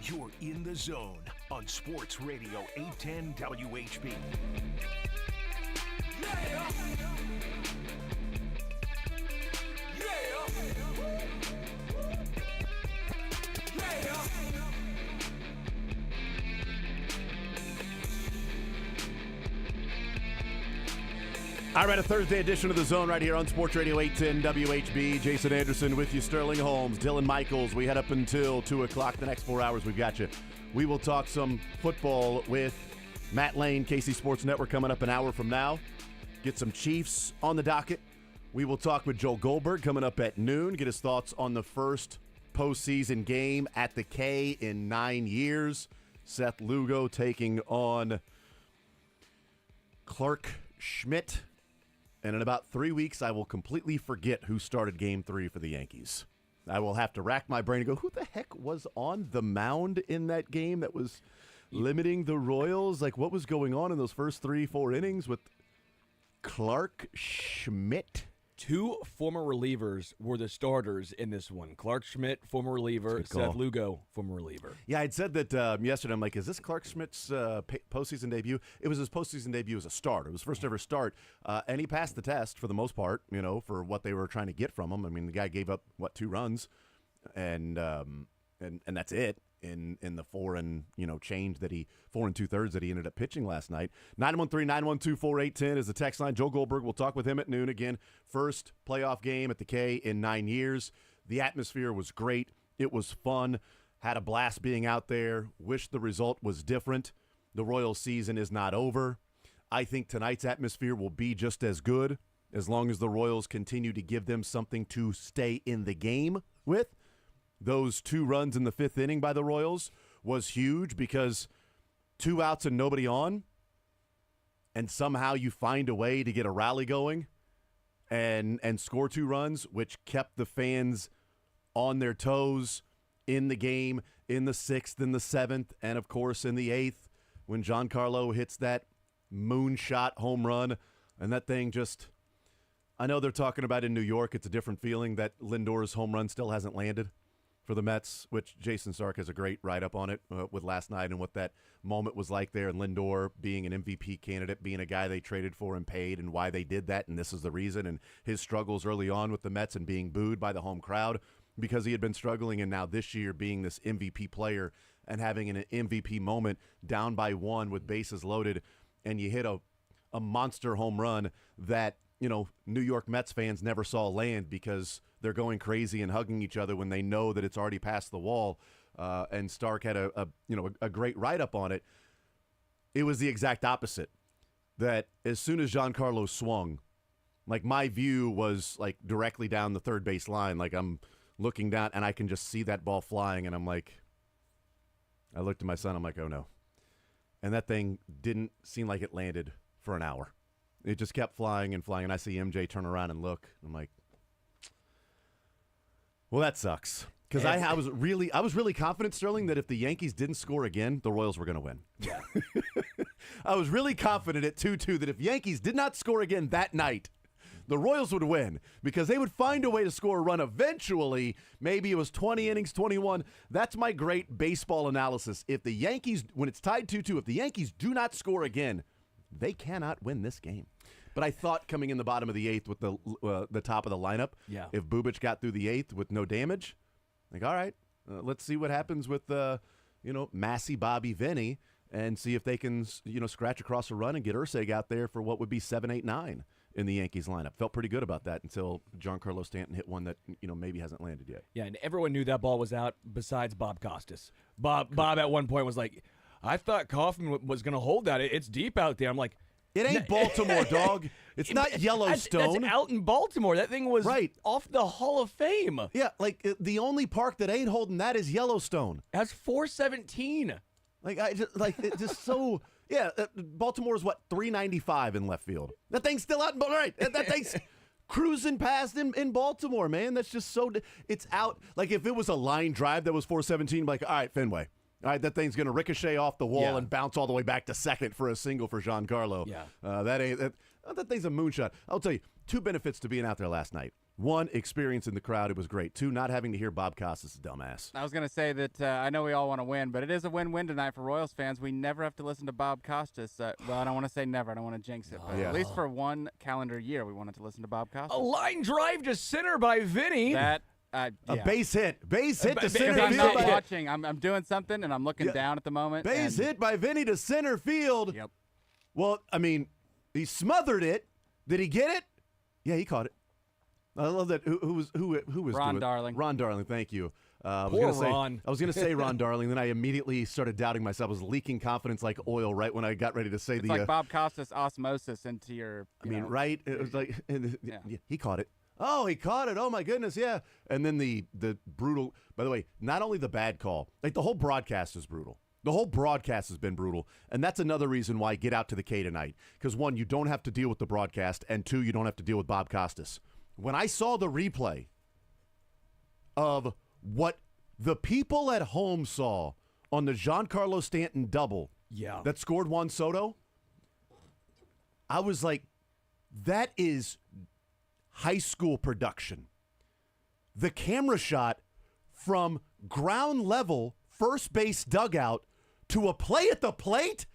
You're in the zone on Sports Radio 810 WHB. All right, a Thursday edition of The Zone right here on Sports Radio 810 WHB. Jason Anderson with you, Sterling Holmes, Dylan Michaels. We head up until 2 o'clock. The next 4 hours, we've got you. We will talk some football with Matt Lane, KC Sports Network, coming up an hour from now. Get some Chiefs on the docket. We will talk with Joe Goldberg coming up at noon. Get his thoughts on the first postseason game at the K in 9 years. Seth Lugo taking on Clark Schmidt. And in about 3 weeks, I will completely forget who started Game 3 for the Yankees. I will have to rack my brain and go, who the heck was on the mound in that game that was limiting the Royals? Like, what was going on in those first 3-4 innings with Clark Schmidt? Two former relievers were the starters in this one. Clark Schmidt, former reliever. Seth Lugo, former reliever. Yeah, I'd said that yesterday. I'm like, is this Clark Schmidt's postseason debut? It was his postseason debut as a starter. It was first ever start. And he passed the test for the most part, you know, for what they were trying to get from him. I mean, the guy gave up, 2 runs? And that's it. In the 4 and change that 4 2/3 that he ended up pitching last night. 913-912-4810 is the text line. Joe Goldberg, we'll talk with him at noon again. First playoff game at the K in 9 years. The atmosphere was great. It was fun. Had a blast being out there. Wish the result was different. The Royals season is not over. I think tonight's atmosphere will be just as good as long as the Royals continue to give them something to stay in the game with. Those 2 runs in the 5th inning by the Royals was huge because 2 outs and nobody on, and somehow you find a way to get a rally going and score 2 runs, which kept the fans on their toes in the game in the 6th, in the 7th, and, of course, in the 8th when Giancarlo hits that moonshot home run. And that thing just – I know they're talking about in New York, it's a different feeling that Lindor's home run still hasn't landed for the Mets, which Jason Stark has a great write-up on it with last night and what that moment was like there, and Lindor being an MVP candidate, being a guy they traded for and paid, and why they did that, and this is the reason, and his struggles early on with the Mets and being booed by the home crowd because he had been struggling, and now this year being this MVP player and having an MVP moment down by 1 with bases loaded, and you hit a monster home run that New York Mets fans never saw land because they're going crazy and hugging each other when they know that it's already past the wall. And Stark had a great write-up on it. It was the exact opposite. That as soon as Giancarlo swung, like my view was like directly down the third base line. Like I'm looking down and I can just see that ball flying. And I'm like, I looked at my son. I'm like, oh no. And that thing didn't seem like it landed for an hour. It just kept flying and flying, and I see MJ turn around and look. I'm like, well, that sucks. Because I was really confident, Sterling, that if the Yankees didn't score again, the Royals were going to win. Yeah. I was really confident at 2-2 that if Yankees did not score again that night, the Royals would win because they would find a way to score a run eventually. Maybe it was 20 innings, 21. That's my great baseball analysis. If the Yankees, when it's tied 2-2, if the Yankees do not score again, they cannot win this game. But I thought coming in the bottom of the 8th with the top of the lineup, if Bubic got through the 8th with no damage, like, all right, let's see what happens with, Massey, Bobby, Vinny, and see if they can, scratch across a run and get Urseg out there for what would be 7, 8, 9 in the Yankees lineup. Felt pretty good about that until Giancarlo Stanton hit one that, maybe hasn't landed yet. Yeah, and everyone knew that ball was out besides Bob Costas. Bob at one point was like, I thought Kaufman was going to hold that. It's deep out there. I'm like, it ain't Baltimore, dog. It's not Yellowstone. That's out in Baltimore. That thing was off the Hall of Fame. Yeah, like the only park that ain't holding that is Yellowstone. That's 417. Baltimore's what, 395 in left field. That thing's still out in Baltimore. That thing's cruising past in Baltimore, man. That's just so it's out. Like if it was a line drive that was 417, like, all right, Fenway. All right, that thing's going to ricochet off the wall and bounce all the way back to second for a single for Giancarlo. Yeah. That thing's a moonshot. I'll tell you, 2 benefits to being out there last night. One, experiencing the crowd. It was great. Two, not having to hear Bob Costas' dumbass. I was going to say that I know we all want to win, but it is a win-win tonight for Royals fans. We never have to listen to Bob Costas. Well, I don't want to say never. I don't want to jinx it. But Yeah. at least for one calendar year, we wanted to listen to Bob Costas. A line drive to center by Vinny. That, A yeah. base hit to center Because I'm field. not watching. I'm doing something, and I'm looking Yeah. down at the moment. Base and- hit by Vinny to center field. Yep. Well, I mean, he smothered it. Did he get it? Yeah, he caught it. I love that. Who was Ron doing? Darling. Ron Darling, thank you. Poor Ron. I was gonna say Ron Darling, then I immediately started doubting myself. I was leaking confidence like oil right when I got ready to say It's the. like Bob Costas osmosis into your. I mean, know, right? It was like Yeah. he caught it. Oh, he caught it. Oh my goodness, yeah. And then the brutal. By the way, not only the bad call, like the whole broadcast is brutal. The whole broadcast has been brutal, and that's another reason why get out to the K tonight. Because one, you don't have to deal with the broadcast, and two, you don't have to deal with Bob Costas. When I saw the replay of what the people at home saw on the Giancarlo Stanton double Yeah. that scored Juan Soto, I was like, that is high school production. The camera shot from ground level first base dugout to a play at the plate?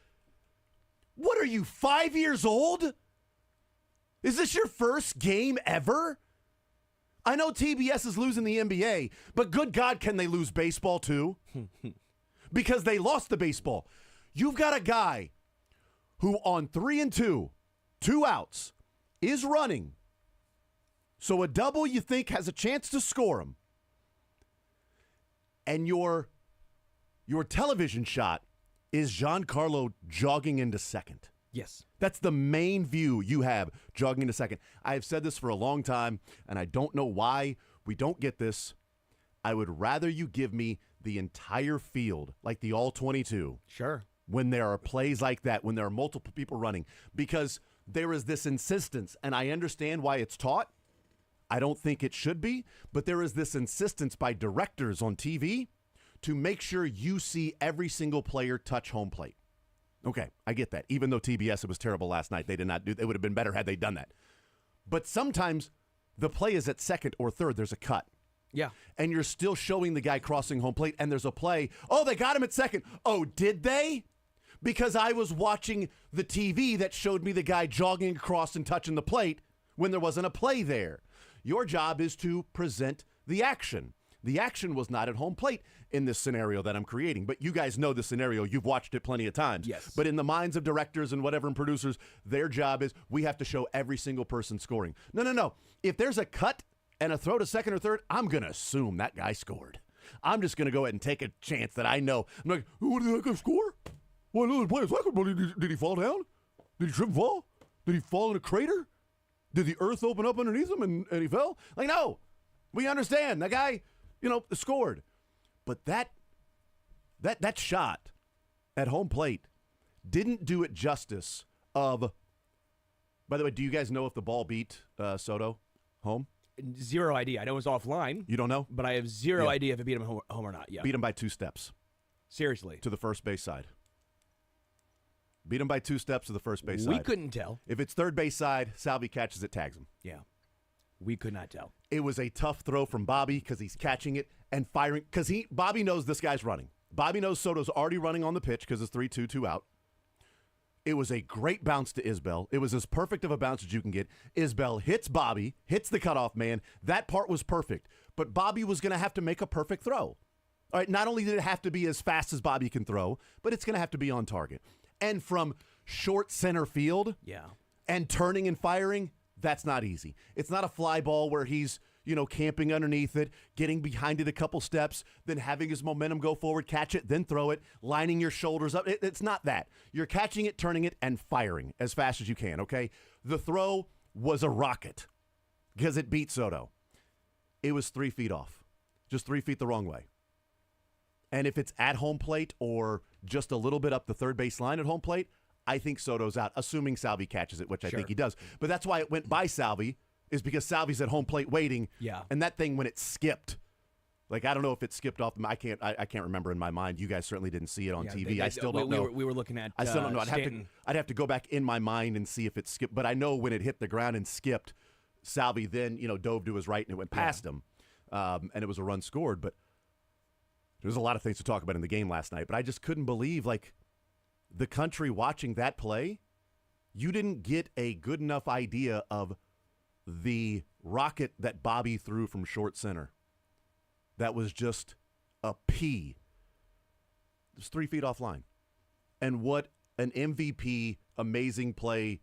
What are you, 5 years old? Is this your first game ever? I know TBS is losing the NBA, but good God, can they lose baseball too? Because they lost the baseball. You've got a guy who on 3-2, 2 outs, is running. So a double you think has a chance to score him. And your television shot is Giancarlo jogging into second. Yes. That's the main view you have, jogging into second. I have said this for a long time, and I don't know why we don't get this. I would rather you give me the entire field, like the all-22, Sure. when there are plays like that, when there are multiple people running, because there is this insistence, and I understand why it's taught. I don't think it should be, but there is this insistence by directors on TV to make sure you see every single player touch home plate. Okay, I get that. Even though TBS, it was terrible last night. They did not do. It would have been better had they done that. But sometimes the play is at second or third. There's a cut. Yeah. And you're still showing the guy crossing home plate, and there's a play. Oh, they got him at second. Oh, did they? Because I was watching the TV that showed me the guy jogging across and touching the plate when there wasn't a play there. Your job is to present the action. The action was not at home plate in this scenario that I'm creating. But you guys know the scenario. You've watched it plenty of times. Yes. But in the minds of directors and whatever and producers, their job is we have to show every single person scoring. No. If there's a cut and a throw to second or third, I'm going to assume that guy scored. I'm just going to go ahead and take a chance that I know. I'm like, what did that guy score? Well, no, play a second, but did he fall down? Did he trip and fall? Did he fall in a crater? Did the earth open up underneath him and he fell? Like, no. We understand. That guy, scored. But that shot at home plate didn't do it justice of, by the way, do you guys know if the ball beat Soto home? Zero idea. I know it was offline, You don't know? but I have zero Yeah. idea if it beat him home or not. Yeah. Beat him by 2 steps Seriously. to the first base side. Beat him by 2 steps to the first base We side. couldn't tell. If it's third base side, Salvi catches it, tags him. Yeah. We could not tell. It was a tough throw from Bobby because he's catching it and firing. Because Bobby knows this guy's running. Bobby knows Soto's already running on the pitch because it's 3-2, 2 out. It was a great bounce to Isbell. It was as perfect of a bounce as you can get. Isbell hits Bobby, hits the cutoff man. That part was perfect. But Bobby was going to have to make a perfect throw. All right, not only did it have to be as fast as Bobby can throw, but it's going to have to be on target. And from short center field Yeah. and turning and firing, that's not easy. It's not a fly ball where he's, camping underneath it, getting behind it a couple steps, then having his momentum go forward, catch it, then throw it, lining your shoulders up. It's not that. You're catching it, turning it, and firing as fast as you can, okay? The throw was a rocket because it beat Soto. It was 3 feet off, just 3 feet the wrong way. And if it's at home plate or just a little bit up the third base line at home plate, I think Soto's out, assuming Salvi catches it, which I think he does. But that's why it went by Salvi, is because Salvi's at home plate waiting. Yeah. And that thing, when it skipped, like, I don't know if it skipped off. I can't remember in my mind. You guys certainly didn't see it on TV. I still don't know. We were looking at I still don't know. Stanton. I'd have to go back in my mind and see if it skipped. But I know when it hit the ground and skipped, Salvi then, dove to his right and it went past him, and it was a run scored. But there's a lot of things to talk about in the game last night. But I just couldn't believe, the country watching that play, you didn't get a good enough idea of the rocket that Bobby threw from short center. That was just a P. It was 3 feet offline. And what an MVP, amazing play,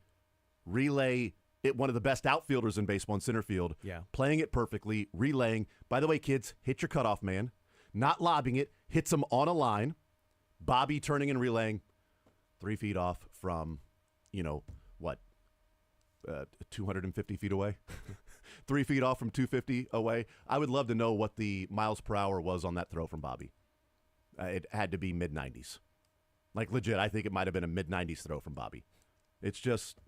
relay, one of the best outfielders in baseball in center field, playing it perfectly, relaying. By the way, kids, hit your cutoff man. Not lobbing it, hits him on a line. Bobby turning and relaying 3 feet off from, 250 feet away? 3 feet off from 250 away. I would love to know what the miles per hour was on that throw from Bobby. It had to be mid-90s. Legit, I think it might have been a mid-90s throw from Bobby. It's just,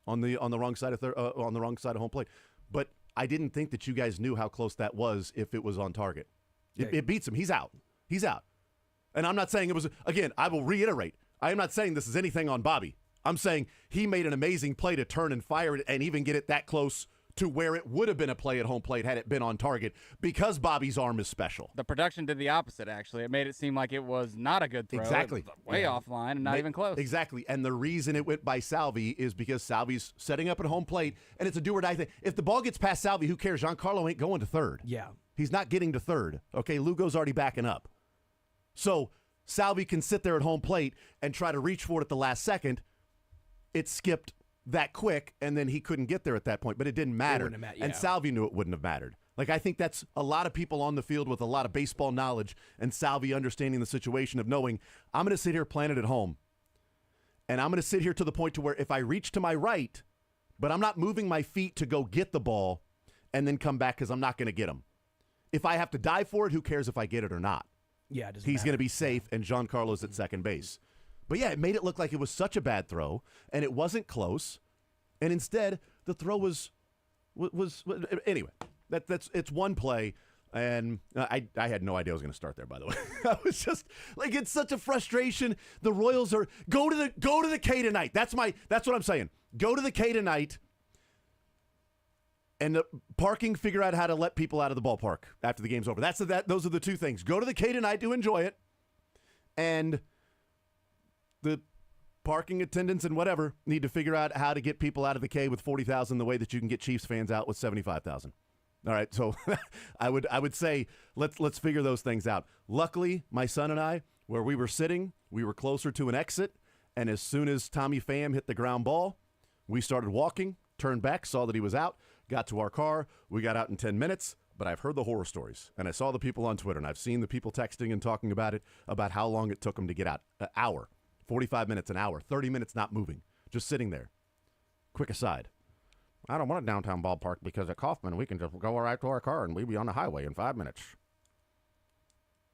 on the wrong side of home plate. But I didn't think that you guys knew how close that was if it was on target. It beats him. He's out. He's out. And I'm not saying it was, again, I will reiterate, I am not saying this is anything on Bobby. I'm saying he made an amazing play to turn and fire it and even get it that close to where it would have been a play at home plate had it been on target because Bobby's arm is special. The production did the opposite, actually. It made it seem like it was not a good throw. Exactly. It was way offline and not even close. Exactly. And the reason it went by Salvi is because Salvi's setting up at home plate, and it's a do-or-die thing. If the ball gets past Salvi, who cares? Giancarlo ain't going to third. Yeah. He's not getting to third. Okay, Lugo's already backing up. So Salvi can sit there at home plate and try to reach for it at the last second. It skipped that quick, and then he couldn't get there at that point, but it didn't matter. And Salvi knew it wouldn't have mattered. I think that's a lot of people on the field with a lot of baseball knowledge, and Salvi understanding the situation of knowing, I'm going to sit here planted at home, and I'm going to sit here to the point to where if I reach to my right, but I'm not moving my feet to go get the ball and then come back because I'm not going to get him. If I have to dive for it, who cares if I get it or not? Yeah, he's going to be safe, and Giancarlo's at second base. But yeah, it made it look like it was such a bad throw, and it wasn't close. And instead, the throw was anyway. It's one play, and I had no idea I was going to start there. By the way, I was just it's such a frustration. The Royals are go to the K tonight. That's what I'm saying. Go to the K tonight, and parking. Figure out how to let people out of the ballpark after the game's over. Those are the two things. Go to the K tonight to enjoy it, and the parking attendants and whatever need to figure out how to get people out of the K with 40,000 the way that you can get Chiefs fans out with 75,000. All right, so I would say let's figure those things out. Luckily, my son and I, where we were sitting, we were closer to an exit, and as soon as Tommy Pham hit the ground ball, we started walking, turned back, saw that he was out, got to our car. We got out in 10 minutes. But I've heard the horror stories, and I saw the people on Twitter, and I've seen the people texting and talking about it, about how long it took them to get out. An hour. 45 minutes, an hour, 30 minutes not moving, just sitting there. Quick aside. I don't want a downtown ballpark because at Kaufman we can just go right to our car and we'd be on the highway in 5 minutes.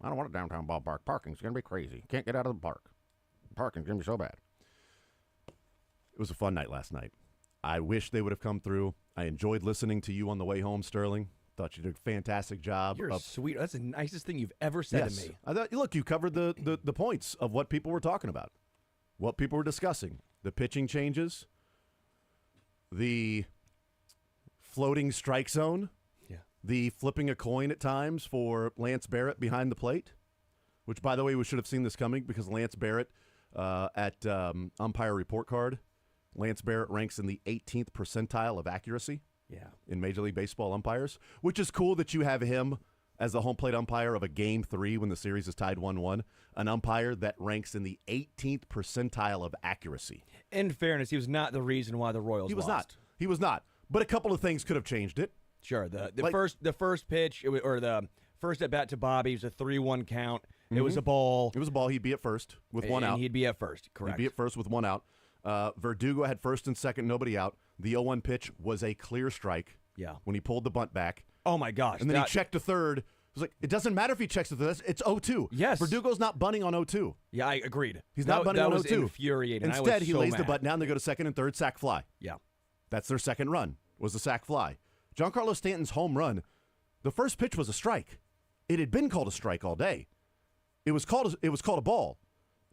I don't want a downtown ballpark. Parking's going to be crazy. Can't get out of the park. Parking's going to be so bad. It was a fun night last night. I wish they would have come through. I enjoyed listening to you on the way home, Sterling. Thought you did a fantastic job. You're sweet. That's the nicest thing you've ever said to me. I thought, look, you covered the points of what people were talking about, what people were discussing. The pitching changes, the floating strike zone, the flipping a coin at times for Lance Barrett behind the plate, which, by the way, we should have seen this coming because Lance Barrett at umpire report card, Lance Barrett ranks in the 18th percentile of accuracy. In Major League Baseball umpires, which is cool that you have him as the home plate umpire of a Game 3 when the series is tied 1-1, an umpire that ranks in the 18th percentile of accuracy. In fairness, he was not the reason why the Royals lost. He was not. But a couple of things could have changed it. Sure. The first pitch, or the first at-bat to Bobby was a 3-1 count. Mm-hmm. It was a ball. It was a ball. He'd be at first with one out. He'd be at first, correct. He'd be at first with one out. Verdugo had first and second, nobody out. The 0-1 pitch was a clear strike. When he pulled the bunt back. Oh, my gosh. And then he checked to third. It was like, it doesn't matter if he checks to third. It's 0-2. Yes. Verdugo's not bunting on 0-2. Yeah, I agreed. He's not bunting on 0-2. That was infuriating. Instead, he lays the butt down. They go to second and third, sack fly. Yeah. That's their second run, was the sack fly. Giancarlo Stanton's home run, the first pitch was a strike. It had been called a strike all day. It was called a ball.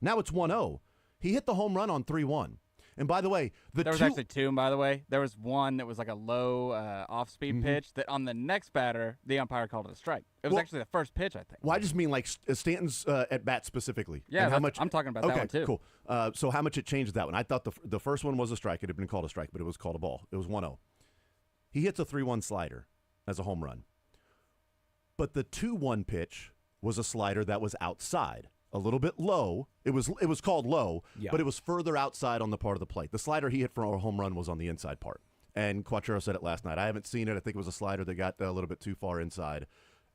Now it's 1-0. He hit the home run on 3-1. And by the way, there was actually two, by the way. There was one that was like a low off-speed pitch that on the next batter, the umpire called it a strike. It was actually the first pitch, I think. Well, I just mean like Stanton's at bat specifically. Yeah, and how much, I'm talking about that one too. Cool. So how much it changed that one? I thought the first one was a strike. It had been called a strike, but it was called a ball. It was 1-0. He hits a 3-1 slider as a home run. But the 2-1 pitch was a slider that was outside. A little bit low. It was called low, but it was further outside on the part of the plate. The slider he hit for a home run was on the inside part. And Quatrero said it last night. I haven't seen it. I think it was a slider that got a little bit too far inside.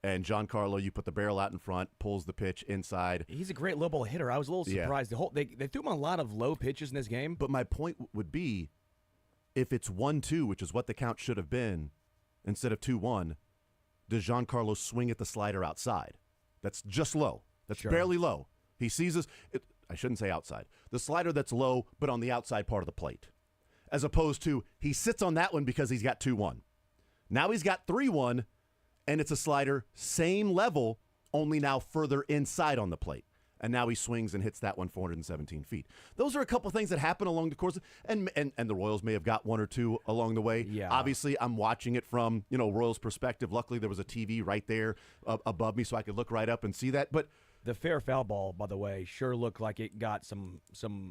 And Giancarlo, you put the barrel out in front, pulls the pitch inside. He's a great low ball hitter. I was a little surprised. They threw him a lot of low pitches in this game. But my point would be, if it's 1-2, which is what the count should have been, instead of 2-1, does Giancarlo swing at the slider outside? That's just low. That's barely low. He sees us. I shouldn't say outside. The slider that's low, but on the outside part of the plate. As opposed to he sits on that one because he's got 2-1. Now he's got 3-1, and it's a slider, same level, only now further inside on the plate. And now he swings and hits that one 417 feet. Those are a couple things that happen along the course. And the Royals may have got one or two along the way. Yeah. Obviously, I'm watching it from, Royals' perspective. Luckily, there was a TV right there above me so I could look right up and see that. But the fair foul ball, by the way, sure looked like it got some.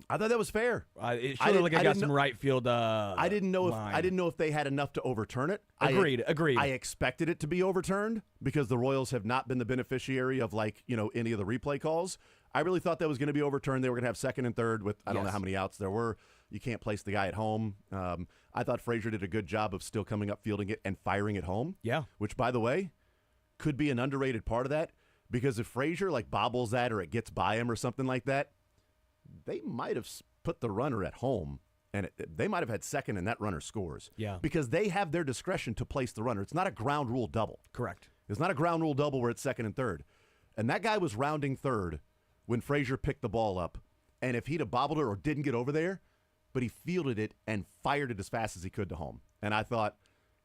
I thought that was fair. It sure looked like it got some right field. I didn't know if they had enough to overturn it. Agreed. I expected it to be overturned because the Royals have not been the beneficiary of any of the replay calls. I really thought that was going to be overturned. They were going to have second and third with I don't know how many outs there were. You can't place the guy at home. I thought Frazier did a good job of still coming up, fielding it, and firing it home. Yeah. Which, by the way, could be an underrated part of that. Because if Frazier bobbles that or it gets by him or something like that, they might have put the runner at home and they might have had second and that runner scores. Yeah. Because they have their discretion to place the runner. It's not a ground rule double. Correct. It's not a ground rule double where it's second and third. And that guy was rounding third when Frazier picked the ball up. And if he'd have bobbled it or didn't get over there, but he fielded it and fired it as fast as he could to home. And I thought,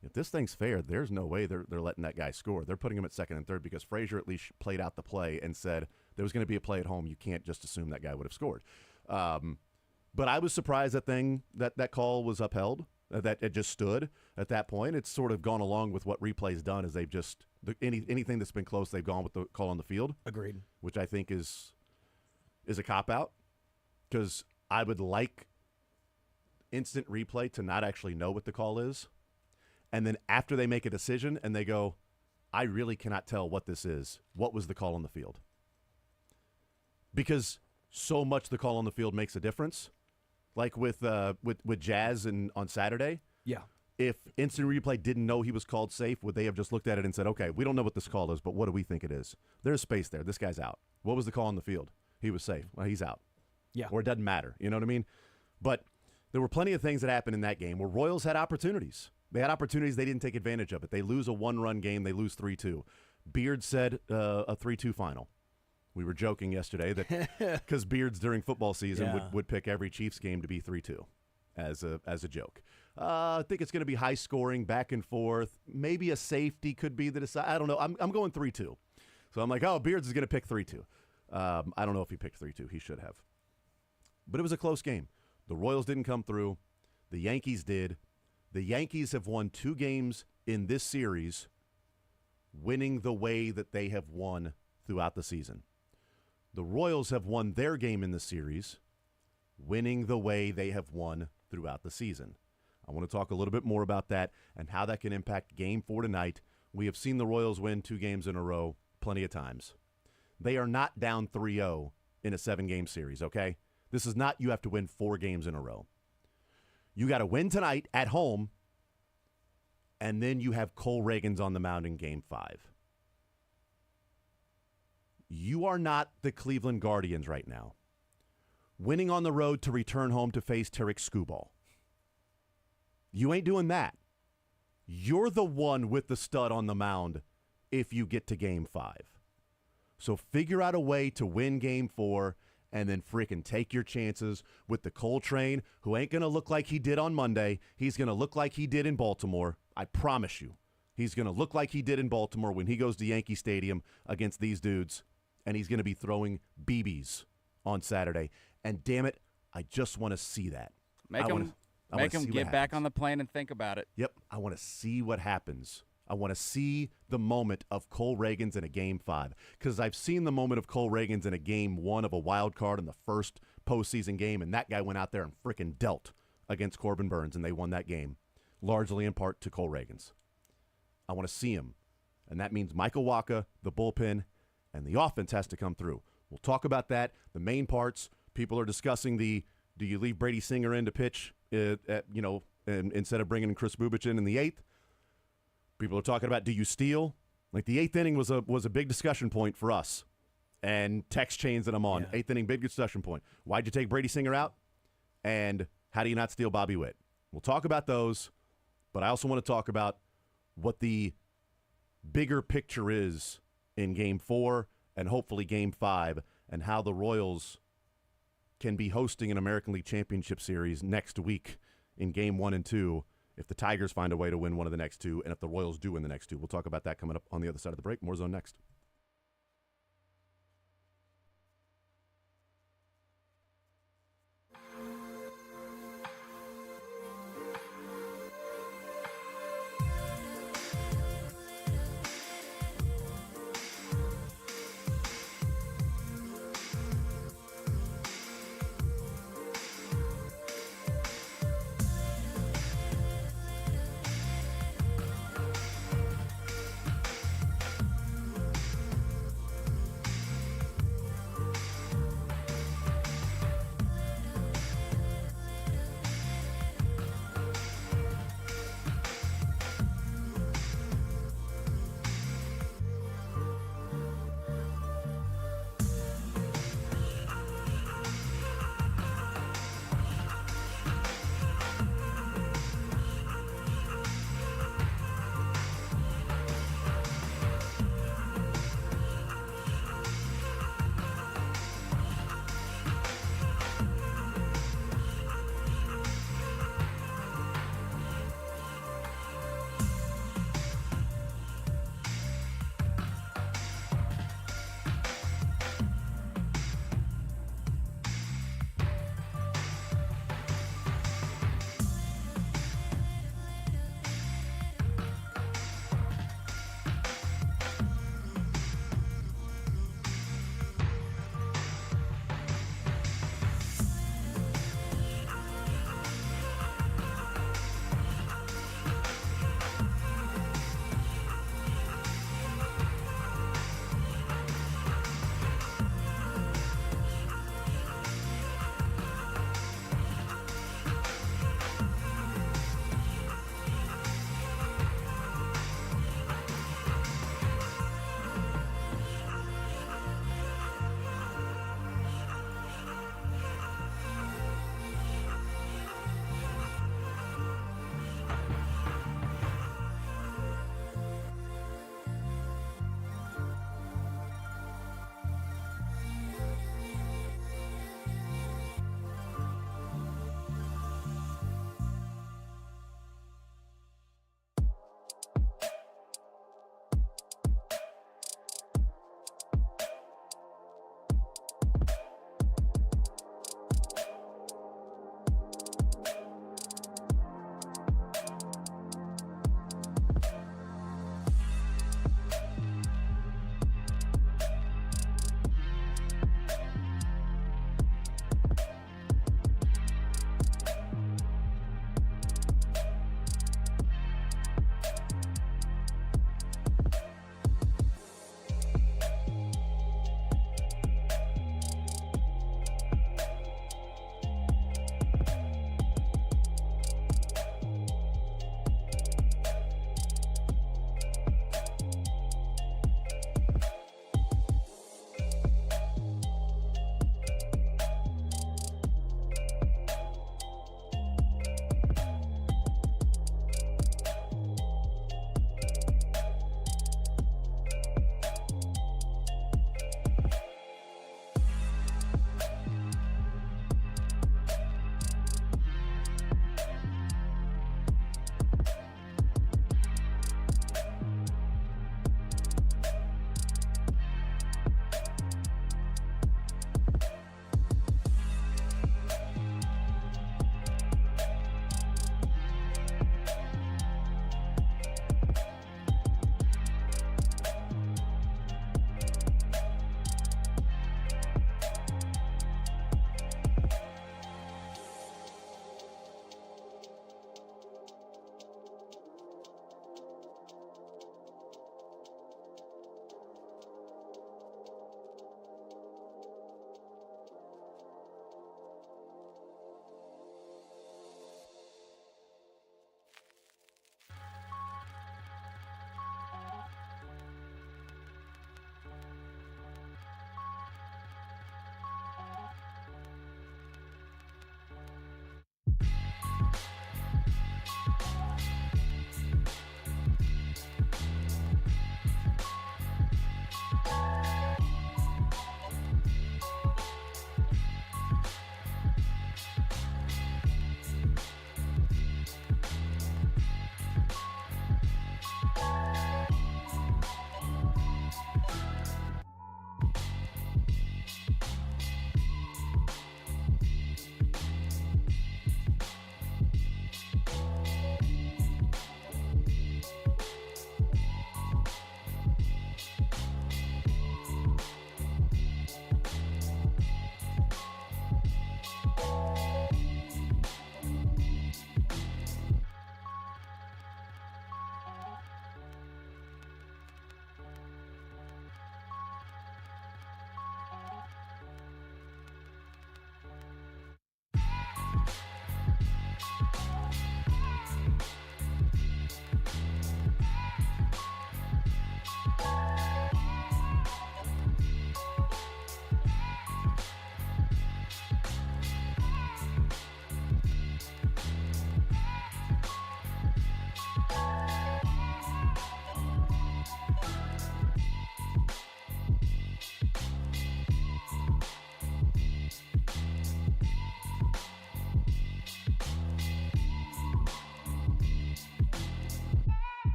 if this thing's fair, there's no way they're letting that guy score. They're putting him at second and third because Frazier at least played out the play and said there was going to be a play at home. You can't just assume that guy would have scored. But I was surprised that call was upheld, that it just stood at that point. It's sort of gone along with what replay's done is they've just anything that's been close, they've gone with the call on the field. Agreed. Which I think is a cop-out because I would like instant replay to not actually know what the call is. And then after they make a decision and they go, I really cannot tell what this is. What was the call on the field? Because so much the call on the field makes a difference. Like with Jazz on Saturday. Yeah. If instant replay didn't know he was called safe, would they have just looked at it and said, okay, we don't know what this call is, but what do we think it is? There's space there. This guy's out. What was the call on the field? He was safe. Well, he's out. Yeah. Or it doesn't matter. You know what I mean? But there were plenty of things that happened in that game where Royals had opportunities. They had opportunities. They didn't take advantage of it. They lose a one-run game. They lose 3-2. Beard said a 3-2 final. We were joking yesterday that because Beards during football season would pick every Chiefs game to be 3-2 as a joke. I think it's going to be high scoring, back and forth. Maybe a safety could be the decide. I don't know. I'm going 3-2. So I'm like, oh, Beards is going to pick 3-2. I don't know if he picked 3-2. He should have. But it was a close game. The Royals didn't come through. The Yankees did. The Yankees have won 2 games in this series, winning the way that they have won throughout the season. The Royals have won their game in the series, winning the way they have won throughout the season. I want to talk a little bit more about that and how that can impact Game 4 tonight. We have seen the Royals win 2 games in a row plenty of times. They are not down 3-0 in a 7-game series, okay? This is not you have to win 4 games in a row. You got to win tonight at home, and then you have Cole Reagans on the mound in Game 5. You are not the Cleveland Guardians right now, winning on the road to return home to face Tarek Skubal. You ain't doing that. You're the one with the stud on the mound if you get to Game 5. So figure out a way to win Game 4 and then freaking take your chances with the Coltrane, who ain't going to look like he did on Monday. He's going to look like he did in Baltimore. I promise you. He's going to look like he did in Baltimore when he goes to Yankee Stadium against these dudes, and he's going to be throwing BBs on Saturday. And damn it, I just want to see that. Make I wanna- them I wanna make them see what get back happens. on the plane and think about it. Yep. I want to see what happens. I want to see the moment of Cole Reagans in a Game 5 because I've seen the moment of Cole Reagans in a Game 1 of a wild card in the first postseason game, and that guy went out there and freaking dealt against Corbin Burns, and they won that game, largely in part to Cole Reagans. I want to see him, and that means Michael Wacha, the bullpen, and the offense has to come through. We'll talk about that. The main parts, people are discussing do you leave Brady Singer in to pitch, instead of bringing Chris Bubich in the 8th? People are talking about, do you steal? Like the 8th inning was a big discussion point for us, and text chains that I'm on. Yeah. 8th inning, big discussion point. Why'd you take Brady Singer out? And how do you not steal Bobby Witt? We'll talk about those, but I also want to talk about what the bigger picture is in Game 4 and hopefully Game 5, and how the Royals can be hosting an American League Championship Series next week in Game 1 and 2 if the Tigers find a way to win one of the next two, and if the Royals do win the next two. We'll talk about that coming up on the other side of the break. More Zone next.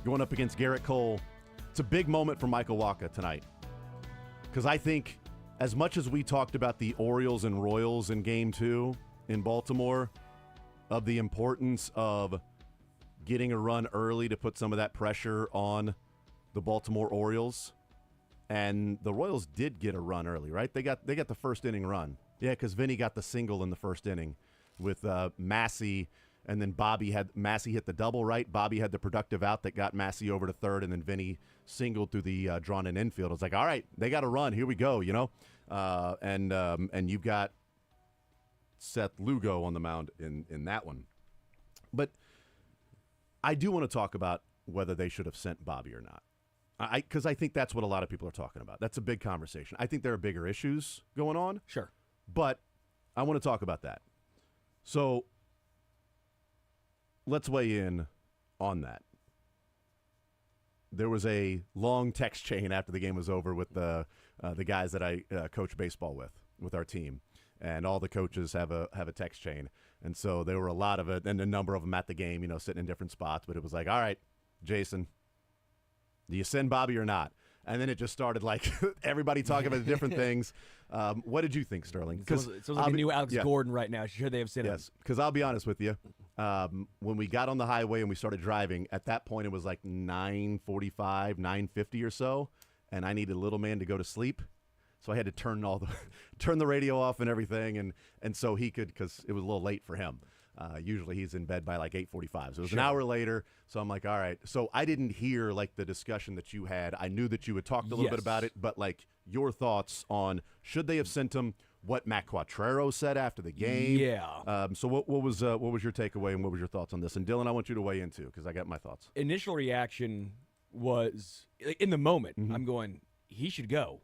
going up against Garrett Cole. It's a big moment for Michael Wacha tonight. Because I think as much as we talked about the Orioles and Royals in Game 2 in Baltimore, of the importance of getting a run early to put some of that pressure on the Baltimore Orioles, and the Royals did get a run early, right? They got the first inning run. Yeah, because Vinny got the single in the first inning with Massey, and then Massey hit the double, right? Bobby had the productive out that got Massey over to third, and then Vinny singled through the drawn-in infield. It's like, all right, they got a run. Here we go, and you've got Seth Lugo on the mound in that one. But I do want to talk about whether they should have sent Bobby or not. Because I think that's what a lot of people are talking about. That's a big conversation. I think there are bigger issues going on. Sure. But I want to talk about that. So let's weigh in on that. There was a long text chain after the game was over with the guys that I coach baseball with our team. And all the coaches have a text chain. And so there were a lot of it, and a number of them at the game, sitting in different spots. But it was like, all right, Jason, do you send Bobby or not? And then it just started like everybody talking about different things. What did you think, Sterling? So it's like a new Alex Gordon right now. Sure, they have sent him. Yes, because I'll be honest with you. When we got on the highway and we started driving, at that point it was like 9:45, 9:50 or so, and I needed little man to go to sleep. So I had to turn the radio off and everything, and so he could, because it was a little late for him. Usually he's in bed by like 8:45, so it was an hour later. So I'm like, all right. So I didn't hear like the discussion that you had. I knew that you had talked a little bit about it, but like your thoughts on should they have sent him? What Matt Quattrero said after the game. Yeah. So what was your takeaway and what was your thoughts on this? And Dylan, I want you to weigh in too, because I got my thoughts. Initial reaction was in the moment. I'm going, he should go.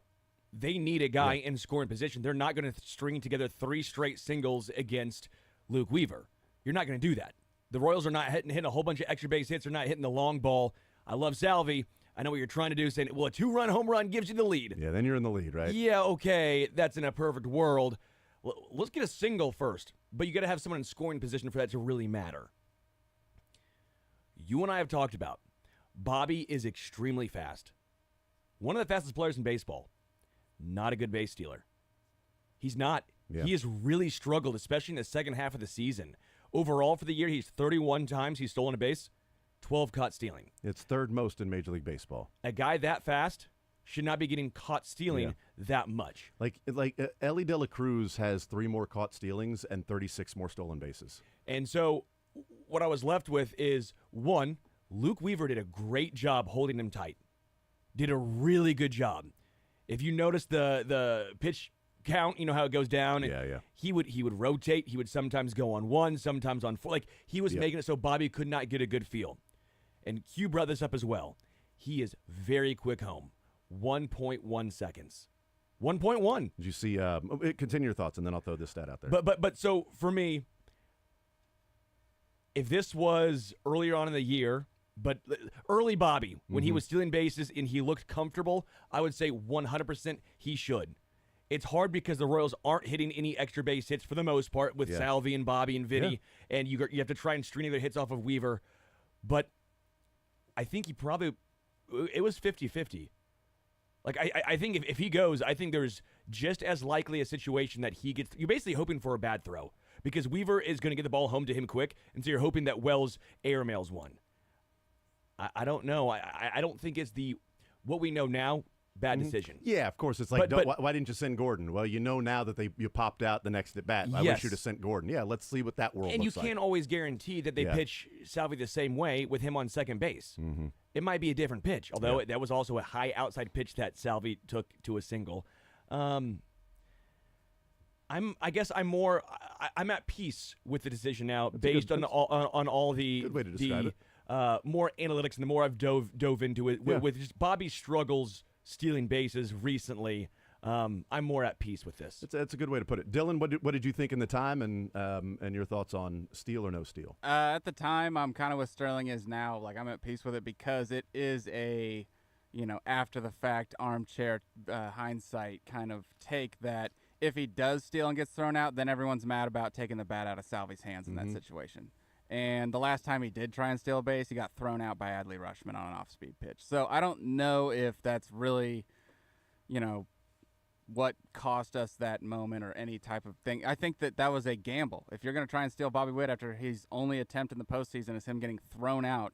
They need a guy in scoring position. They're not going to string together 3 straight singles against Luke Weaver. You're not going to do that. The Royals are not hitting a whole bunch of extra base hits. They're not hitting the long ball. I love Salvi. I know what you're trying to do, saying, well, a 2-run home run gives you the lead. Yeah, then you're in the lead, right? Yeah, okay, that's in a perfect world. Well, let's get a single first, but you got to have someone in scoring position for that to really matter. You and I have talked about Bobby is extremely fast. One of the fastest players in baseball. Not a good base stealer. He's not. Yeah. He has really struggled, especially in the second half of the season. Overall for the year, he's 31 times he's stolen a base, 12 caught stealing. It's third most in Major League Baseball. A guy that fast should not be getting caught stealing that much. Like Ellie De La Cruz has 3 more caught stealings and 36 more stolen bases. And so what I was left with is, one, Luke Weaver did a great job holding him tight. Did a really good job. If you notice the pitch count, you know how it goes down. And he would rotate. He would sometimes go on 1, sometimes on 4. Like he was making it so Bobby could not get a good feel. And Q brought this up as well. He is very quick home. 1.1 seconds. 1.1. Did you see? Continue your thoughts, and then I'll throw this stat out there. But so for me, if this was earlier on in the year, but early Bobby, when he was stealing bases and he looked comfortable, I would say 100% he should. It's hard because the Royals aren't hitting any extra base hits for the most part with Salvi and Bobby and Vinny, and you have to try and string their hits off of Weaver. But I think it was 50-50. Like, I think if he goes, I think there's just as likely a situation that he gets. You're basically hoping for a bad throw because Weaver is going to get the ball home to him quick, and so you're hoping that Wells airmails one. I don't know. I don't think it's what we know now. Bad decision. Yeah, of course. It's like, why didn't you send Gordon? Well, you know now that you popped out the next at bat. I wish you'd have sent Gordon. Yeah, let's see what that world and looks like. And you can't always guarantee that they pitch Salvi the same way with him on second base. It might be a different pitch, although that was also a high outside pitch that Salvi took to a single. I'm at peace with the decision now, based on all the good way to describe it. More analytics and the more I've dove into it with just Bobby's struggles stealing bases recently. I'm more at peace with this. It's a good way to put it. Dylan, what did you think in the time, and your thoughts on steal or no steal? At the time, I'm kind of what Sterling is now. Like, I'm at peace with it because it is a, after the fact armchair hindsight kind of take that if he does steal and gets thrown out, then everyone's mad about taking the bat out of Salvi's hands in that situation. And the last time he did try and steal a base, he got thrown out by Adley Rushman on an off-speed pitch. So I don't know if that's really, what cost us that moment or any type of thing. I think that was a gamble. If you're going to try and steal Bobby Witt after his only attempt in the postseason is him getting thrown out,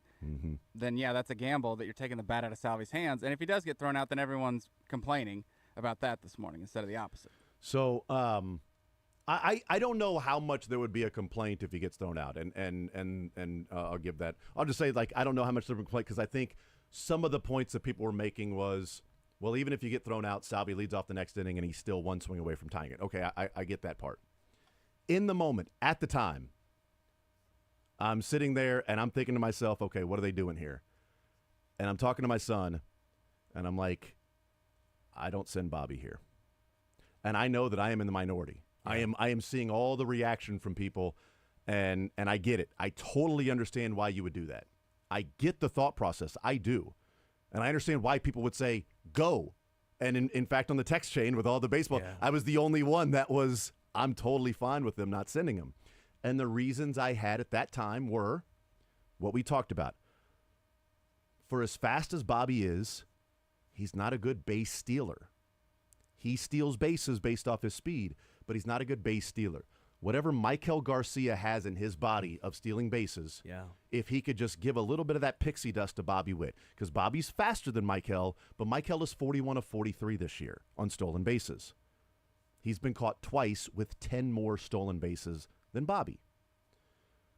then, yeah, that's a gamble that you're taking the bat out of Salvi's hands. And if he does get thrown out, then everyone's complaining about that this morning instead of the opposite. So I don't know how much there would be a complaint if he gets thrown out, and I'll give that. I'll just say, I don't know how much there would be a complaint because I think some of the points that people were making was, well, even if you get thrown out, Salvi leads off the next inning and he's still one swing away from tying it. Okay, I get that part. In the moment, at the time, I'm sitting there and I'm thinking to myself, okay, what are they doing here? And I'm talking to my son, and I'm like, I don't send Bobby here. And I know that I am in the minority. Yeah. I am seeing all the reaction from people, and I get it. I totally understand why you would do that. I get the thought process. I do. And I understand why people would say, go. And in fact, on the text chain with all the baseball, I was the only one that was, I'm totally fine with them not sending him. And the reasons I had at that time were what we talked about. For as fast as Bobby is, he's not a good base stealer. He steals bases based off his speed, but he's not a good base stealer. Whatever Michael Garcia has in his body of stealing bases, if he could just give a little bit of that pixie dust to Bobby Witt, because Bobby's faster than Michael, but Michael is 41 of 43 this year on stolen bases. He's been caught twice with 10 more stolen bases than Bobby.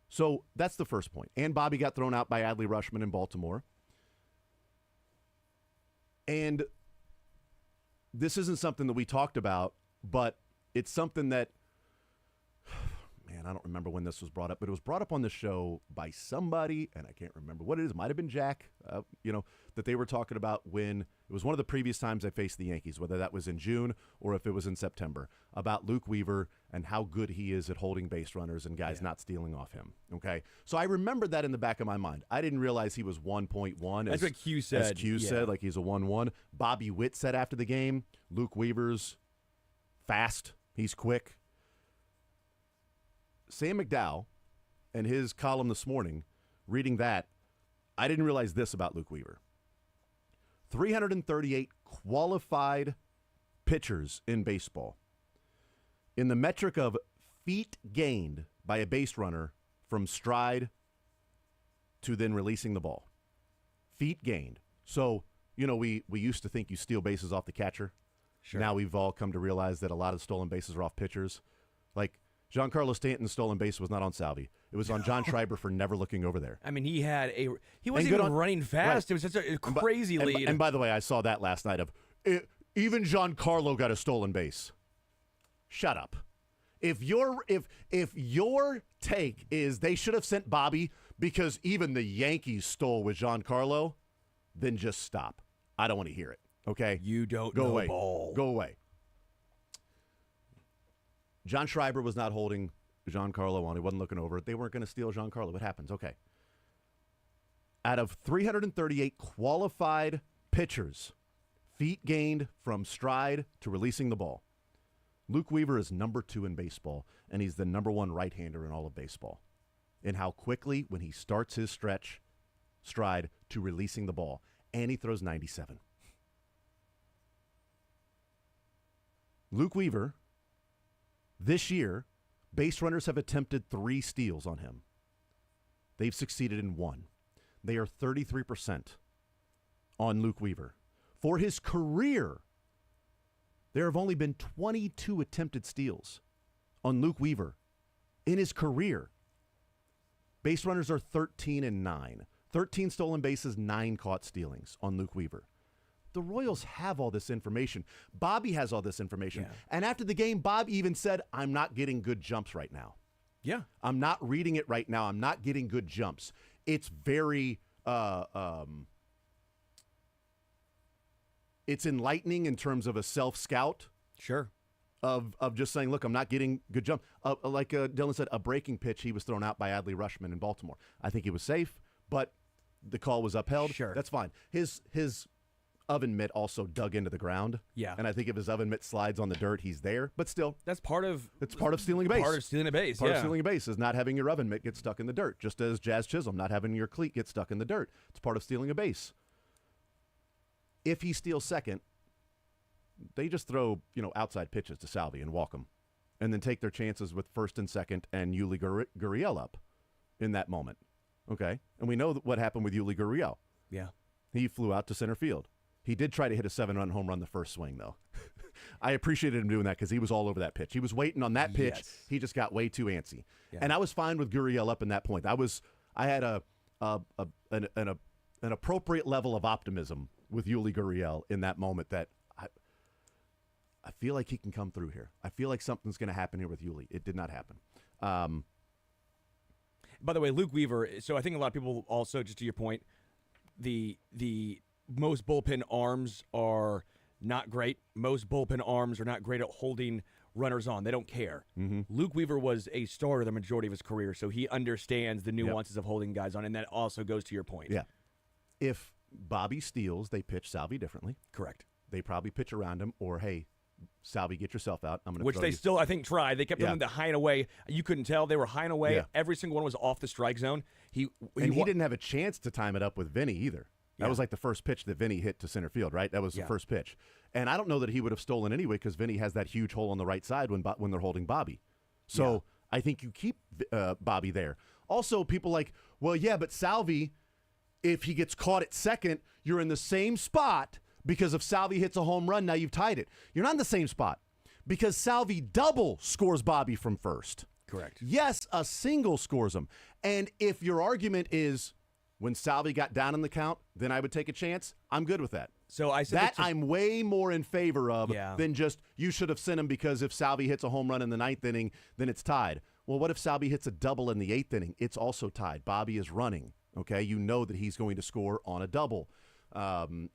So that's the first point. And Bobby got thrown out by Adley Rushman in Baltimore. And this isn't something that we talked about, but it's something that, man, I don't remember when this was brought up, but it was brought up on the show by somebody, and I can't remember what it is. It might have been Jack, that they were talking about when it was one of the previous times I faced the Yankees, whether that was in June or if it was in September, about Luke Weaver and how good he is at holding base runners and guys not stealing off him. Okay, so I remembered that in the back of my mind. I didn't realize he was 1.1. That's what Q said. As Q said, like he's a 1-1. Bobby Witt said after the game, Luke Weaver's fast. He's quick. Sam McDowell and his column this morning, reading that, I didn't realize this about Luke Weaver. 338 qualified pitchers in baseball. In the metric of feet gained by a base runner from stride to then releasing the ball. Feet gained. So, we used to think you steal bases off the catcher. Sure. Now we've all come to realize that a lot of stolen bases are off pitchers. Like, Giancarlo Stanton's stolen base was not on Salvi. It was on John Schreiber for never looking over there. I mean, he wasn't even running fast. Right. It was such a crazy lead. And by the way, I saw that last night even Giancarlo got a stolen base. Shut up. If your take is they should have sent Bobby because even the Yankees stole with Giancarlo, then just stop. I don't want to hear it. Okay? You don't Go know away. ball. Go away. John Schreiber was not holding Giancarlo on. He wasn't looking over it. They weren't going to steal Giancarlo. What happens? Okay. Out of 338 qualified pitchers, feet gained from stride to releasing the ball, Luke Weaver is number 2 in baseball, and he's the number 1 right-hander in all of baseball. And how quickly, when he starts his stride to releasing the ball, and he throws 97. Luke Weaver, this year, base runners have attempted 3 steals on him. They've succeeded in 1. They are 33% on Luke Weaver. For his career, there have only been 22 attempted steals on Luke Weaver in his career. Base runners are 13-9. 13 stolen bases, 9 caught stealings on Luke Weaver. The Royals have all this information. Bobby has all this information. Yeah. And after the game, Bob even said, I'm not getting good jumps right now. Yeah. I'm not reading it right now. I'm not getting good jumps. It's very it's enlightening in terms of a self-scout. Sure. Of just saying, look, I'm not getting good jump. Like Dylan said, a breaking pitch, he was thrown out by Adley Rushman in Baltimore. I think he was safe, but the call was upheld. Sure. That's fine. His oven mitt also dug into the ground. Yeah. And I think if his oven mitt slides on the dirt, he's there. But still, That's part of it's part of stealing a base. Part of stealing a base. Part yeah. of stealing a base is not having your oven mitt get stuck in the dirt, just as Jazz Chisholm not having your cleat get stuck in the dirt. It's part of stealing a base. If he steals second, they just throw, outside pitches to Salvi and walk him, and then take their chances with first and second and Yuli Gurriel up in that moment. Okay? And we know what happened with Yuli Gurriel. Yeah. He flew out to center field. He did try to hit a 7-run home run the first swing, though. I appreciated him doing that because he was all over that pitch. He was waiting on that pitch. Yes. He just got way too antsy. Yeah. And I was fine with Gurriel up in that point. I had an appropriate level of optimism with Yuli Gurriel in that moment that I feel like he can come through here. I feel like something's going to happen here with Yuli. It did not happen. By the way, Luke Weaver, so I think a lot of people also, just to your point, the most bullpen arms are not great. Most bullpen arms are not great at holding runners on. They don't care. Mm-hmm. Luke Weaver was a starter the majority of his career, so he understands the nuances of holding guys on, and that also goes to your point. Yeah. If Bobby steals, they pitch Salvi differently. Correct. They probably pitch around him, or, hey, Salvi, get yourself out. I'm going to Which they still, I think, tried. They kept doing the high and away. You couldn't tell. They were high and away. Yeah. Every single one was off the strike zone. He didn't have a chance to time it up with Vinny either. That was like the first pitch that Vinny hit to center field, right? That was the first pitch. And I don't know that he would have stolen anyway because Vinny has that huge hole on the right side when they're holding Bobby. So I think you keep Bobby there. Also, people like, well, yeah, but Salvi, if he gets caught at second, you're in the same spot because if Salvi hits a home run, now you've tied it. You're not in the same spot because Salvi double scores Bobby from first. Correct. Yes, a single scores him. And if your argument is when Salvi got down in the count, then I would take a chance, I'm good with that. So I said that I'm way more in favor of Yeah. than just you should have sent him because if Salvi hits a home run in the 9th inning, then it's tied. Well, what if Salvi hits a double in the 8th inning? It's also tied. Bobby is running, okay? You know that he's going to score on a double.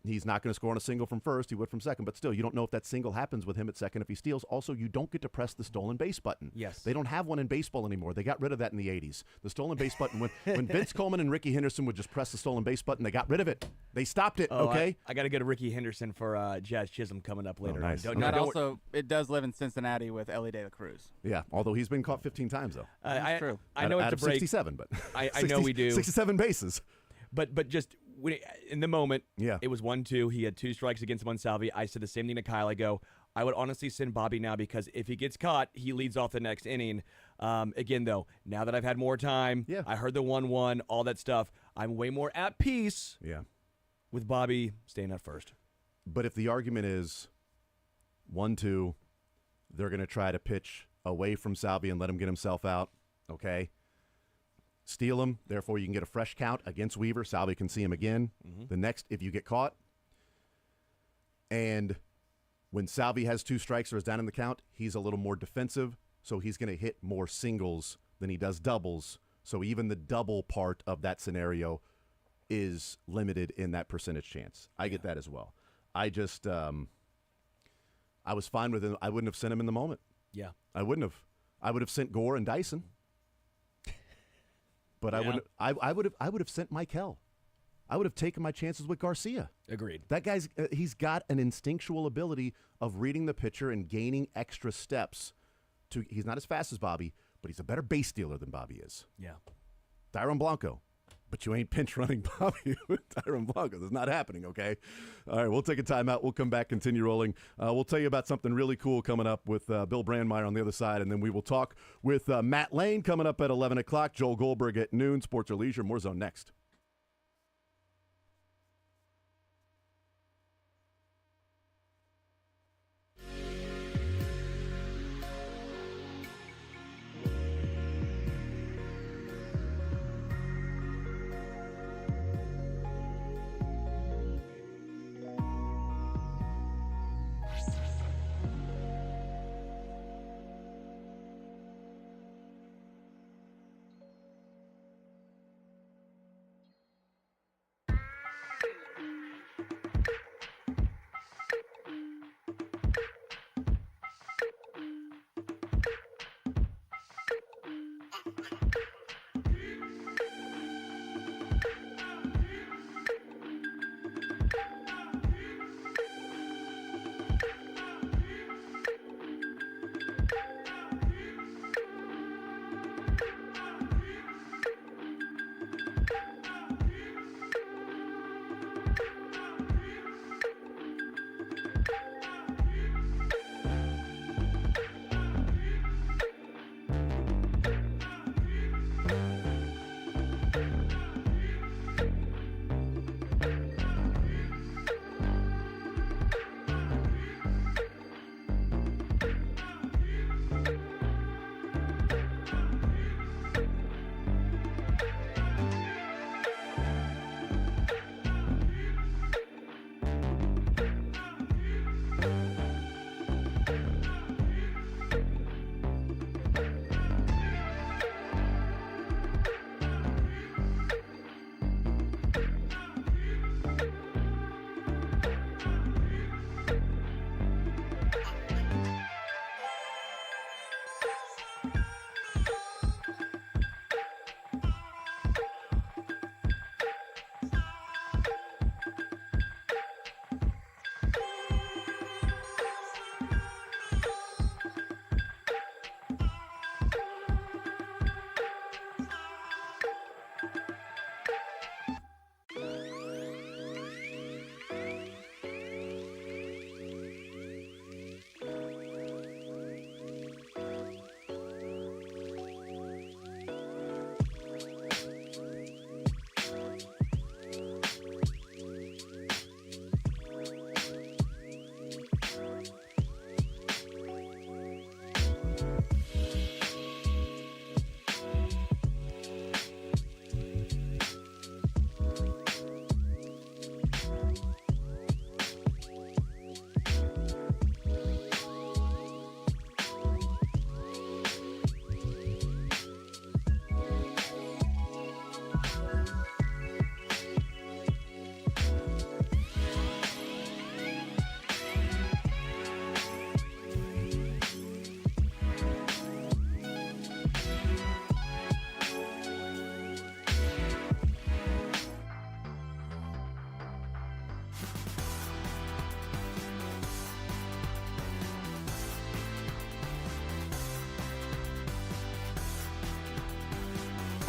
He's not going to score on a single from first. He would from second. But still, you don't know if that single happens with him at second if he steals. Also, you don't get to press the stolen base button. Yes. They don't have one in baseball anymore. They got rid of that in the 80s. The stolen base button, when Vince Coleman and Ricky Henderson would just press the stolen base button, they got rid of it. They stopped it, okay? I got to go to Ricky Henderson for Jazz Chisholm coming up later. nice. on. Okay. That also, it does live in Cincinnati with Ellie De La Cruz. Yeah, although he's been caught 15 times, though. That's true. I know out it's of a break. 67, but I know we do. 67 bases. But just in the moment, Yeah. it was 1-2. He had 2 strikes against him on Salvi. I said the same thing to Kyle. I go, I would honestly send Bobby now because if he gets caught, he leads off the next inning. Again, though, now that I've had more time, I heard the 1-1, all that stuff, I'm way more at peace with Bobby staying at first. But if the argument is 1-2, they're going to try to pitch away from Salvi and let him get himself out, okay? Steal him, therefore you can get a fresh count against Weaver. Salvi can see him again. The next, if you get caught, and when Salvi has 2 strikes or is down in the count, he's a little more defensive, so he's going to hit more singles than he does doubles. So even the double part of that scenario is limited in that percentage chance. I get that as well. I just, I was fine with him. I wouldn't have sent him in the moment. Yeah. I wouldn't have. I would have sent Gore and Dyson. But I wouldn't. I would have sent Michael. I would have taken my chances with Garcia. Agreed. That guy's he's got an instinctual ability of reading the pitcher and gaining extra steps. He's not as fast as Bobby, but he's a better base stealer than Bobby is. Yeah. Tyron Blanco. But you ain't pinch running Bobby with Tyron Blanco. That's not happening, okay? All right, we'll take a timeout. We'll come back, continue rolling. We'll tell you about something really cool coming up with Bill Brandmeier on the other side, and then we will talk with Matt Lane coming up at 11 o'clock, Joel Goldberg at noon, Sports or Leisure. More Zone next.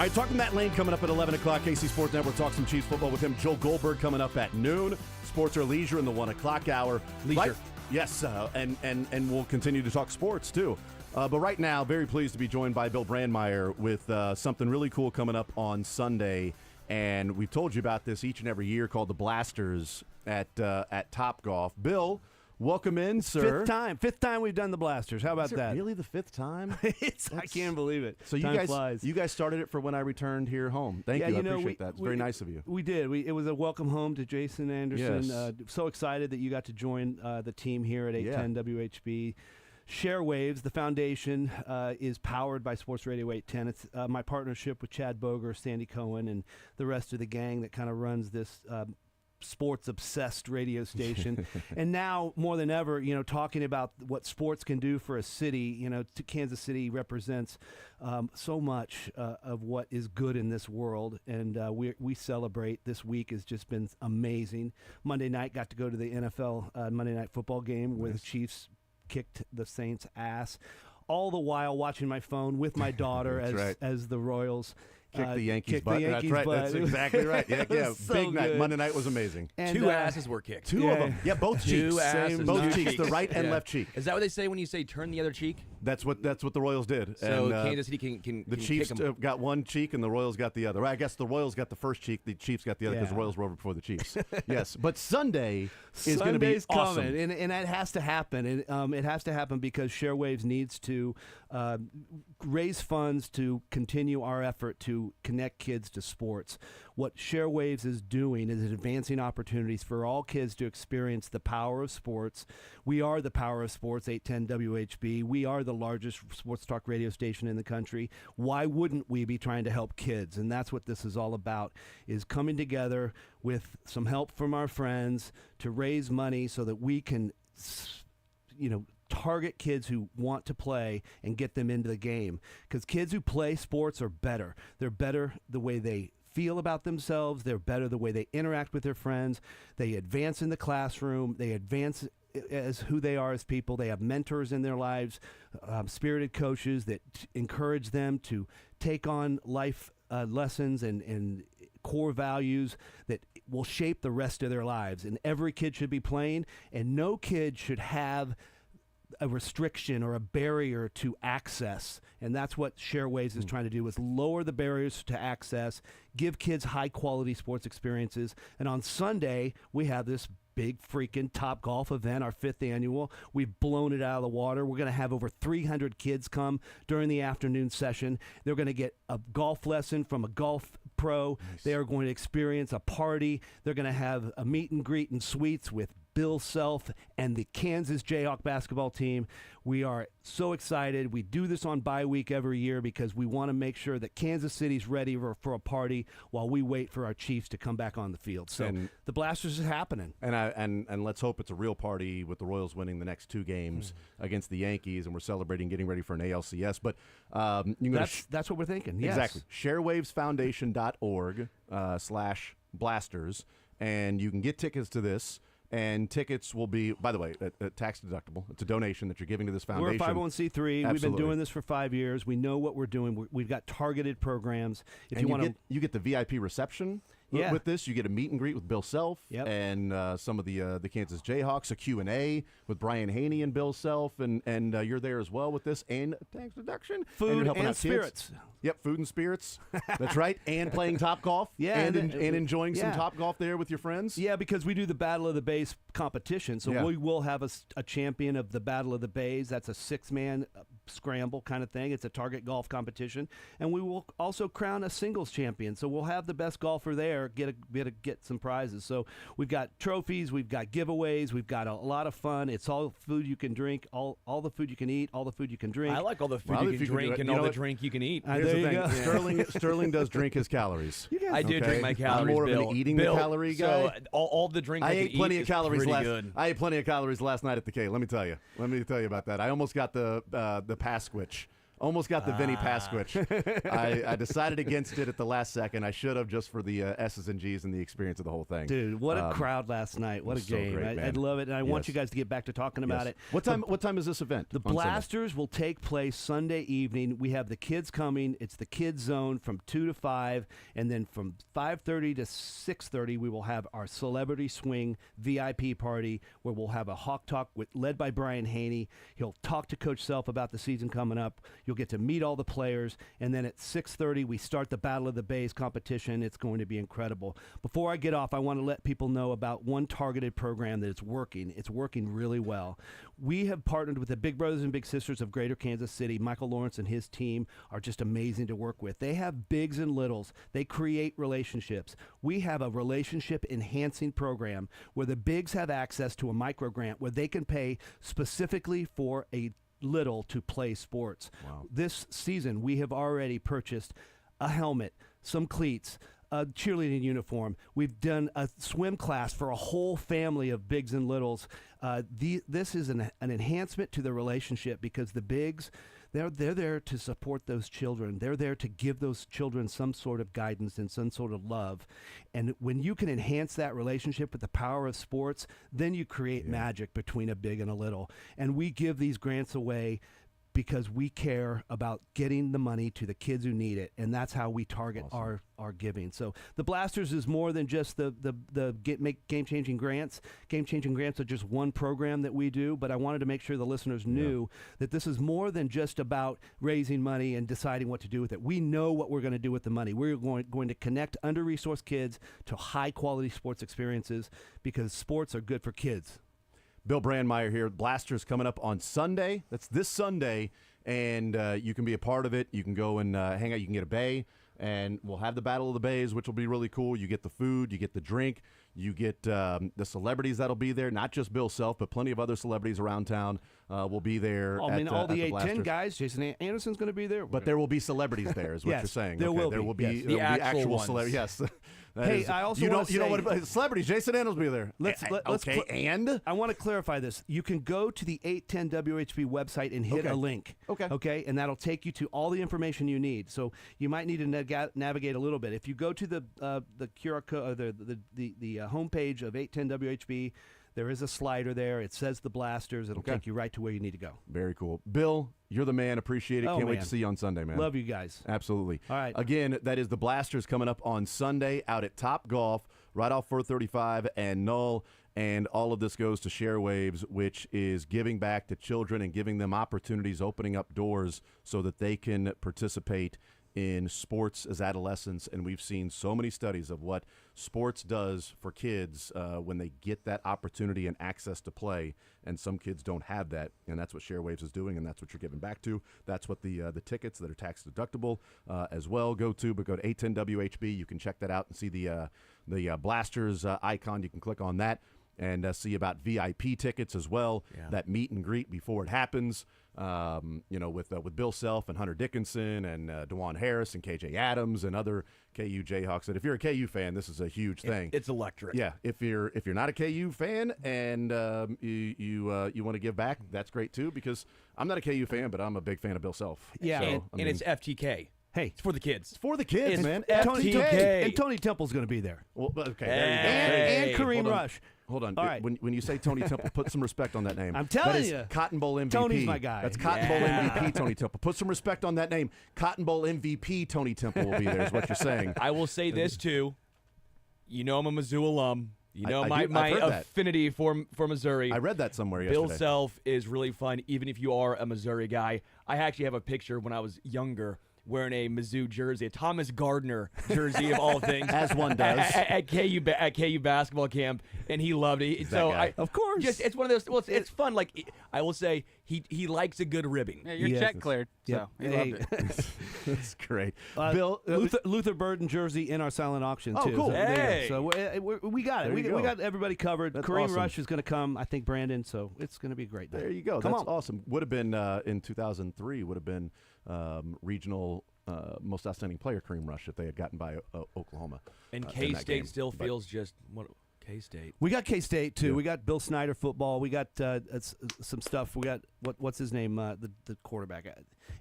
All right, talking Matt Lane coming up at 11 o'clock. KC Sports Network talk some Chiefs football with him. Joe Goldberg coming up at noon. Sports or leisure in the 1 o'clock hour. Leisure. Right? Yes, and we'll continue to talk sports too. But right now, very pleased to be joined by Bill Brandmeier with something really cool coming up on Sunday. And we've told you about this each and every year, called the Blasters at Topgolf. Bill, welcome in, sir. Fifth time we've done the Blasters. How about Is it that? really the fifth time? I can't believe it. So Time you guys, flies. you guys started it for when I returned here home. Thank you. I appreciate that. It's very nice of you. We did. It was a welcome home to Jason Anderson. Yes. So excited that you got to join the team here at 810 WHB. Share Waves, the foundation, is powered by Sports Radio 810. It's my partnership with Chad Boger, Sandy Cohen, and the rest of the gang that kind of runs this sports-obsessed radio station. And now, more than ever, talking about what sports can do for a city, Kansas City represents so much of what is good in this world, and we celebrate. This week has just been amazing. Monday night, got to go to the NFL Monday Night Football game where the Chiefs kicked the Saints' ass, all the while watching my phone with my daughter as the Royals Kick the Yankees' butt. That's right. Butt. That's exactly right. Yeah. So Big night. good. Monday night was amazing. And, Two asses were kicked. Two of them. Yeah, both cheeks. Two asses. Both Two cheeks. The right and Yeah. left cheek. Is that what they say when you say turn the other cheek? That's what the Royals did. So And, Kansas City can the kick Chiefs 'em. got one cheek and the Royals got the other. I guess the Royals got the first cheek. The Chiefs got the other because the Yeah. Royals were over before the Chiefs. Yes, but Sunday is going to be Sunday's awesome. coming, and that has to happen. And it has to happen because Sharewaves needs to raise funds to continue our effort to connect kids to sports. What Sharewaves is doing is advancing opportunities for all kids to experience the power of sports. We are the power of sports, 810 WHB. We are the largest sports talk radio station in the country. Why wouldn't we be trying to help kids? And that's what this is all about, is coming together with some help from our friends to raise money so that we can, target kids who want to play and get them into the game. Because kids who play sports are better. They're better the way they feel about themselves. They're better the way they interact with their friends. They advance in the classroom. They advance as who they are as people. They have mentors in their lives, spirited coaches that encourage them to take on life lessons and core values that will shape the rest of their lives. And every kid should be playing, and no kid should have a restriction or a barrier to access. And that's what Sharewaves is trying to do, is lower the barriers to access, give kids high quality sports experiences. And on Sunday, we have this big freaking Topgolf event, our 5th annual. We've blown it out of the water. We're going to have over 300 kids come during the afternoon session. They're going to get a golf lesson from a golf pro. Nice. They are going to experience a party. They're going to have a meet and greet and suites with Bill Self and the Kansas Jayhawk basketball team. We are so excited. We do this on bye week every year because we want to make sure that Kansas City's ready for a party while we wait for our Chiefs to come back on the field. So the Blasters is happening. And let's hope it's a real party with the Royals winning the next 2 games against the Yankees, and we're celebrating getting ready for an ALCS. But that's what we're thinking. Yes. Exactly. ShareWavesFoundation.org/Blasters, and you can get tickets to this. And tickets will be, by the way, tax deductible. It's a donation that you're giving to this foundation. We're a 501c3. Absolutely. We've been doing this for 5 years. We know what we're doing. We've got targeted programs. If you get the VIP reception with this. You get a meet and greet with Bill Self and some of the Kansas Jayhawks, a Q&A with Brian Haney and Bill Self, and you're there as well with this, and tax deduction. Food and and spirits. Yep, food and spirits. That's right. And playing Top Golf. Yeah. And enjoying some Top Golf there with your friends. Yeah, because we do the Battle of the Bays competition. So we will have a champion of the Battle of the Bays. That's a 6-man scramble kind of thing. It's a target golf competition. And we will also crown a singles champion. So we'll have the best golfer there get some prizes. So we've got trophies. We've got giveaways. We've got a lot of fun. It's all food you can drink, all the food you can eat, all the food you can drink. I like all the food you can drink and all the drink you can eat. Here's the thing. Sterling does drink his calories. I do drink my calories. I'm more Bill. of an eating the calorie guy. So all the drink I ate plenty of calories last. Good. I ate plenty of calories last night at the K. Let me tell you about that. I almost got the pass switch Almost got the Vinny Pasquich. I decided against it at the last second. I should have, just for the S's and G's and the experience of the whole thing. Dude, what a crowd last night. What a so game. great, I'd love it, and I want you guys to get back to talking about it. What time is this event? The on Sunday? Blasters will take place Sunday evening. We have the kids coming. It's the kids zone from 2 to 5, and then from 5:30 to 6:30 we will have our Celebrity Swing VIP party where we'll have a Hawk Talk led by Brian Haney. He'll talk to Coach Self about the season coming up. You'll get to meet all the players, and then at 6:30 we start the Battle of the Bays competition. It's going to be incredible. Before I get off, I want to let people know about one targeted program that is working. It's working really well. We have partnered with the Big Brothers and Big Sisters of Greater Kansas City. Michael Lawrence and his team are just amazing to work with. They have bigs and littles. They create relationships. We have a relationship enhancing program where the bigs have access to a micro grant where they can pay specifically for a little to play sports. Wow. This season, we have already purchased a helmet, some cleats, a cheerleading uniform. We've done a swim class for a whole family of bigs and littles. This is an enhancement to the relationship because the bigs, they're there to support those children. They're there to give those children some sort of guidance and some sort of love. And when you can enhance that relationship with the power of sports, then you create magic between a big and a little. And we give these grants away because we care about getting the money to the kids who need it, and that's how we target our giving. So the Blasters is more than just make game-changing grants. Game-changing grants are just one program that we do, but I wanted to make sure the listeners knew that this is more than just about raising money and deciding what to do with it. We know what we're going to do with the money. We're going to connect under-resourced kids to high-quality sports experiences because sports are good for kids. Bill Brandmeier here. Blasters coming up on Sunday. That's this Sunday, and you can be a part of it. You can go and hang out. You can get a bay, and we'll have the Battle of the Bays, which will be really cool. You get the food, you get the drink, you get the celebrities that'll be there. Not just Bill Self, but plenty of other celebrities around town will be there. I mean, all the 8-10 Blasters. guys. Jason Anderson's going to be there. But there will be celebrities there, is what Yes, you're saying. there will There be. will be, Yes. there will The be actual ones. celebrities. Yes. That Hey, is- I also you know, wanna you know say- what? Celebrities. Jason Anderson will be there. Let's and I want to clarify this. You can go to the 810 WHB website and hit Okay. a link. Okay. And that'll take you to all the information you need. So you might need to navigate a little bit. If you go to the QR code, the homepage of 810 WHB, there is a slider there. It says the Blasters. It'll take you right to where you need to go. Very cool. Bill, you're the man. Appreciate it. Oh, Can't wait man. to see you on Sunday, man. Love you guys. Absolutely. All right. Again, that is the Blasters coming up on Sunday out at Top Golf, right off 435 and Null. And all of this goes to Sharewaves, which is giving back to children and giving them opportunities, opening up doors so that they can participate in sports as adolescents. And we've seen so many studies of what sports does for kids when they get that opportunity and access to play. And some kids don't have that, and that's what Sharewaves is doing, and that's what you're giving back to. That's what the tickets that are tax deductible as well go to. But go to 810WHB. You can check that out and see the Blasters icon. You can click on that and see about VIP tickets as well. That meet and greet before it happens. With Bill Self and Hunter Dickinson and DeJuan Harris and KJ Adams and other KU Jayhawks. And if you're a KU fan, this is a huge thing. It's electric. Yeah, if you're not a KU fan and you want to give back, that's great too. Because I'm not a KU fan, but I'm a big fan of Bill Self. Yeah. So, And it's FTK. Hey, It's for the kids. it's for the kids, It's man. FTK. And Tony Temple's going to be there. Well, okay, Hey. And Kareem Hold on. Rush. Hold on. All right. When you say Tony Temple, put some respect on that name. I'm telling That is you. Cotton Bowl MVP. Tony's my guy. That's Cotton Bowl MVP Tony Temple. Put some respect on that name. Cotton Bowl MVP Tony Temple will be there, is what you're saying. I will say this too. You know I'm a Mizzou alum. You know I do. my I've heard that. affinity for Missouri. I read that somewhere Bill yesterday. Self is really fun, even if you are a Missouri guy. I actually have a picture when I was younger wearing a Mizzou jersey, a Thomas Gardner jersey of all things. As one does. At KU basketball camp, and he loved it. So guy. Of course. it's one of those. Well, it's fun. Like I will say, he likes a good ribbing. Yeah, your Yes. check cleared, Yep. so he loved it. That's great. Bill, Luther Burden jersey in our silent auction Oh, too. cool. So, there you go. Hey. So we got it. There We you go. got everybody covered. That's Kareem awesome. Rush is going to come. I think Brandon. So it's going to be a great. there you go. Come That's on. awesome. Would have been in 2003. Would have been regional most outstanding player Kareem Rush if they had gotten by Oklahoma. And in K that State game. still But- feels just what K-State. We got K-State too. Yeah. We got Bill Snyder football. We got some stuff. We got what's his name? The quarterback.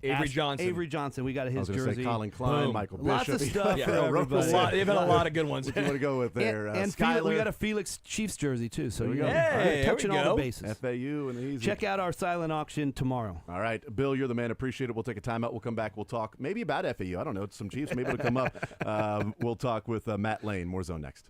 Avery Johnson. Avery Johnson. We got I his was going to jersey. say Colin Klein, Boom. Michael Lots Bishop. of stuff Yeah. for Yeah, everybody. They've had a lot of good ones. What do you want to go with there? And Skyler, we got a Felix Chiefs jersey too. So There we you go. know, Hey, there touching we all go. the bases. FAU and the easy. Check out our silent auction tomorrow. All right, Bill, you're the man. Appreciate it. We'll take a timeout. We'll come back. We'll talk maybe about FAU. I don't know. Some Chiefs maybe it'll come up. We'll talk with Matt Lane. More Zone next.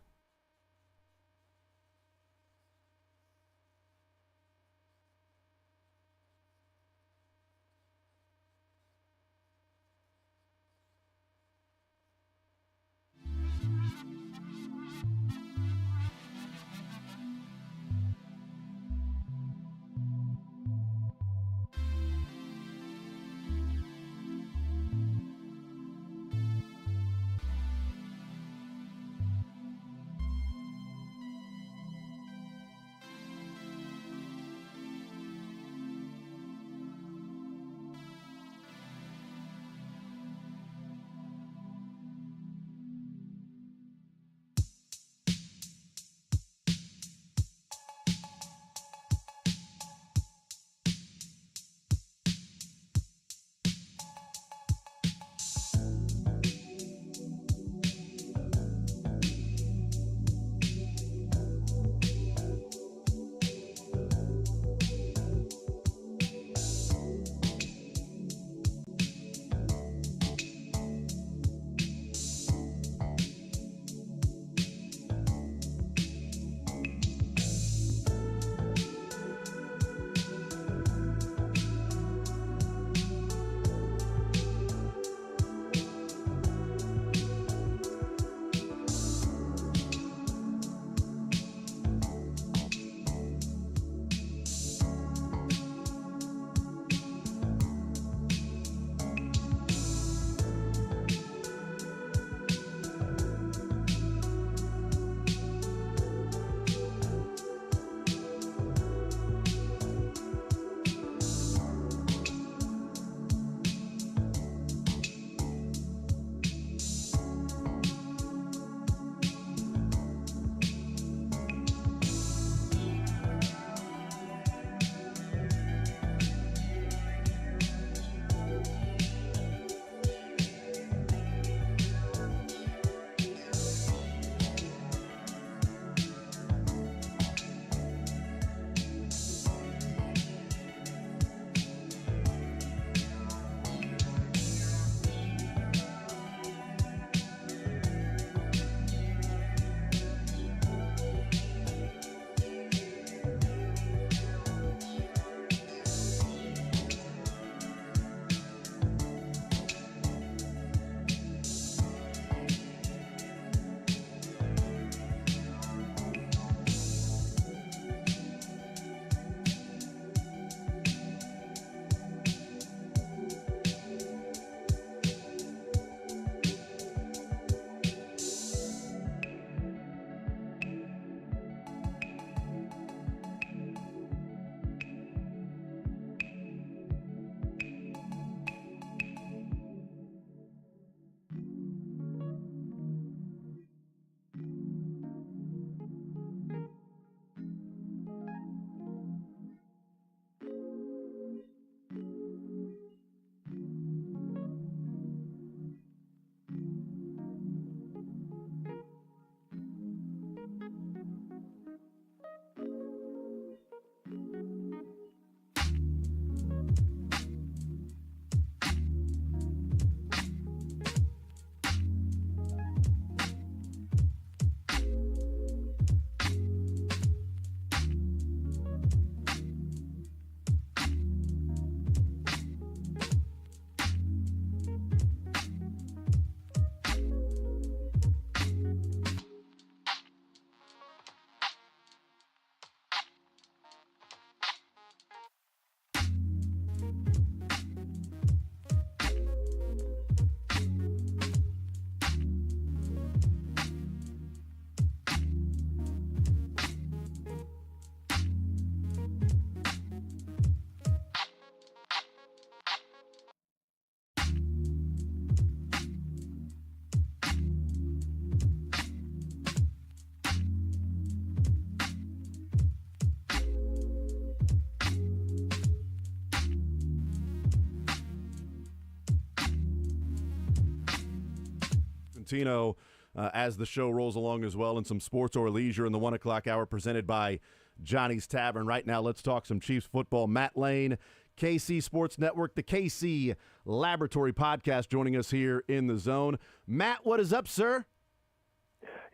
Patino as the show rolls along as well, and some sports or leisure in the 1 o'clock hour presented by Johnny's Tavern. Right now, let's talk some Chiefs football. Matt Lane, KC Sports Network, the KC Laboratory Podcast, joining us here in the zone. Matt, what is up, sir?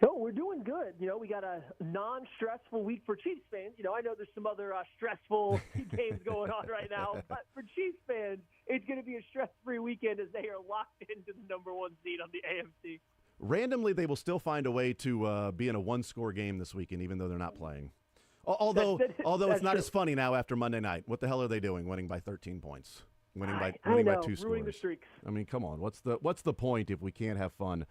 No, we're doing good. We got a non-stressful week for Chiefs fans. I know there's some other stressful games going on right now, but for Chiefs fans, it's going to be a stress-free weekend as they are locked into the number 1 seed on the AFC. Randomly, they will still find a way to be in a one-score game this weekend, even though they're not playing. Although it's not as funny now after Monday night. What the hell are they doing? Winning by 13 points, winning by 2 ruining the scores. streaks. I mean, come on. What's the point if we can't have fun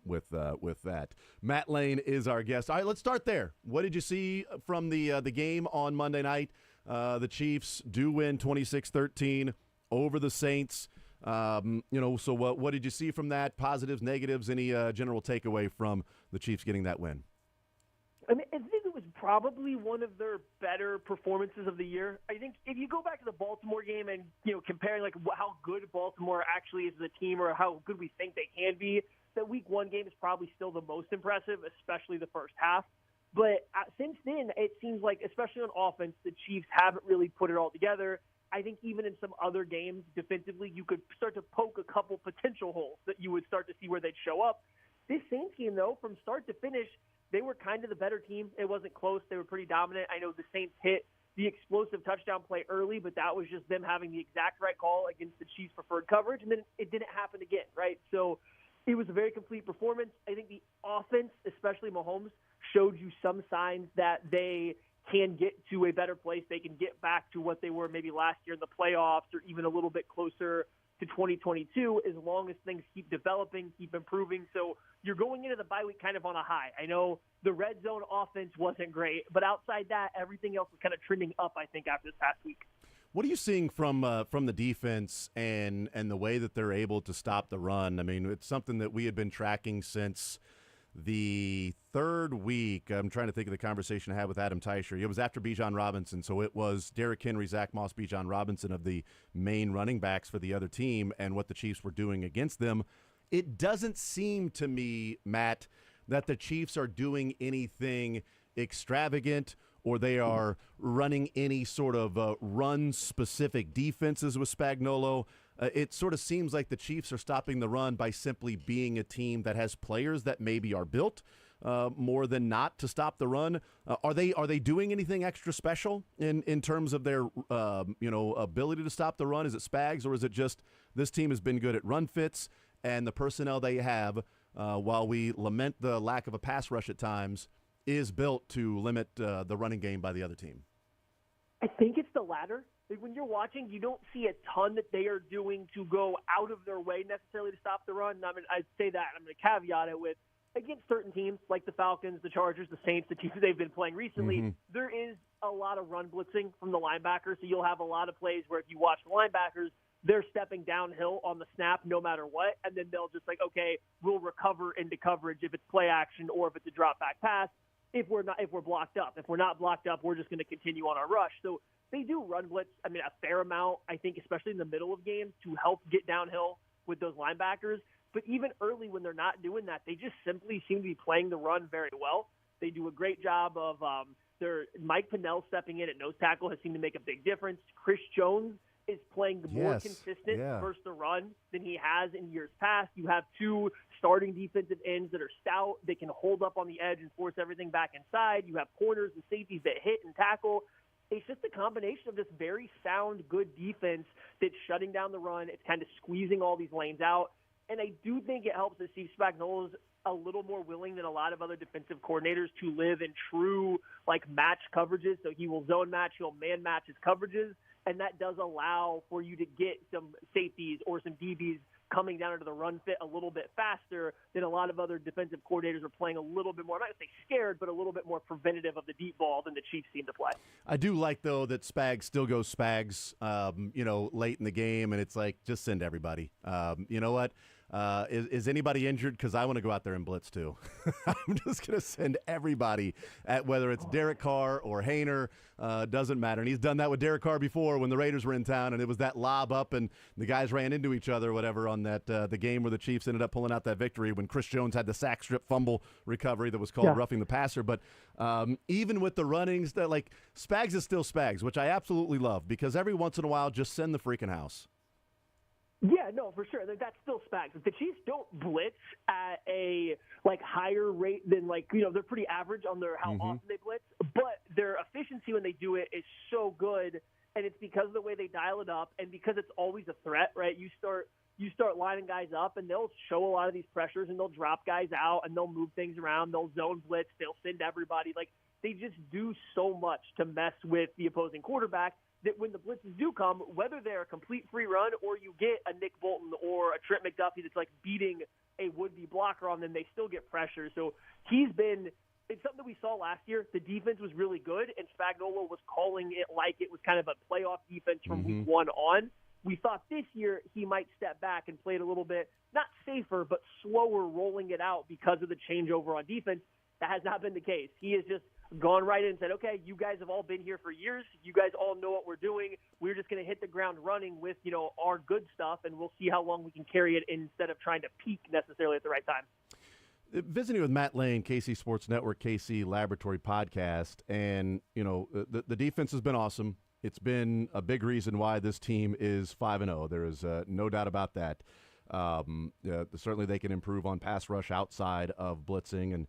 with that? Matt Lane is our guest. All right, let's start there. What did you see from the game on Monday night? The Chiefs do win 26-13 over the Saints. So what did you see from that? Positives, negatives, any general takeaway from the Chiefs getting that win? I think it was probably one of their better performances of the year. I think if you go back to the Baltimore game and comparing how good Baltimore actually is as a team or how good we think they can be, that Week 1 game is probably still the most impressive, especially the first half. But since then, it seems like, especially on offense, the Chiefs haven't really put it all together. I think even in some other games defensively, you could start to poke a couple potential holes that you would start to see where they'd show up. This Saints game, though, from start to finish, they were kind of the better team. It wasn't close. They were pretty dominant. I know the Saints hit the explosive touchdown play early, but that was just them having the exact right call against the Chiefs' preferred coverage, and then it didn't happen again, right? So it was a very complete performance. I think the offense, especially Mahomes, showed you some signs that they can get to a better place. They can get back to what they were maybe last year in the playoffs or even a little bit closer to 2022 as long as things keep developing, keep improving. So you're going into the bye week kind of on a high. I know the red zone offense wasn't great, but outside that, everything else was kind of trending up, I think, after this past week. What are you seeing from the defense and the way that they're able to stop the run? I mean, it's something that we had been tracking since the third week. I'm trying to think of the conversation I had with Adam Teicher. It was after Bijan Robinson, so it was Derrick Henry, Zach Moss, Bijan Robinson of the main running backs for the other team and what the Chiefs were doing against them. It doesn't seem to me, Matt, that the Chiefs are doing anything extravagant or they are running any sort of run-specific defenses with Spagnuolo. It sort of seems like the Chiefs are stopping the run by simply being a team that has players that maybe are built more than not to stop the run. Are they doing anything extra special in terms of their ability to stop the run? Is it Spags, or is it just this team has been good at run fits and the personnel they have, while we lament the lack of a pass rush at times, is built to limit the running game by the other team? I think it's the latter. When you're watching, you don't see a ton that they are doing to go out of their way necessarily to stop the run. I mean, I'd say that. I'm going to caveat it with, against certain teams like the Falcons, the Chargers, the Saints, the teams they've been playing recently, there is a lot of run blitzing from the linebackers. So you'll have a lot of plays where if you watch the linebackers, they're stepping downhill on the snap no matter what, and then they'll just okay, we'll recover into coverage if it's play action or if it's a drop back pass. If we're blocked up. If we're not blocked up, we're just going to continue on our rush. So they do run blitz, a fair amount, I think, especially in the middle of games to help get downhill with those linebackers. But even early when they're not doing that, they just simply seem to be playing the run very well. They do a great job of their Mike Pinnell stepping in at nose tackle has seemed to make a big difference. Chris Jones is playing more consistent versus the run than he has in years past. You have two starting defensive ends that are stout. They can hold up on the edge and force everything back inside. You have corners and safeties that hit and tackle. It's just a combination of this very sound, good defense that's shutting down the run. It's kind of squeezing all these lanes out. And I do think it helps that Steve Spagnuolo is a little more willing than a lot of other defensive coordinators to live in true match coverages. So he will zone match, he'll man match his coverages, and that does allow for you to get some safeties or some DBs coming down into the run fit a little bit faster than a lot of other defensive coordinators are playing a little bit more, I'm not going to say scared, but a little bit more preventative of the deep ball than the Chiefs seem to play. I do like, though, that Spags still goes Spags, late in the game, and it's just send everybody. You know what? Is anybody injured? Because I want to go out there and blitz too. I'm just going to send everybody at whether it's Derek Carr or Hayner. Doesn't matter. And he's done that with Derek Carr before when the Raiders were in town, and it was that lob up and the guys ran into each other or whatever on that the game where the Chiefs ended up pulling out that victory when Chris Jones had the sack strip fumble recovery that was called roughing the passer. But even with the runnings, that like Spags is still Spags, which I absolutely love because every once in a while just send the freaking house. Yeah, no, for sure. That's still Spags. The Chiefs don't blitz at a higher rate than they're pretty average on their how often they blitz, but their efficiency when they do it is so good, and it's because of the way they dial it up and because it's always a threat, right? You start lining guys up, and they'll show a lot of these pressures, and they'll drop guys out, and they'll move things around. They'll zone blitz. They'll send everybody. They just do so much to mess with the opposing quarterback that when the blitzes do come, whether they're a complete free run or you get a Nick Bolton or a Trent McDuffie that's beating a would-be blocker on them, they still get pressure. So it's something that we saw last year. The defense was really good, and Spagnuolo was calling it like it was kind of a playoff defense from week one on. We thought this year he might step back and play it a little bit, not safer, but slower, rolling it out because of the changeover on defense. That has not been the case. He has just gone right in and said, okay, you guys have all been here for years. You guys all know what we're doing. We're just going to hit the ground running with, our good stuff, and we'll see how long we can carry it instead of trying to peak necessarily at the right time. Visiting with Matt Lane, KC Sports Network, KC Laboratory Podcast, and, the defense has been awesome. It's been a big reason why this team is 5-0. There is no doubt about that. Certainly they can improve on pass rush outside of blitzing, and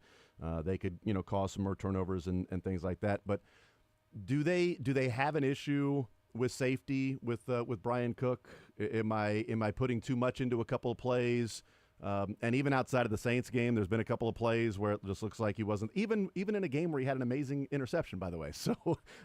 they could, cause some more turnovers and things like that. But do they have an issue with safety with Brian Cook? Am I putting too much into a couple of plays? And even outside of the Saints game, there's been a couple of plays where it just looks like he wasn't even in a game where he had an amazing interception, by the way. So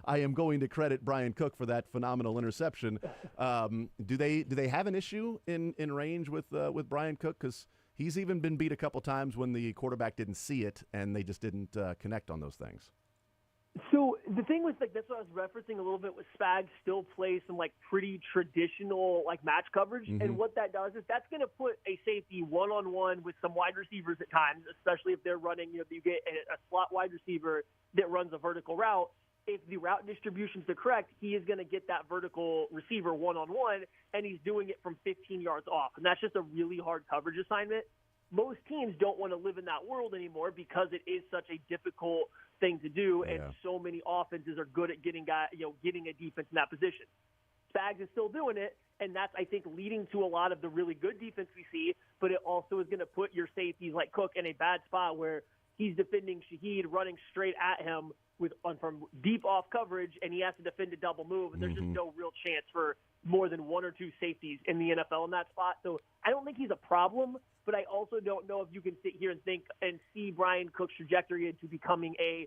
I am going to credit Brian Cook for that phenomenal interception. Do they have an issue in range with Brian Cook? Because he's even been beat a couple times when the quarterback didn't see it and they just didn't connect on those things. So the thing with that's what I was referencing a little bit with Spags still plays some pretty traditional match coverage, and what that does is that's going to put a safety one-on-one with some wide receivers at times, especially if they're running. You get a slot wide receiver that runs a vertical route. If the route distribution is correct, he is going to get that vertical receiver one-on-one, and he's doing it from 15 yards off, and that's just a really hard coverage assignment. Most teams don't want to live in that world anymore because it is such a difficult thing to do, and so many offenses are good at getting a defense in that position. Spags is still doing it, and that's, I think, leading to a lot of the really good defense we see, but it also is going to put your safeties like Cook in a bad spot where he's defending Shaheed running straight at him from deep off coverage, and he has to defend a double move, and there's just no real chance for more than one or two safeties in the NFL in that spot. So I don't think he's a problem, but I also don't know if you can sit here and think and see Brian Cook's trajectory into becoming a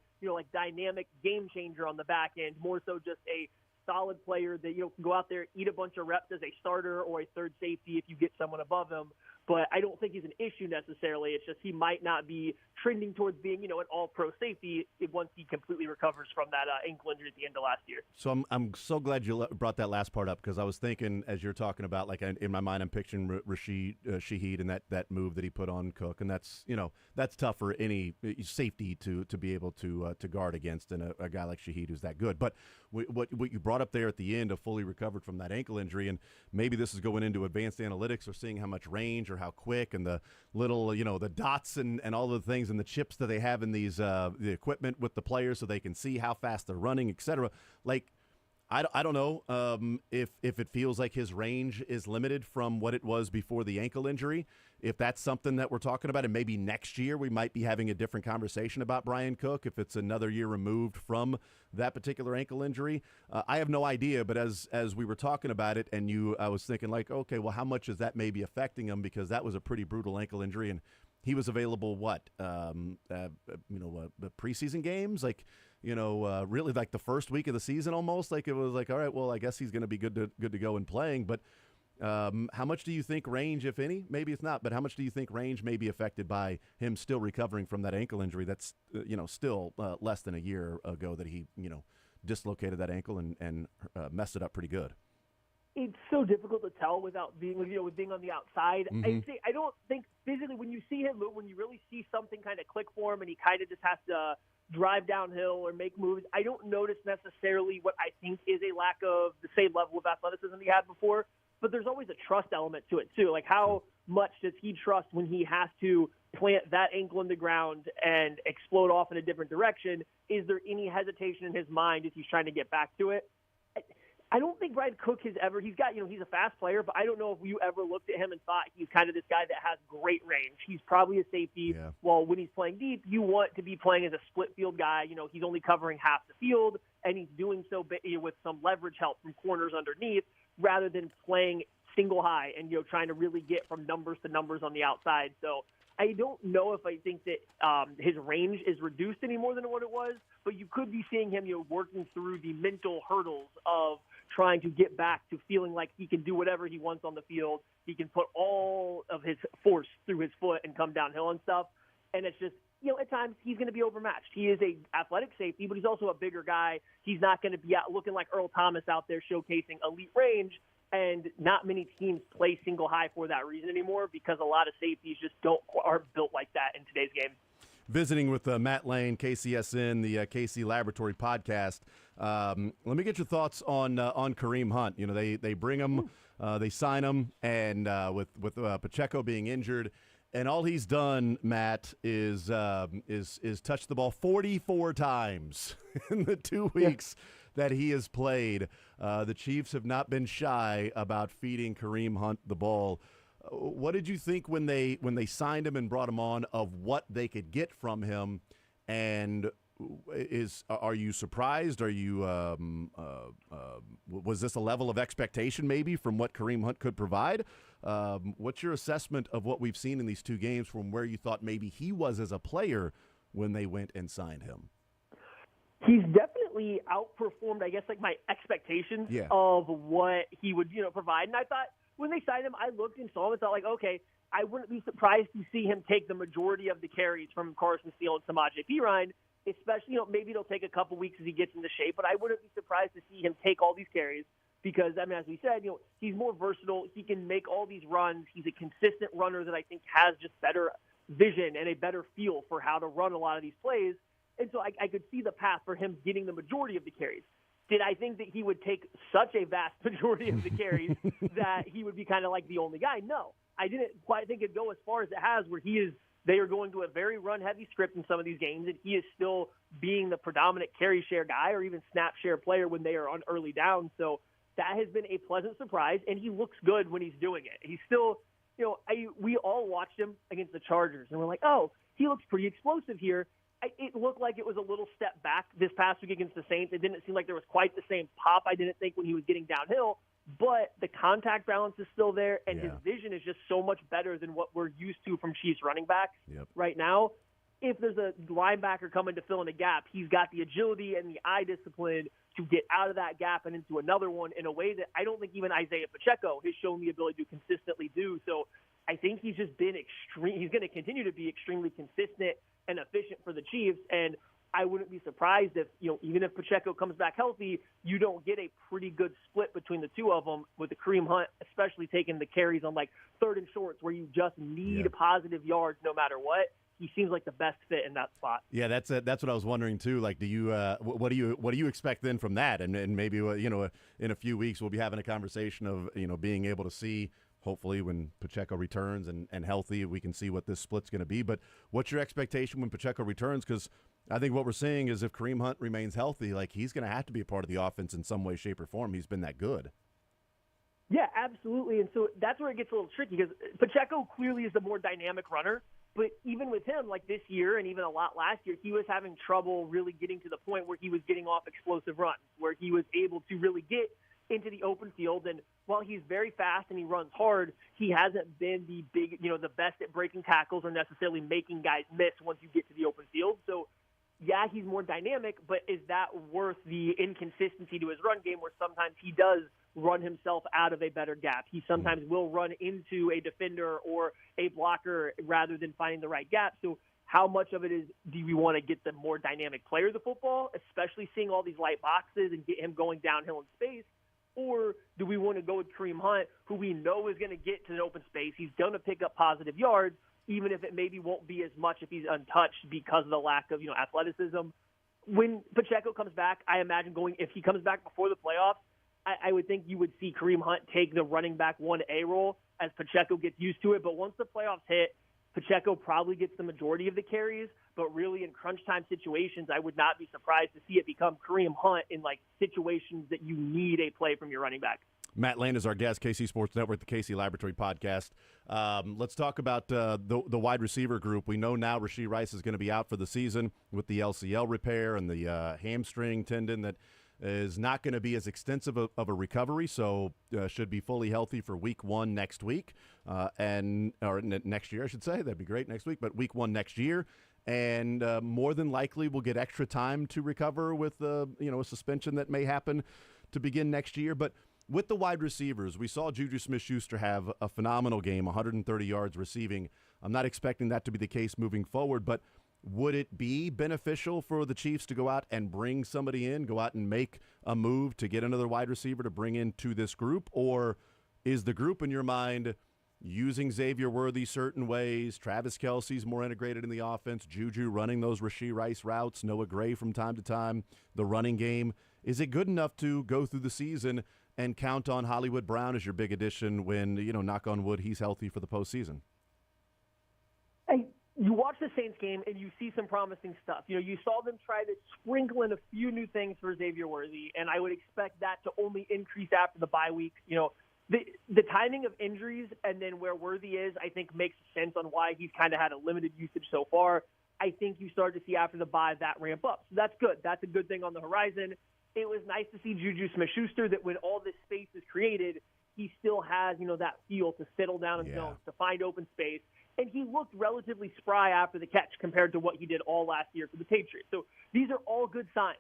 dynamic game changer on the back end, more so just a solid player that can go out there, eat a bunch of reps as a starter or a third safety if you get someone above him. But I don't think he's an issue necessarily. It's just he might not be trending towards being, an all-pro safety once he completely recovers from that ankle injury at the end of last year. So I'm so glad you brought that last part up because I was thinking as you're talking about, in my mind, I'm picturing Shaheed and that move that he put on Cook, and that's tough for any safety to be able to guard against, and a guy like Shaheed who's that good. But what you brought up there at the end of fully recovered from that ankle injury, and maybe this is going into advanced analytics or seeing how much range or how quick and the little the dots and all the things and the chips that they have in these the equipment with the players so they can see how fast they're running, etc. I don't know if it feels like his range is limited from what it was before the ankle injury. If that's something that we're talking about, and maybe next year we might be having a different conversation about Brian Cook if it's another year removed from that particular ankle injury. I have no idea, but as we were talking about it, and I was thinking okay, well, how much is that maybe affecting him because that was a pretty brutal ankle injury, and he was available the preseason games really the first week of the season almost. It was all right, well, I guess he's going to be good to go and playing. But how much do you think range, if any, maybe it's not, but how much do you think range may be affected by him still recovering from that ankle injury that's, still less than a year ago that he, dislocated that ankle and messed it up pretty good? It's so difficult to tell without being, with being on the outside. I don't think physically when you see him move, when you really see something kind of click for him and he kind of just has to drive downhill or make moves, I don't notice necessarily what I think is a lack of the same level of athleticism he had before. But there's always a trust element to it too. Like how much does he trust when he has to plant that ankle in the ground and explode off in a different direction? Is there any hesitation in his mind as he's trying to get back to it? I don't think Brian Cook has ever – he's a fast player, but I don't know if you ever looked at him and thought he's kind of this guy that has great range. He's probably a safety. Yeah. Well, when he's playing deep, you want to be playing as a split field guy. He's only covering half the field, and he's doing so with some leverage help from corners underneath rather than playing single high and, trying to really get from numbers to numbers on the outside. So I don't know if I think that his range is reduced any more than what it was, but you could be seeing him, working through the mental hurdles of trying to get back to feeling like he can do whatever he wants on the field. He can put all of his force through his foot and come downhill and stuff. And it's just, at times he's going to be overmatched. He is a athletic safety, but he's also a bigger guy. He's not going to be out looking like Earl Thomas out there showcasing elite range. And not many teams play single high for that reason anymore because a lot of safeties just aren't built like that in today's game. Visiting with Matt Lane, KCSN, the KC Laboratory podcast. Let me get your thoughts on Kareem Hunt. They bring him, they sign him, and with Pacheco being injured, and all he's done, Matt, is touch the ball 44 times in the 2 weeks that he has played. The Chiefs have not been shy about feeding Kareem Hunt the ball. What did you think when they signed him and brought him on of what they could get from him? And are you surprised? Are you was this a level of expectation maybe from what Kareem Hunt could provide? What's your assessment of what we've seen in these two games from where you thought maybe he was as a player when they went and signed him? He's definitely outperformed, I guess, like my expectations of what he would, provide. And I thought when they signed him, I looked and saw him and thought, like, okay, I wouldn't be surprised to see him take the majority of the carries from Carson Steele and Samaje Perine, especially, maybe it'll take a couple weeks as he gets into shape, but I wouldn't be surprised to see him take all these carries because, as we said, he's more versatile. He can make all these runs. He's a consistent runner that I think has just better vision and a better feel for how to run a lot of these plays. And so I could see the path for him getting the majority of the carries. Did I think that he would take such a vast majority of the carries that he would be kind of like the only guy? No, I didn't quite think it'd go as far as it has where they are going to a very run-heavy script in some of these games, and he is still being the predominant carry share guy or even snap share player when they are on early down. So that has been a pleasant surprise, and he looks good when he's doing it. He's still, we all watched him against the Chargers, and we're like, oh, he looks pretty explosive here. It looked like it was a little step back this past week against the Saints. It didn't seem like there was quite the same pop, I didn't think, when he was getting downhill. But the contact balance is still there, and his vision is just so much better than what we're used to from Chiefs running backs right now. If there's a linebacker coming to fill in a gap, he's got the agility and the eye discipline to get out of that gap and into another one in a way that I don't think even Isaiah Pacheco has shown the ability to consistently do. So I think he's just been he's going to continue to be extremely consistent and efficient for the Chiefs. And I wouldn't be surprised if, even if Pacheco comes back healthy, you don't get a pretty good split between the two of them with the Kareem Hunt, especially taking the carries on like third and shorts where you just need positive yards no matter what. He seems like the best fit in that spot. Yeah, that's what I was wondering too. Like, do you what do you expect then from that? And maybe in a few weeks we'll be having a conversation of being able to see. Hopefully when Pacheco returns and healthy, we can see what this split's going to be. But what's your expectation when Pacheco returns? Because I think what we're seeing is if Kareem Hunt remains healthy, like he's going to have to be a part of the offense in some way, shape, or form. He's been that good. Yeah, absolutely. And so that's where it gets a little tricky because Pacheco clearly is the more dynamic runner. But even with him, like this year and even a lot last year, he was having trouble really getting to the point where he was getting off explosive runs, where he was able to really get into the open field. And while he's very fast and he runs hard, he hasn't been the the best at breaking tackles or necessarily making guys miss once you get to the open field. So, yeah, he's more dynamic, but is that worth the inconsistency to his run game where sometimes he does run himself out of a better gap? He sometimes will run into a defender or a blocker rather than finding the right gap. So how much of it is do we want to get the more dynamic player of the football, especially seeing all these light boxes and get him going downhill in space? Or do we want to go with Kareem Hunt, who we know is going to get to the open space? He's going to pick up positive yards, even if it maybe won't be as much if he's untouched because of the lack of, athleticism. When Pacheco comes back, I imagine if he comes back before the playoffs, I would think you would see Kareem Hunt take the running back 1A role as Pacheco gets used to it. But once the playoffs hit, Pacheco probably gets the majority of the carries. But really, in crunch time situations, I would not be surprised to see it become Kareem Hunt in situations that you need a play from your running back. Matt Lane is our guest, KC Sports Network, the KC Laboratory Podcast. Let's talk about the wide receiver group. We know now Rashee Rice is going to be out for the season with the LCL repair and the hamstring tendon that is not going to be as extensive of a recovery, so should be fully healthy for week 1 next week, or next year, I should say. That'd be great next week, but week 1 next year. And more than likely will get extra time to recover with a suspension that may happen to begin next year. But with the wide receivers, we saw Juju Smith-Schuster have a phenomenal game, 130 yards receiving. I'm not expecting that to be the case moving forward, but would it be beneficial for the Chiefs to go out and bring somebody in, go out and make a move to get another wide receiver to bring into this group? Or is the group in your mind using Xavier Worthy certain ways, Travis Kelce's more integrated in the offense, Juju running those Rashee Rice routes, Noah Gray from time to time, the running game? Is it good enough to go through the season and count on Hollywood Brown as your big addition when, knock on wood, he's healthy for the postseason? Hey, you watch the Saints game and you see some promising stuff. You saw them try to sprinkle in a few new things for Xavier Worthy, and I would expect that to only increase after the bye week. The timing of injuries and then where Worthy is, I think, makes sense on why he's kind of had a limited usage so far. I think you start to see after the bye that ramp up. So that's good. That's a good thing on the horizon. It was nice to see Juju Smith-Schuster that when all this space is created, he still has, that feel to settle down in zones, to find open space. And he looked relatively spry after the catch compared to what he did all last year for the Patriots. So these are all good signs.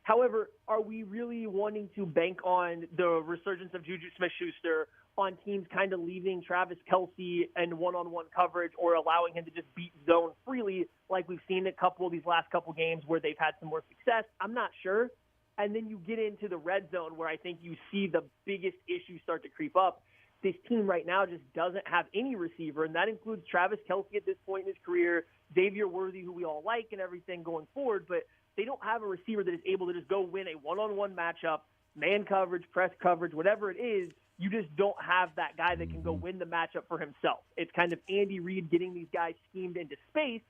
However, are we really wanting to bank on the resurgence of Juju Smith-Schuster on teams kind of leaving Travis Kelce and one-on-one coverage or allowing him to just beat zone freely like we've seen a couple of these last couple games where they've had some more success? I'm not sure. And then you get into the red zone where I think you see the biggest issues start to creep up. This team right now just doesn't have any receiver, and that includes Travis Kelce at this point in his career, Xavier Worthy, who we all like and everything going forward, but they don't have a receiver that is able to just go win a one-on-one matchup, man coverage, press coverage, whatever it is. You just don't have that guy that can go win the matchup for himself. It's kind of Andy Reid getting these guys schemed into space.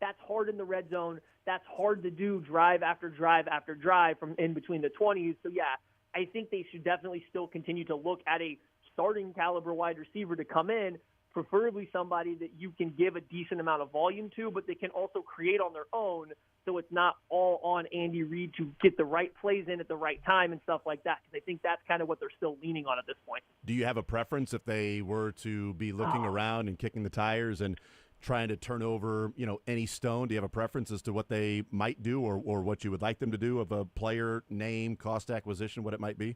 That's hard in the red zone. That's hard to do drive after drive after drive from in between the 20s. So, yeah, I think they should definitely still continue to look at a starting caliber wide receiver to come in, preferably somebody that you can give a decent amount of volume to, but they can also create on their own so it's not all on Andy Reid to get the right plays in at the right time and stuff like that, because I think that's kind of what they're still leaning on at this point. Do you have a preference if they were to be looking around and kicking the tires and trying to turn over, any stone? Do you have a preference as to what they might do or what you would like them to do of a player, name, cost acquisition, what it might be?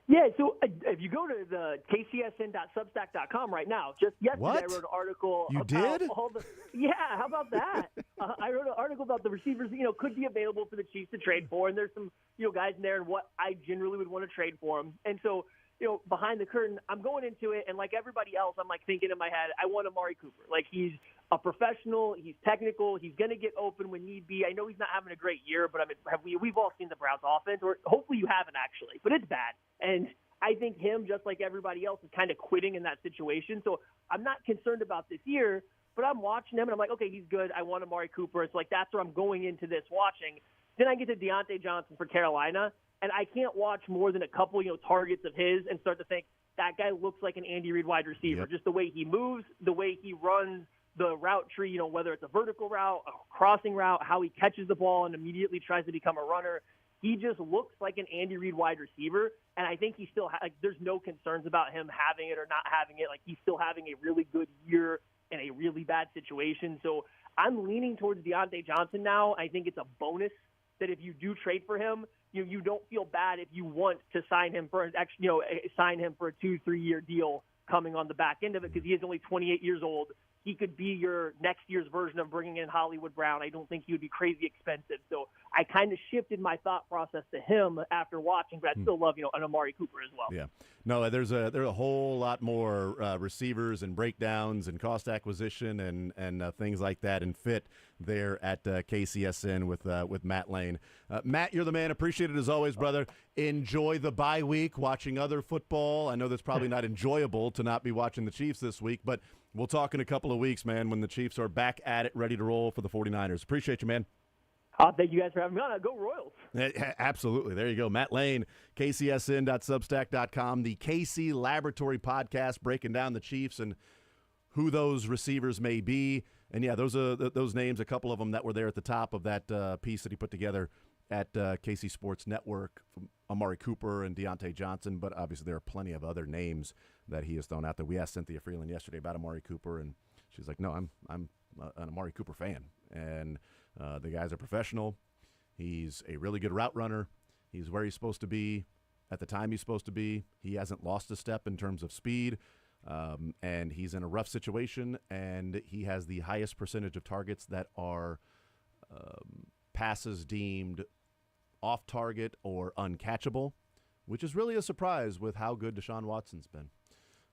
Yeah, so if you go to the kcsn.substack.com right now, just yesterday I wrote an article You about did? all the – yeah, how about that? I wrote an article about the receivers, could be available for the Chiefs to trade for, and there's some, guys in there and what I generally would want to trade for them. And so, behind the curtain, I'm going into it, and like everybody else, I'm thinking in my head, I want Amari Cooper. He's a professional, he's technical, he's going to get open when need be. I know he's not having a great year, but we've all seen the Browns offense, or hopefully you haven't actually, but it's bad. And I think him, just like everybody else, is kind of quitting in that situation. So I'm not concerned about this year, but I'm watching him, and I'm like, okay, he's good. I want Amari Cooper. It's that's where I'm going into this watching. Then I get to Deontay Johnson for Carolina, and I can't watch more than a couple, targets of his and start to think that guy looks like an Andy Reid wide receiver. Yep. Just the way he moves, the way he runs the route tree, whether it's a vertical route, a crossing route, how he catches the ball and immediately tries to become a runner. He just looks like an Andy Reid wide receiver, and I think he still there's no concerns about him having it or not having it. He's still having a really good year in a really bad situation. So I'm leaning towards Deontay Johnson now. I think it's a bonus that if you do trade for him, you don't feel bad if you want to sign him for sign him for a 2-3 year deal coming on the back end of it, because he is only 28 years old. he could be your next year's version of bringing in Hollywood Brown. I don't think he would be crazy expensive. So I kind of shifted my thought process to him after watching, but I still love, an Amari Cooper as well. Yeah. No, there's a whole lot more receivers and breakdowns and cost acquisition and things like that and fit there at KCSN with Matt Lane. Matt, you're the man. Appreciate it as always, brother. Enjoy the bye week, watching other football. I know that's probably not enjoyable to not be watching the Chiefs this week, but we'll talk in a couple of weeks, man, when the Chiefs are back at it, ready to roll for the 49ers. Appreciate you, man. Thank you guys for having me on. Go Royals. Absolutely. There you go. Matt Lane, kcsn.substack.com, the KC Laboratory podcast breaking down the Chiefs and who those receivers may be. And, yeah, those names, a couple of them that were there at the top of that piece that he put together at KC Sports Network, Amari Cooper and Deontay Johnson. But obviously there are plenty of other names that he has thrown out there. We asked Cynthia Freeland yesterday about Amari Cooper, and she's like, no, I'm an Amari Cooper fan. And the guy's a professional. He's a really good route runner. He's where he's supposed to be at the time he's supposed to be. He hasn't lost a step in terms of speed, and he's in a rough situation, and he has the highest percentage of targets that are passes deemed off target or uncatchable, which is really a surprise with how good Deshaun Watson's been.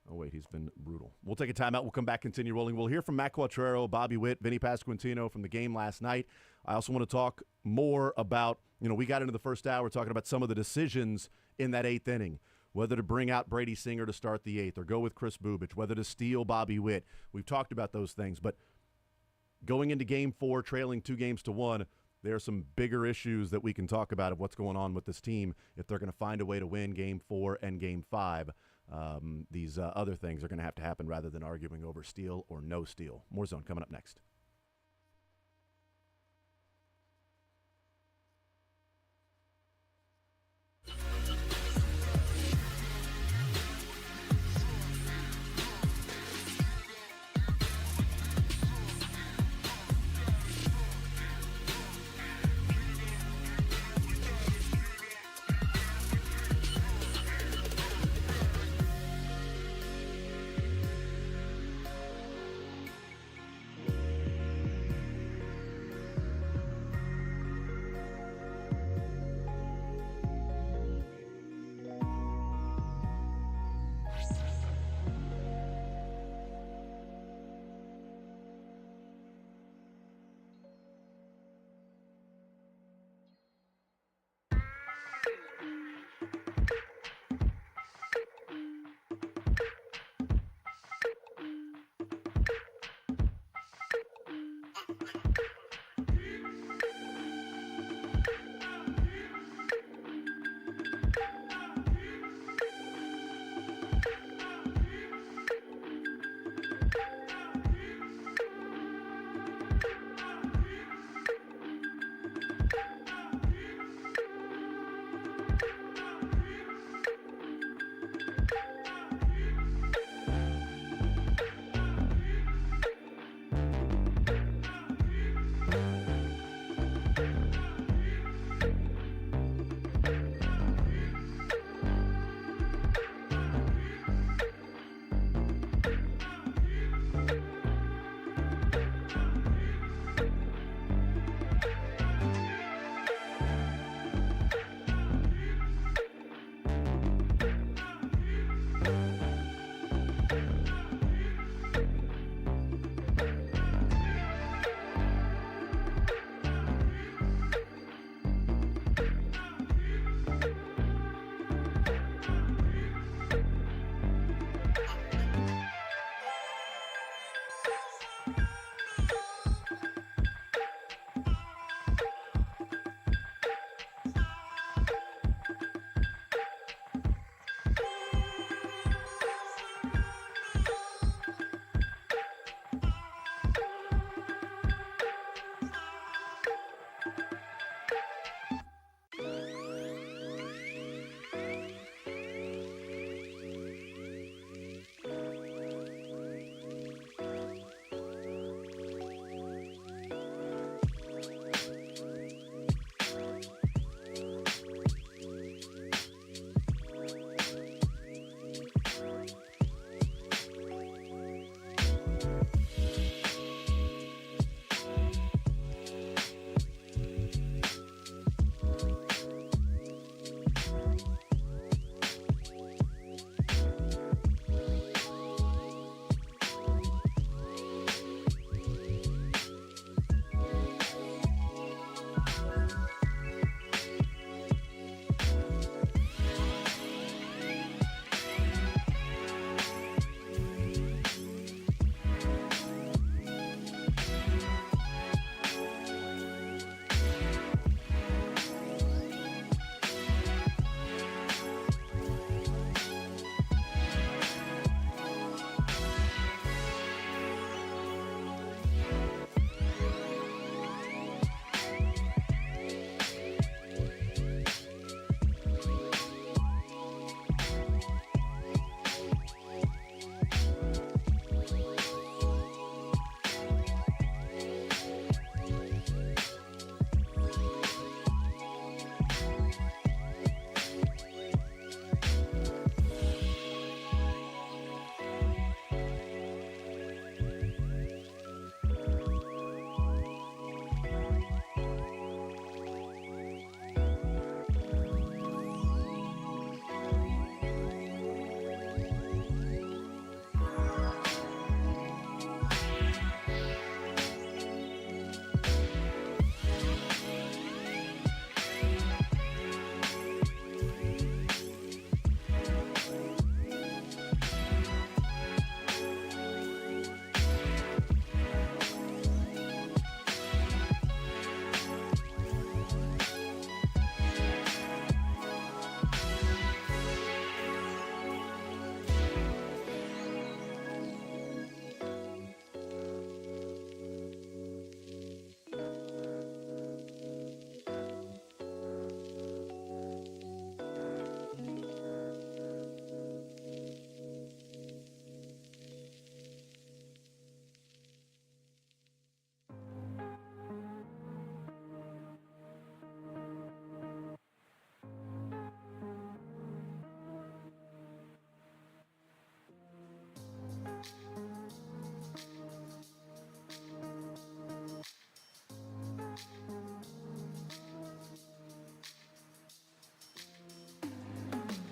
Oh, wait, he's been brutal. We'll take a timeout. We'll come back, continue rolling. We'll hear from Matt Quattrero, Bobby Witt, Vinny Pasquantino from the game last night. I also want to talk more about, we got into the first hour talking about some of the decisions in that eighth inning, whether to bring out Brady Singer to start the eighth or go with Chris Bubich, whether to steal Bobby Witt. We've talked about those things, but going into Game 4, trailing 2-1, there are some bigger issues that we can talk about of what's going on with this team if they're going to find a way to win Game 4 and Game 5. These other things are going to have to happen rather than arguing over steal or no steal. More Zone coming up next.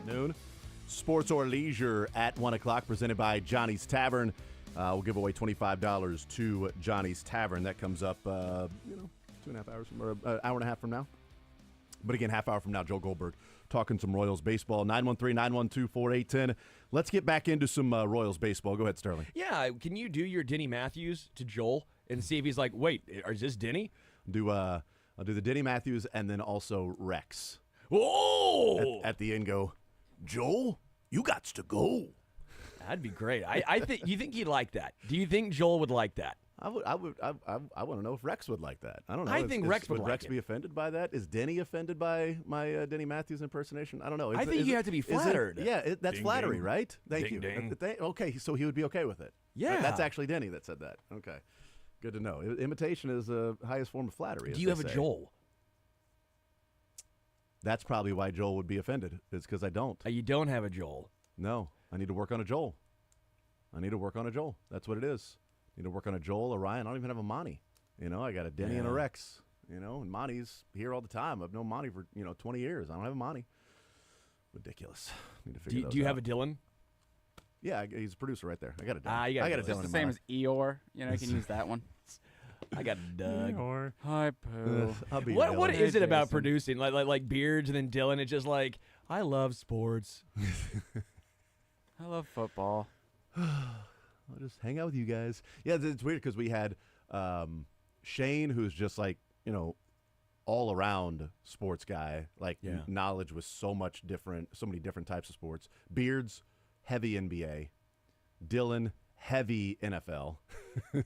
noon. Sports or Leisure at 1 o'clock, presented by Johnny's Tavern. We'll give away $25 to Johnny's Tavern. That comes up, 2.5 hours or an hour and a half from now. But again, half hour from now, Joe Goldberg talking some Royals baseball. 913-912-4810. Let's get back into some Royals baseball. Go ahead, Sterling. Yeah, can you do your Denny Matthews to Joel and see if he's like, wait, is this Denny? I'll do the Denny Matthews and then also Rex. Whoa! At the end, go, Joel, you gots to go. That'd be great. I think you think he'd like that. Do you think Joel would like that? I want to know if Rex would like that. I don't know. I think Rex would like Rex it. be offended by that? Is Denny offended by my Denny Matthews impersonation? I don't know. I think you have to be flattered. That's Ding, flattery, ding. right? Thank Ding, you. ding. Okay, so he would be okay with it. Yeah. That's actually Denny that said that. Okay. Good to know. Imitation is the highest form of flattery. Do you have a Joel? That's probably why Joel would be offended. It's because I don't. You don't have a Joel. No, I need to work on a Joel. That's what it is. Need to work on a Joel, a Ryan. I don't even have a Monty. I got a Denny and a Rex. And Monty's here all the time. I've known Monty for 20 years. I don't have a Monty. Ridiculous. Need to figure Do you out. have a Dylan? Yeah, he's a producer right there. I got a Dylan. You got I got a Dylan. Dylan. It's the in same mind. as Eeyore. You can use that one. I got Doug. Hi, Pooh. I'll be What Dylan. is it about Jason. producing like Beards and then Dylan? It's just like I love sports. I love football. I'll just hang out with you guys. Yeah, it's weird because we had Shane, who's just like, all around sports guy. Like knowledge was so many different types of sports. Beards, heavy NBA. Dylan, heavy NFL.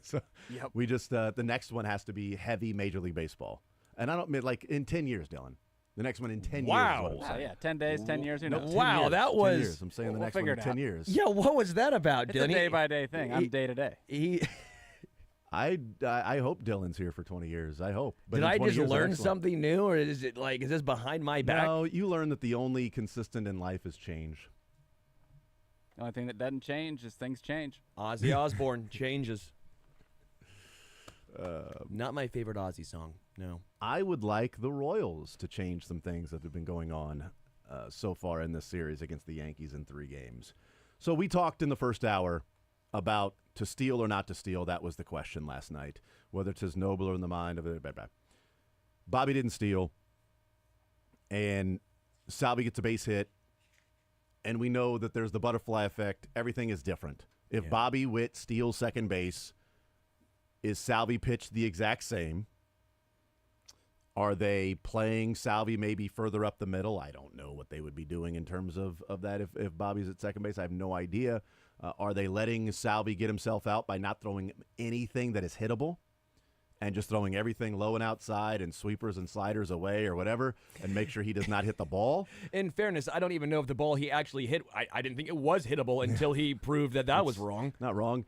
So we just the next one has to be heavy Major League Baseball. And I don't mean like in 10 years, Dylan. The next one in 10 years. Wow. Is what I'm Oh, saying. yeah, 10 days, 10 years. Who No, knows? 10 Wow, years, that 10 was- years. I'm saying the We'll next one figure in it 10 out. years. Yeah, what was that about, It's Dylan? a day-by-day thing. I'm he- day-to-day. I hope Dylan's here for 20 years. I hope. But Did in I 20 just years, the learn next one- something new, or is this behind my back? No, you learn that the only consistent in life is change. The only thing that doesn't change is things change. Ozzy Osbourne changes. Not my favorite Ozzy song. No. I would like the Royals to change some things that have been going on so far in this series against the Yankees in 3 games. So we talked in the first hour about to steal or not to steal. That was the question last night, whether it's as noble or in the mind of it. Bobby didn't steal, and Salvi gets a base hit, and we know that there's the butterfly effect. Everything is different. If Bobby Witt steals second base, is Salvi pitched the exact same? Are they playing Salvi maybe further up the middle? I don't know what they would be doing in terms of that if Bobby's at second base. I have no idea. Are they letting Salvi get himself out by not throwing anything that is hittable and just throwing everything low and outside and sweepers and sliders away or whatever and make sure he does not hit the ball? In fairness, I don't even know if the ball he actually hit, I didn't think it was hittable until he proved that was wrong. Not wrong.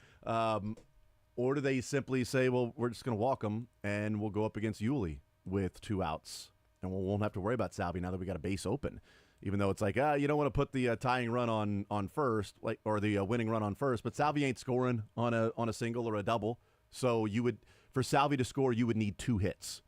Or do they simply say, well, we're just going to walk him and we'll go up against Yuli with 2 outs, and we won't have to worry about Salvi now that we got a base open. Even though it's like, you don't want to put the tying run on first, or the winning run on first, but Salvi ain't scoring on a single or a double. So for Salvi to score, you would need 2 hits.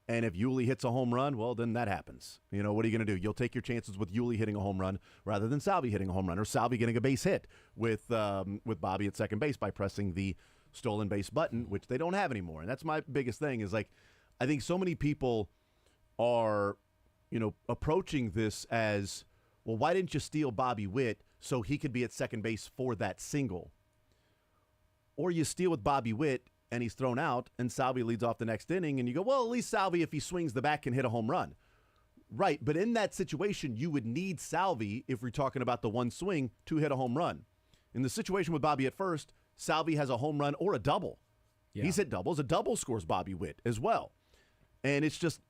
And if Yuli hits a home run, well, then that happens. What are you going to do? You'll take your chances with Yuli hitting a home run rather than Salvi hitting a home run, or Salvi getting a base hit with Bobby at second base by pressing the stolen base button, which they don't have anymore. And that's my biggest thing is like, I think so many people are, approaching this as, well, why didn't you steal Bobby Witt so he could be at second base for that single? Or you steal with Bobby Witt and he's thrown out and Salvi leads off the next inning and you go, well, at least Salvi, if he swings the bat, can hit a home run. Right, but in that situation, you would need Salvi, if we're talking about the one swing, to hit a home run. In the situation with Bobby at first, Salvi has a home run or a double. Yeah. He's hit doubles. A double scores Bobby Witt as well. And it's just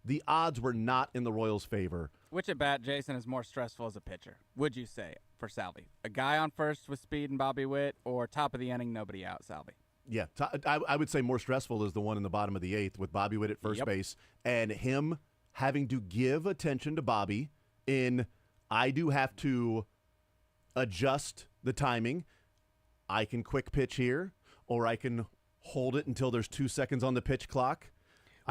the odds were not in the Royals' favor. Which at bat, Jason, is more stressful as a pitcher, would you say, for Salvi? A guy on first with speed and Bobby Witt, or top of the inning, nobody out, Salvi? Yeah, I would say more stressful is the one in the bottom of the 8th with Bobby Witt at first base and him having to give attention to Bobby in, I do have to adjust the timing. I can quick pitch here, or I can hold it until there's 2 seconds on the pitch clock.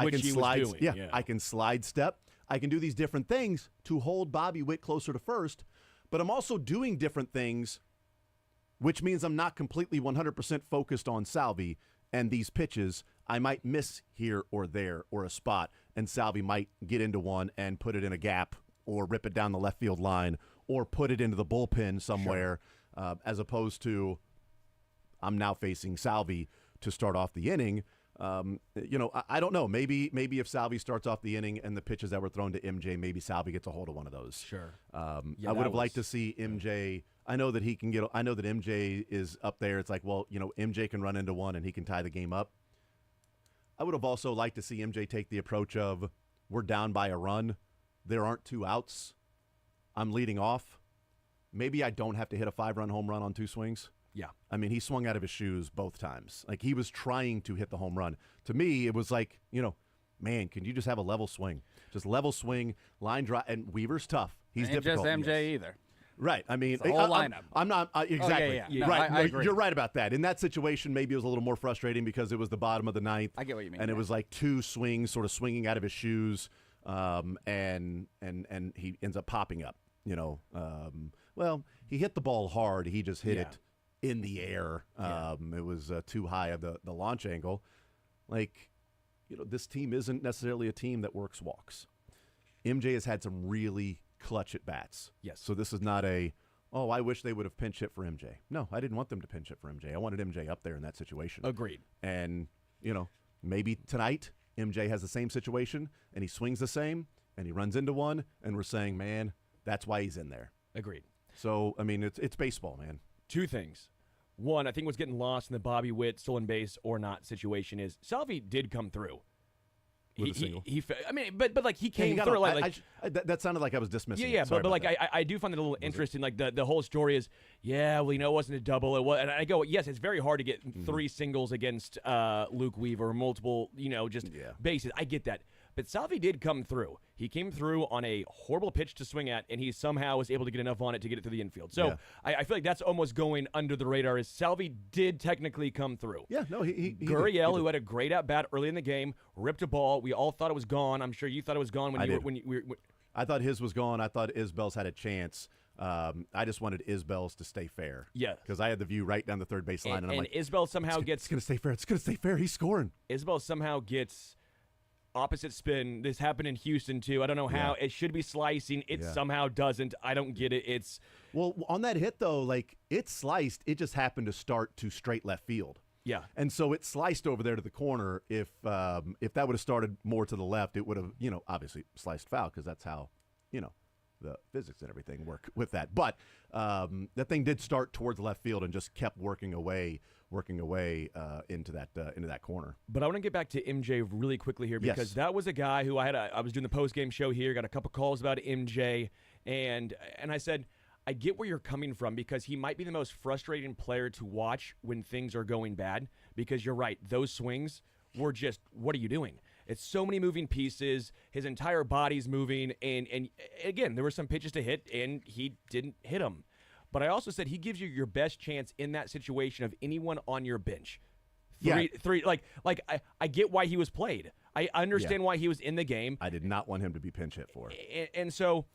Which I can he was slide, doing, yeah. I can slide step. I can do these different things to hold Bobby Witt closer to first, but I'm also doing different things, which means I'm not completely 100% focused on Salvi and these pitches. I might miss here or there or a spot, and Salvi might get into one and put it in a gap or rip it down the left field line or put it into the bullpen somewhere, as opposed to I'm now facing Salvi to start off the inning. I don't know. Maybe if Salvi starts off the inning and the pitches that were thrown to MJ, maybe Salvi gets a hold of one of those. Sure. I would have liked to see MJ. I know that he can get. I know that MJ is up there. It's like, well, MJ can run into one and he can tie the game up. I would have also liked to see MJ take the approach of, we're down by a run. There aren't 2 outs. I'm leading off. Maybe I don't have to hit a 5-run home run on 2 swings. Yeah. I mean, he swung out of his shoes both times. Like, he was trying to hit the home run. To me, it was like, man, can you just have a level swing? Just level swing, line drive. And Weaver's tough. He's Ain't difficult. just MJ either. Right. I mean, It's the whole lineup. I'm not exactly. Yeah. No, right. I agree. You're right about that. In that situation, maybe it was a little more frustrating because it was the bottom of the 9th. I get what you mean. And it was like 2 swings, sort of swinging out of his shoes, and he ends up popping up. Well, he hit the ball hard. He just hit it in the air. It was too high of the launch angle. Like, this team isn't necessarily a team that works walks. MJ has had some really clutch at bats. Yes. So this is not I wish they would have pinch hit for MJ. No, I didn't want them to pinch hit for MJ. I wanted MJ up there in that situation. Agreed. And, maybe tonight MJ has the same situation and he swings the same and he runs into one and we're saying, man, that's why he's in there. Agreed. So, I mean, it's baseball, man. 2 things. One, I think what's getting lost in the Bobby Witt stolen base or not situation is Salvi did come through. With a single. But like he came through. That sounded like I was dismissing. Yeah, it. Sorry but about like that. I do find it a little interesting. Like the whole story is, it wasn't a double. It was, and I go, yes, it's very hard to get 3 singles against Luke Weaver, multiple, bases. I get that. But Salvi did come through. He came through on a horrible pitch to swing at, and he somehow was able to get enough on it to get it through the infield. So I feel like that's almost going under the radar. Is Salvi did technically come through? Yeah, no, he Gurriel, who had a great at bat early in the game, ripped a ball. We all thought it was gone. I'm sure you thought it was gone when I thought his was gone. I thought Isbell's had a chance. I just wanted Isbell's to stay fair. Yeah, because I had the view right down the third base line, and I'm like, Isbell somehow gets. It's gonna stay fair. It's gonna stay fair. He's scoring. Isbell somehow gets opposite spin. This happened in Houston too. I don't know how. It should be slicing. It somehow doesn't. I don't get it. Well, on that hit though, like it sliced. It just happened to start to straight left field. Yeah. And so it sliced over there to the corner. If that would have started more to the left, it would have, obviously sliced foul because that's how, the physics and everything work with that. But that thing did start towards the left field and just kept working away into that corner. But I want to get back to MJ really quickly here because that was a guy who I was doing the post-game show here, got a couple calls about MJ, and I said, I get where you're coming from because he might be the most frustrating player to watch when things are going bad because you're right, those swings were just, what are you doing? It's so many moving pieces. His entire body's moving, and again, there were some pitches to hit, and he didn't hit them. But I also said he gives you your best chance in that situation of anyone on your bench. Three. Like I get why he was played. I understand why he was in the game. I did not want him to be pinch hit for. And so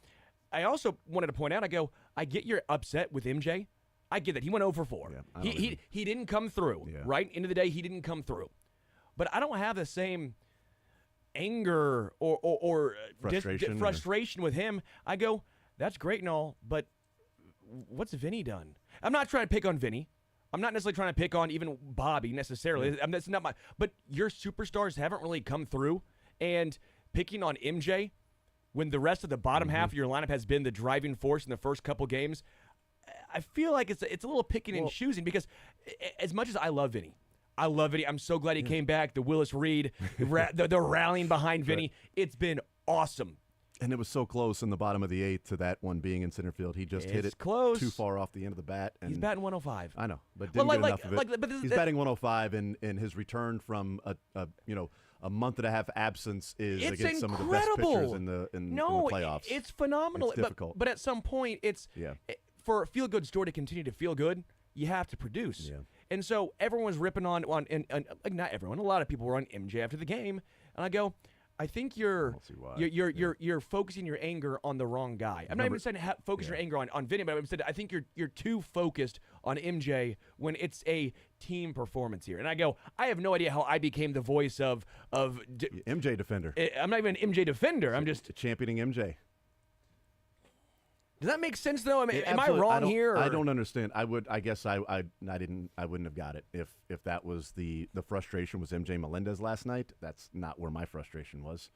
I also wanted to point out, I get you're upset with MJ. I get that. He went 0 for 4. Yeah, he didn't come through, right? End of the day, he didn't come through. But I don't have the same anger or frustration with him. I go, that's great and all, but what's Vinny done? I'm not trying to pick on Vinny. I'm not necessarily trying to pick on even Bobby necessarily. That's not my. But your superstars haven't really come through, and picking on MJ when the rest of the bottom half of your lineup has been the driving force in the first couple games, I feel like it's a little picking and choosing because as much as I love Vinny, I'm so glad he came back. The Willis Reed, the rallying behind Vinny. It's been awesome. And it was so close in the bottom of the 8th to that one being in center field. He just hit it close. Too far off the end of the bat. And he's batting 105. I know, but didn't get enough of it. He's batting 105, and his return from a month and a half absence is it's against incredible. Some of the best pitchers in the playoffs. It's phenomenal. It's difficult. But at some point, for a feel-good story to continue to feel good, you have to produce. Yeah. And so everyone was ripping on not everyone, a lot of people were on MJ after the game. And I go, I think you're don't see why. you're focusing your anger on the wrong guy. I'm not even saying focus your anger on Vinny, but I'm saying I think you're too focused on MJ when it's a team performance here. And I have no idea how I became the voice of MJ defender. I'm not even an MJ defender. I'm just championing MJ. Does that make sense though? I mean, am I Absolutely. wrong here? I don't understand. I guess I wouldn't have got it if that was the frustration was MJ Melendez last night. That's not where my frustration was.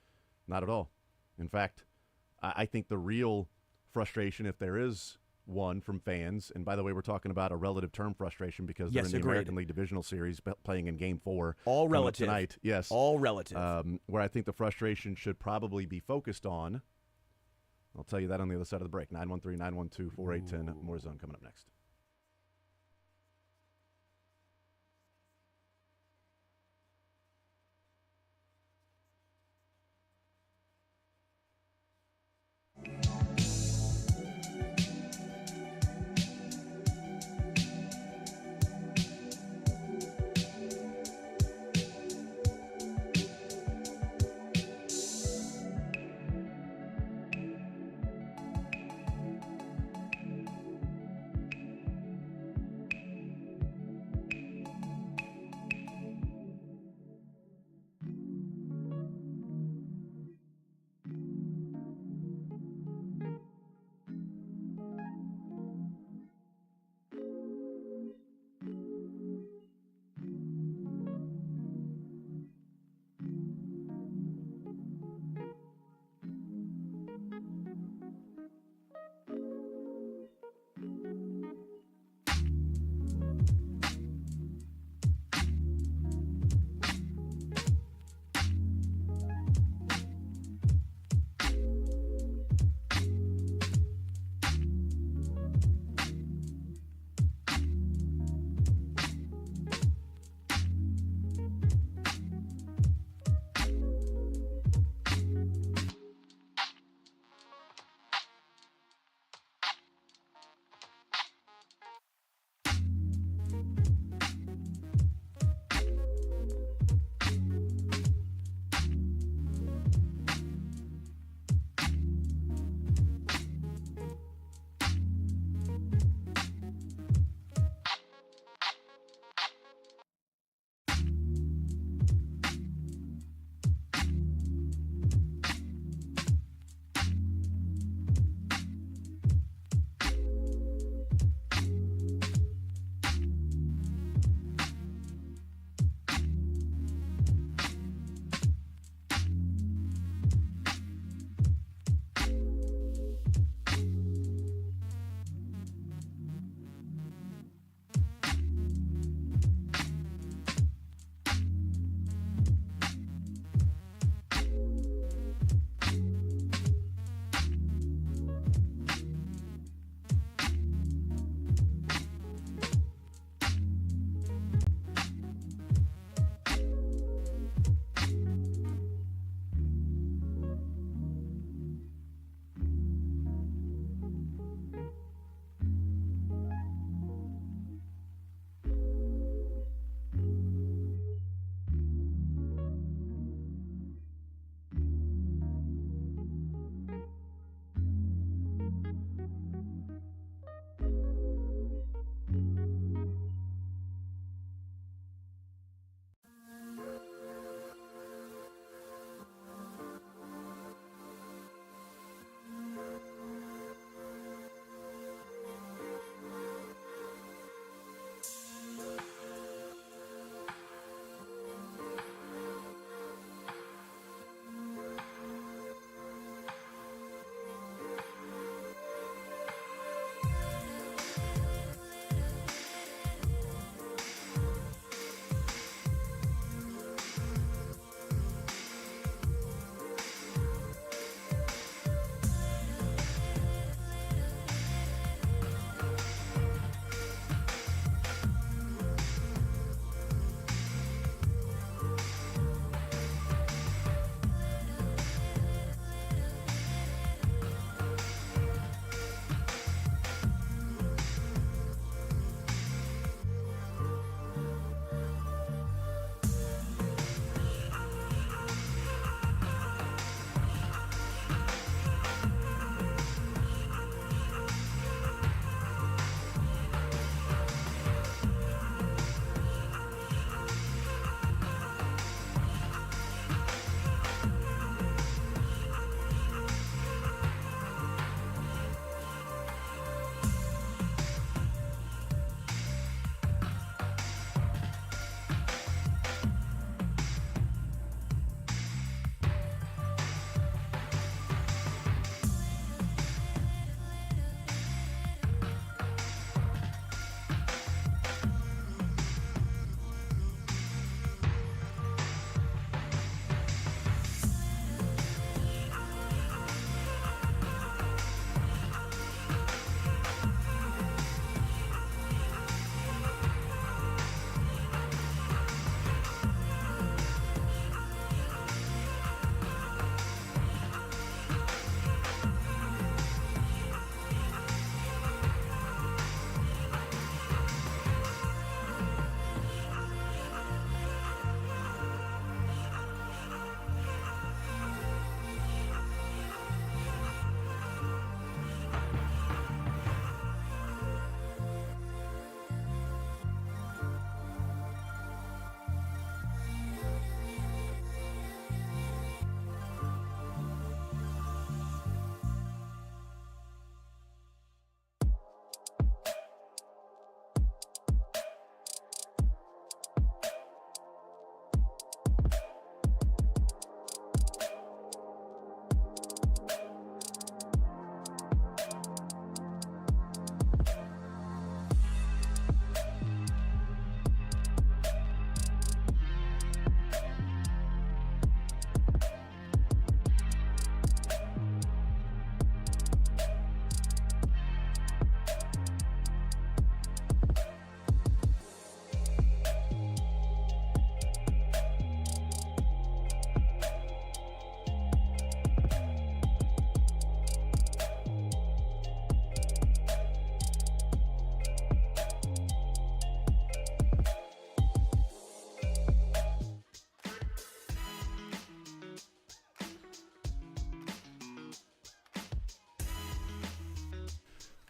Not at all. In fact, I think the real frustration, if there is one from fans, and by the way, we're talking about a relative term frustration because they're in the American League Divisional Series playing in Game 4. All relative. Tonight. Yes. All relative. Where I think the frustration should probably be focused on. I'll tell you that on the other side of the break. 913-912-4810. More Zone coming up next.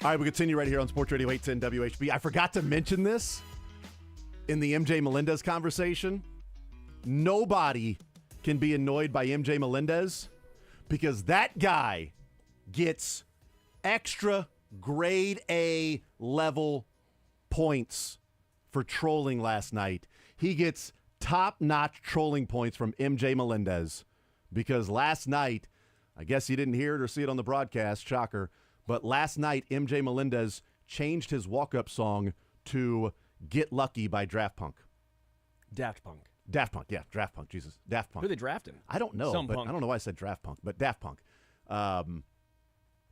All right, we continue right here on Sports Radio 810 WHB. I forgot to mention this in the MJ Melendez conversation. Nobody can be annoyed by MJ Melendez because that guy gets extra grade A level points for trolling last night. He gets top-notch trolling points from MJ Melendez because last night, I guess you didn't hear it or see it on the broadcast, shocker, but last night MJ Melendez changed his walk-up song to Get Lucky by Daft Punk. Daft Punk. Daft Punk, yeah, Daft Punk, Jesus. Daft Punk. Who are they drafting? I don't know, Some but punk. I don't know why I said Daft Punk, but Daft Punk.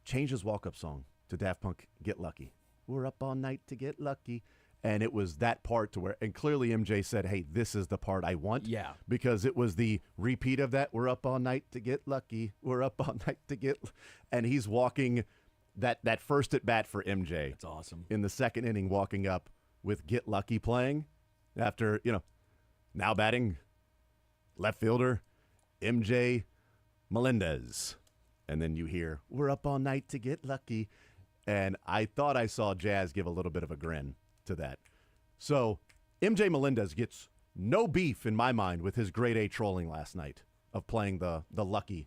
Changed his walk-up song to Daft Punk, Get Lucky. We're up all night to get lucky. And it was that part to where, and clearly MJ said, hey, this is the part I want. Yeah. Because it was the repeat of that, we're up all night to get lucky. We're up all night to get, and he's walking that first at bat for MJ. That's awesome. In the second inning, walking up with Get Lucky playing after, now batting left fielder MJ Melendez. And then you hear, we're up all night to get lucky. And I thought I saw Jazz give a little bit of a grin to that. So MJ Melendez gets no beef in my mind with his grade A trolling last night of playing the lucky,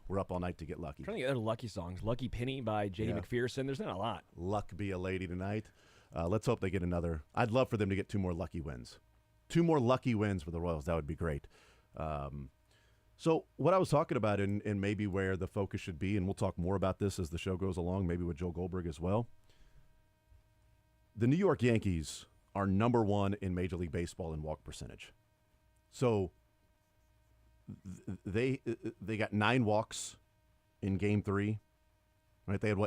we're up all night to get lucky. I'm trying to get other Lucky songs. Lucky Penny by J.D. McPherson. There's not a lot. Luck be a lady tonight. Let's hope they get another. I'd love for them to get 2 more lucky wins. 2 more lucky wins for the Royals. That would be great. So what I was talking about and maybe where the focus should be, and we'll talk more about this as the show goes along, maybe with Joe Goldberg as well. The New York Yankees are number 1 in Major League Baseball in walk percentage. So they got 9 walks in Game 3. Right? They had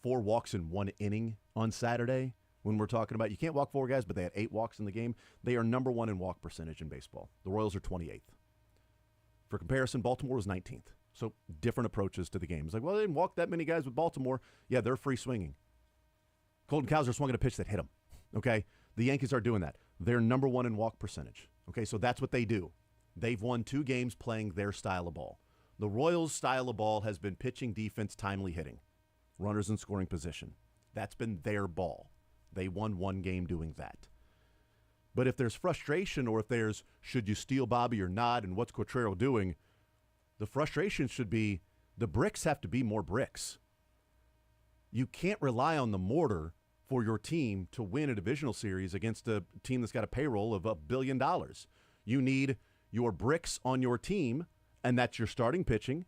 4 walks in 1 inning on Saturday. When we're talking about, you can't walk 4 guys, but they had 8 walks in the game. They are number 1 in walk percentage in baseball. The Royals are 28th. For comparison, Baltimore was 19th. So different approaches to the game. It's like, well, they didn't walk that many guys with Baltimore. Yeah, they're free swinging. Colton Cowser swung at a pitch that hit him. Okay? The Yankees are doing that. They're number 1 in walk percentage. Okay, so that's what they do. They've won 2 games playing their style of ball. The Royals' style of ball has been pitching, defense, timely hitting. Runners in scoring position. That's been their ball. They won 1 game doing that. But if there's frustration or if there's should you steal Bobby or not and what's Quatrero doing, the frustration should be the bricks have to be more bricks. You can't rely on the mortar for your team to win a divisional series against a team that's got a payroll of $1 billion. You need your bricks on your team, and that's your starting pitching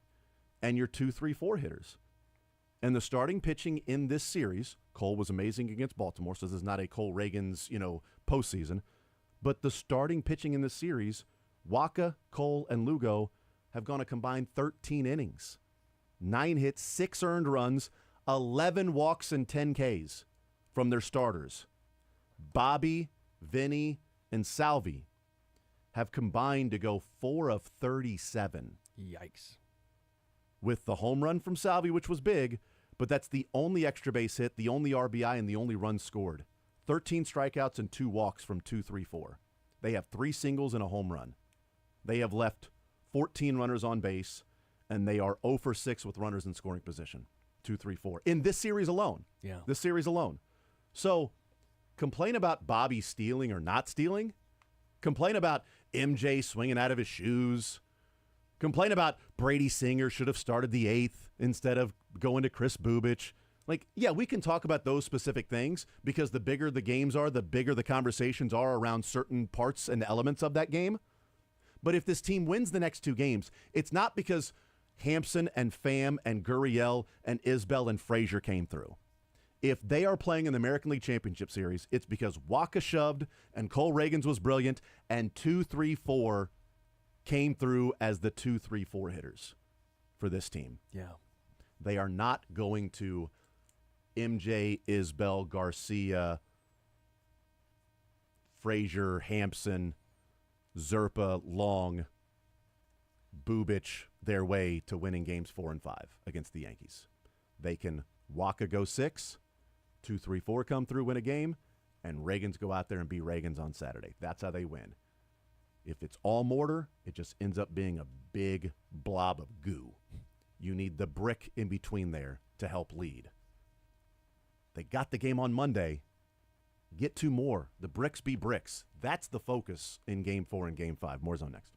and your 2, 3, 4 hitters. And the starting pitching in this series, Cole was amazing against Baltimore, so this is not a Cole Reagan's, postseason. But the starting pitching in this series, Waka, Cole, and Lugo have gone a combined 13 innings. 9 hits, 6 earned runs, 11 walks, and 10 Ks from their starters. Bobby, Vinny, and Salvi have combined to go 4 of 37. Yikes. With the home run from Salvi, which was big, but that's the only extra base hit, the only RBI, and the only run scored. 13 strikeouts and 2 walks from 2, 3, 4. They have 3 singles and a home run. They have left 14 runners on base, and they are 0 for 6 with runners in scoring position. 2, 3, 4. In this series alone. Yeah. This series alone. So, complain about Bobby stealing or not stealing. Complain about MJ swinging out of his shoes. Complain about Brady Singer should have started the 8th instead of going to Chris Bubich. Like, yeah, we can talk about those specific things because the bigger the games are, the bigger the conversations are around certain parts and elements of that game. But if this team wins the next 2 games, it's not because Hampson and Pham and Gurriel and Isbell and Frazier came through. If they are playing in the American League Championship Series, it's because Waka shoved and Cole Reagans was brilliant and 2, 3, 4 came through as the 2, 3, 4 hitters for this team. Yeah. They are not going to MJ, Isbell, Garcia, Frazier, Hampson, Zerpa, Long, Bubich their way to winning games 4 and 5 against the Yankees. They can Waka go 6, 2, 3, 4 come through, win a game, and Reagans go out there and be Reagans on Saturday. That's how they win. If it's all mortar, it just ends up being a big blob of goo. You need the brick in between there to help lead. They got the game on Monday. Get 2 more. The bricks be bricks. That's the focus in Game 4 and Game 5. More Zone next.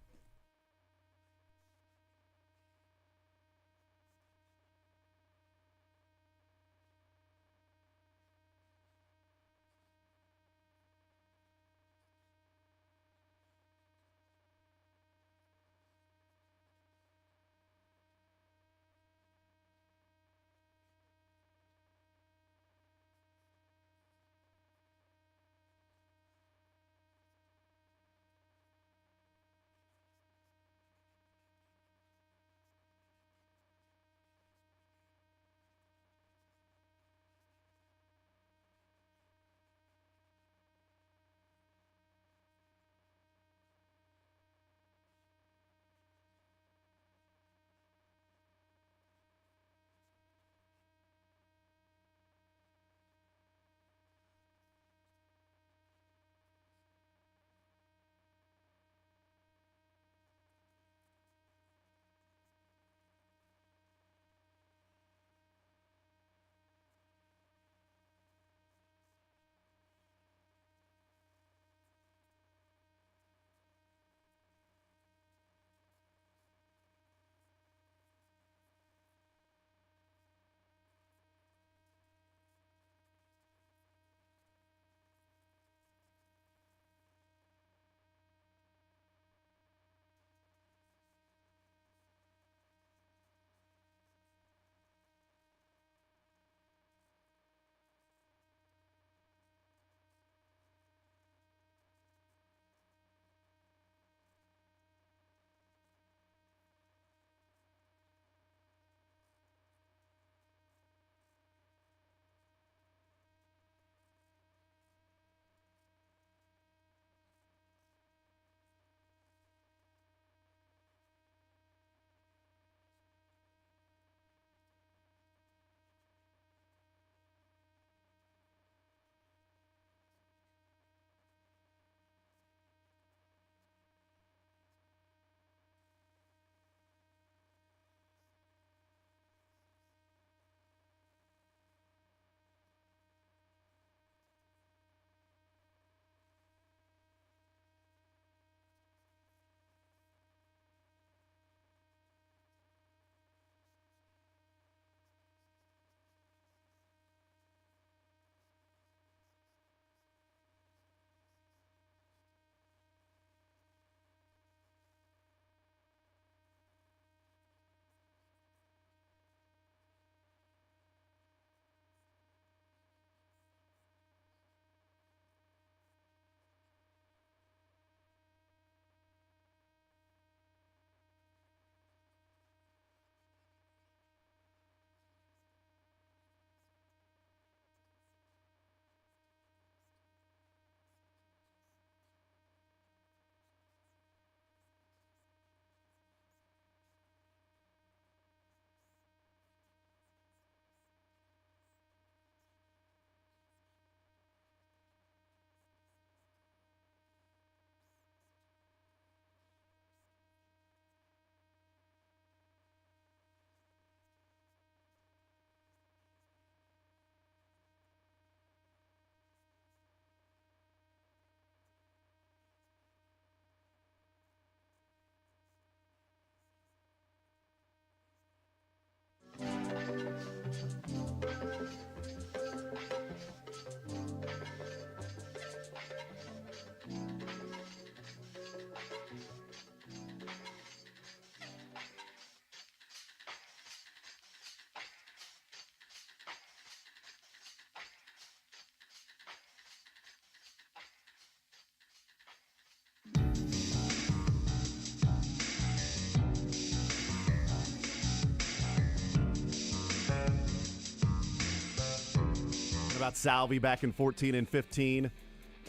About Salvi back in 14 and 15,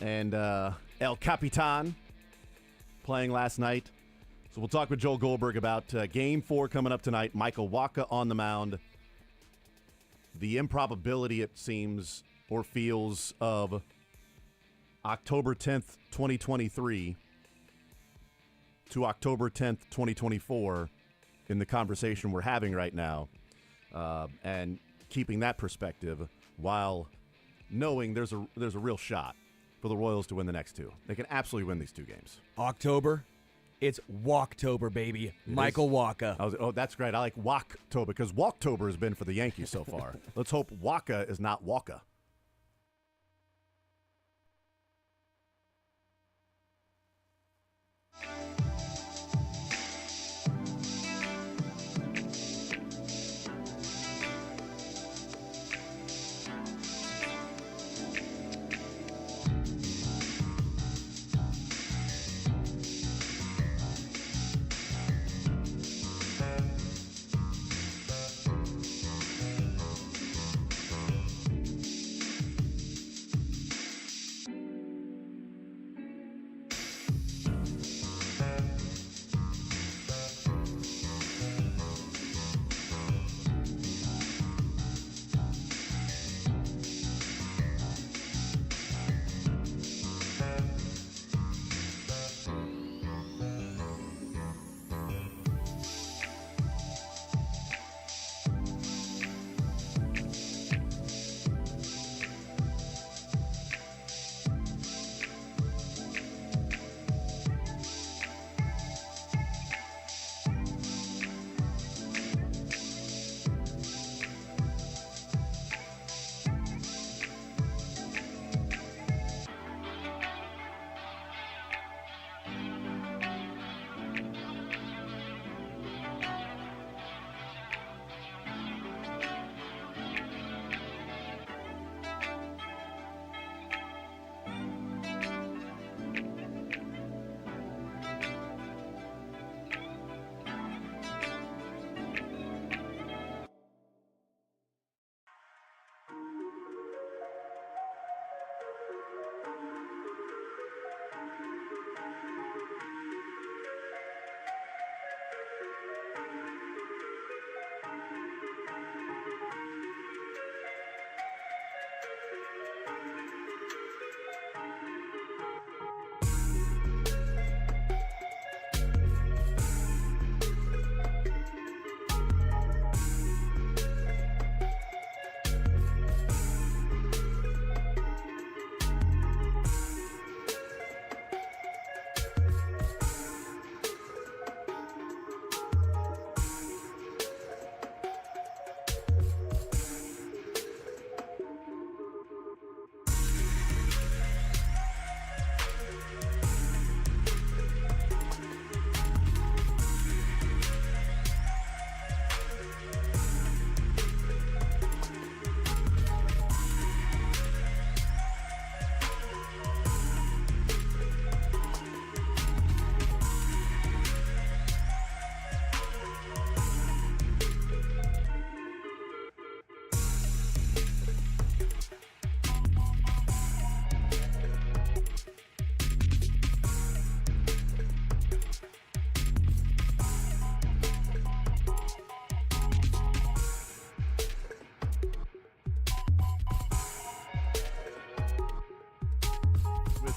and El Capitan playing last night. So we'll talk with Joel Goldberg about Game 4 coming up tonight. Michael Waka on the mound. The improbability, it seems, or feels, of October 10th, 2023 to October 10th, 2024 in the conversation we're having right now, and keeping that perspective while knowing there's a real shot for the Royals to win the next two. They can absolutely win these two games. October. It's Walktober, baby. Michael Wacha. That's great. I like Walktober because Walktober has been for the Yankees so far. Let's hope Wacha is not Waka.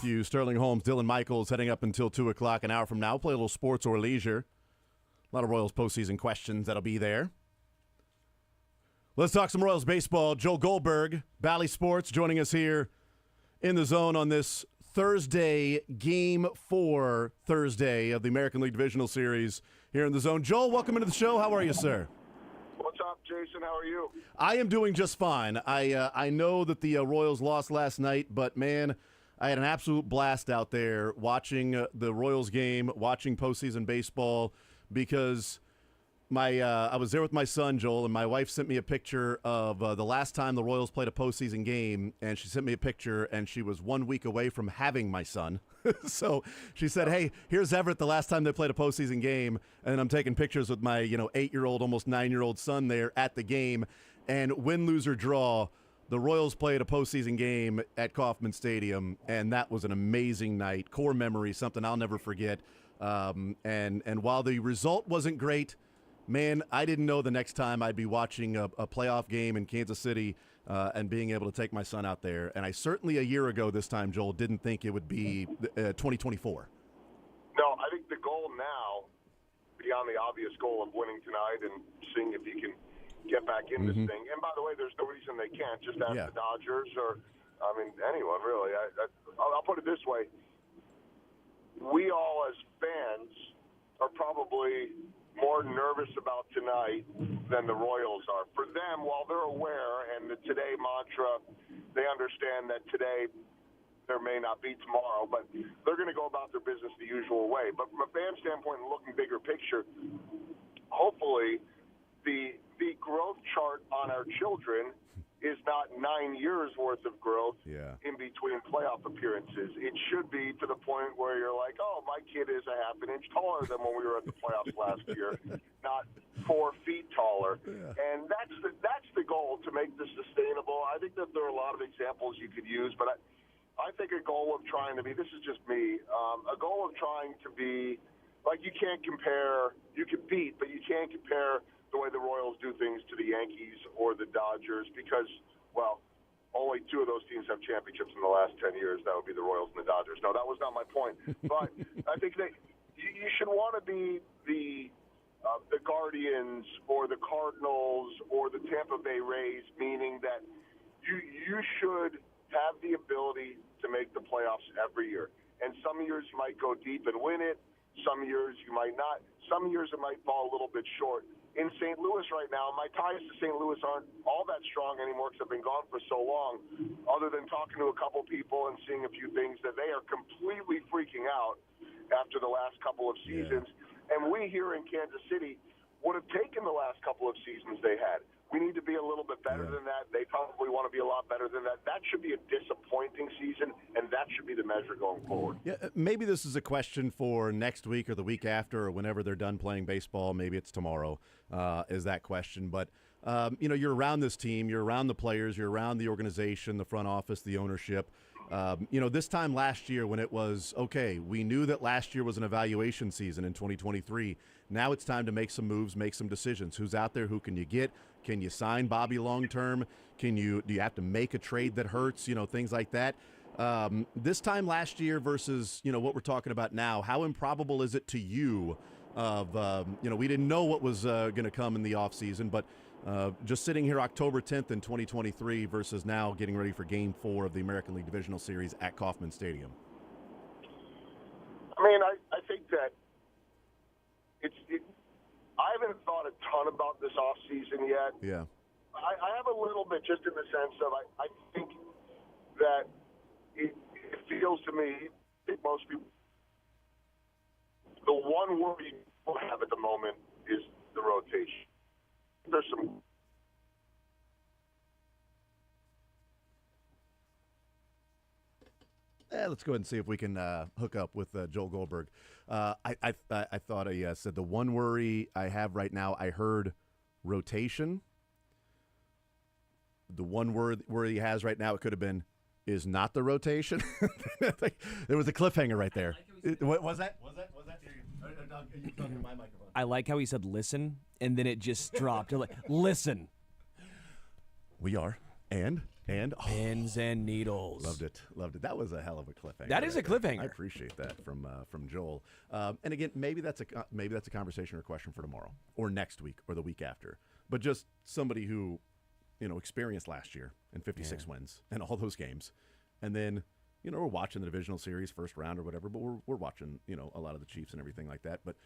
You, Sterling Holmes, Dylan Michaels, heading up until 2 o'clock an hour from now. We'll play a little sports or leisure. A lot of Royals postseason questions that'll be there. Let's talk some Royals baseball. Joel Goldberg, Bally Sports, joining us here in the zone on this Thursday, Game 4 Thursday of the American League Divisional Series here in the zone. Joel, welcome into the show. How are you, sir? What's up, Jason? How are you? I am doing just fine. I know that the Royals lost last night, but, man, I had an absolute blast out there watching the Royals game, watching postseason baseball, because I was there with my son, Joel, and my wife sent me a picture of the last time the Royals played a postseason game, and she sent me a picture, and she was 1 week away from having my son. So she said, hey, here's Everett the last time they played a postseason game, and I'm taking pictures with my 8-year-old, almost 9-year-old son there at the game, and win, lose, or draw, the Royals played a postseason game at Kauffman Stadium, and that was an amazing night. Core memory, something I'll never forget. And while the result wasn't great, man, I didn't know the next time I'd be watching a playoff game in Kansas City and being able to take my son out there. And I certainly a year ago this time, Joel, didn't think it would be 2024. No, I think the goal now, beyond the obvious goal of winning tonight and seeing if you can get back in this thing. And by the way, there's no reason they can't. Just ask the Dodgers or I mean, anyone really. I'll put it this way: we all, as fans, are probably more nervous about tonight than the Royals are. For them, while they're aware, and the today mantra, they understand that today there may not be tomorrow, but they're going to go about their business the usual way. But from a fan standpoint and looking bigger picture, hopefully the growth chart on our children is not 9 years worth of growth in between playoff appearances. It should be to the point where you're like, oh, my kid is a half an inch taller than when we were at the playoffs last year, not 4 feet taller. And that's the goal, to make this sustainable. I think that there are a lot of examples you could use, but I think a goal of trying to be, this is just me, a goal of trying to be, like, you can beat, but you can't compare the way the Royals do things to the Yankees or the Dodgers because, well, only 2 of those teams have championships in the last 10 years. That would be the Royals and the Dodgers. No, that was not my point. But I think that you should want to be the Guardians or the Cardinals or the Tampa Bay Rays, meaning that you should have the ability to make the playoffs every year. And some years you might go deep and win it. Some years you might not. Some years it might fall a little bit short. In St. Louis right now, my ties to St. Louis aren't all that strong anymore because I've been gone for so long, other than talking to a couple people and seeing a few things that they are completely freaking out after the last couple of seasons. And we here in Kansas City would have taken the last couple of seasons they had. We need to be a little bit better than that. They probably want to be a lot better than that. That should be a disappointing season, and that should be the measure going forward. Yeah, maybe this is a question for next week or the week after or whenever they're done playing baseball. Maybe it's tomorrow is that question. But, you're around this team. You're around the players. You're around the organization, the front office, the ownership. This time last year when it was, okay, we knew that last year was an evaluation season in 2023. Now it's time to make some moves, make some decisions. Who's out there? Who can you get? Can you sign Bobby long-term? Do you have to make a trade that hurts? Things like that. This time last year versus, what we're talking about now, how improbable is it to you we didn't know what was going to come in the offseason, but just sitting here October 10th in 2023 versus now getting ready for Game 4 of the American League Divisional Series at Kauffman Stadium? I mean, I think that I haven't thought a ton about this offseason yet. Yeah. I have a little bit, just in the sense of I think that it feels to me, I think most people, the one worry you have at the moment is the rotation. There's some. Let's go ahead and see if we can hook up with Joel Goldberg. I thought I said the one worry I have right now, I heard rotation. The one word he has right now, it could have been, is not the rotation. There was a cliffhanger right there. What was that? Was that? Are you talking to my microphone? I like how he said listen, and then it just dropped. You're like, listen. We are. And Pins and needles. Loved it. That was a hell of a cliffhanger. That is a cliffhanger. I appreciate that from Joel. And again, maybe that's a conversation or a question for tomorrow or next week or the week after. But just somebody who, experienced last year and 56 wins and all those games, and then we're watching the divisional series first round or whatever. But we're watching a lot of the Chiefs and everything like that. But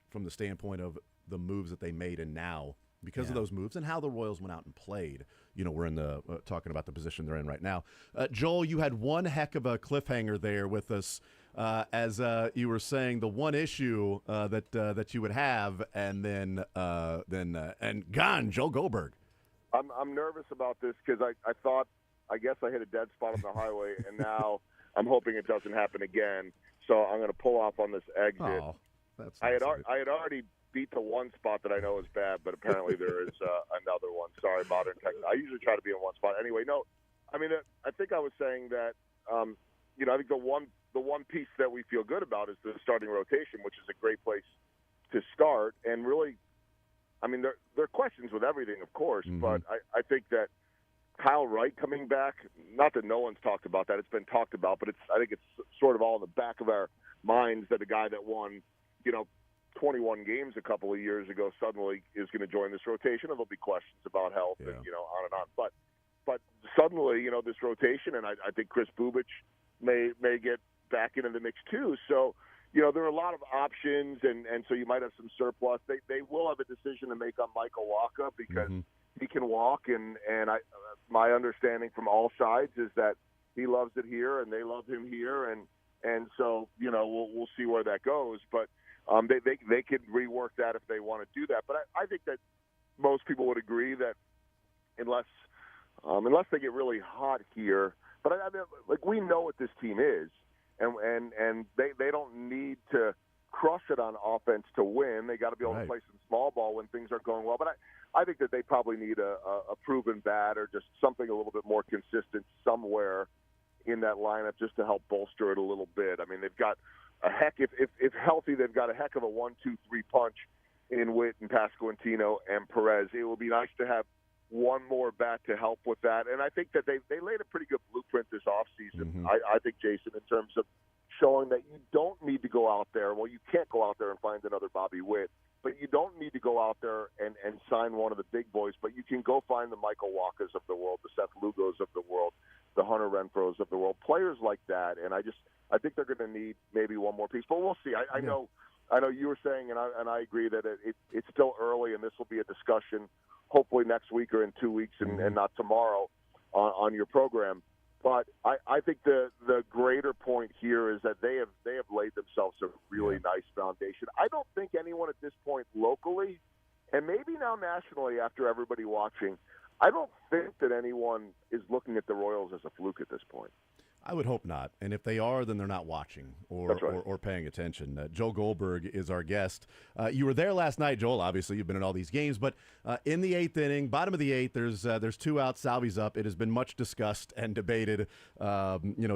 from the standpoint of the moves that they made and now. Because of those moves and how the Royals went out and played, we're in the talking about the position they're in right now. Joel, you had one heck of a cliffhanger there with us, as you were saying the one issue that you would have, and then gone, Joel Goldberg. I'm nervous about this because I guess I hit a dead spot on the highway, and now I'm hoping it doesn't happen again. So I'm going to pull off on this exit. Oh, that's I had already beat the one spot that I know is bad, but apparently there is another one. Sorry, modern tech. I usually try to be in one spot. Anyway, no, I mean, I think I was saying that, I think the one piece that we feel good about is the starting rotation, which is a great place to start. And really, I mean, there are questions with everything, of course, but I think that Kyle Wright coming back, not that no one's talked about that, it's been talked about, but I think it's sort of all in the back of our minds that a guy that won, 21 games a couple of years ago suddenly is going to join this rotation, and there'll be questions about health and on and on. But but suddenly, this rotation, and I think Chris Bubich may get back into the mix too. So, there are a lot of options, and so you might have some surplus. They will have a decision to make on Michael Wacha because he can walk, and my understanding from all sides is that he loves it here, and they love him here, and so we'll see where that goes. But they could rework that if they want to do that. But I think that most people would agree that unless they get really hot here, but we know what this team is, and they don't need to crush it on offense to win. They got to be able to play some small ball when things aren't going well. But I think that they probably need a proven bat or just something a little bit more consistent somewhere in that lineup just to help bolster it a little bit. I mean, they've got if healthy, they've got a heck of a 1-2-3 punch in Witt and Pasquantino and Perez. It will be nice to have one more bat to help with that. And I think that they laid a pretty good blueprint this offseason, I think, Jason, in terms of showing that you don't need to go out there. Well, you can't go out there and find another Bobby Witt, but you don't need to go out there and sign one of the big boys, but you can go find the Michael Wachas of the world, the Seth Lugos of the world, the Hunter Renfroes of the world, players like that. And I think they're going to need maybe one more piece, but we'll see. I know you were saying, and I agree that it's still early, and this will be a discussion hopefully next week or in 2 weeks and not tomorrow on your program. But I think the greater point here is that they have laid themselves a really nice foundation. I don't think anyone at this point locally, and maybe now nationally after everybody watching, I don't think that anyone is looking at the Royals as a fluke at this point. I would hope not. And if they are, then they're not watching or paying attention. Joel Goldberg is our guest. You were there last night, Joel. Obviously, you've been in all these games. But in the eighth inning, bottom of the eighth, there's 2 outs. Salvi's up. It has been much discussed and debated.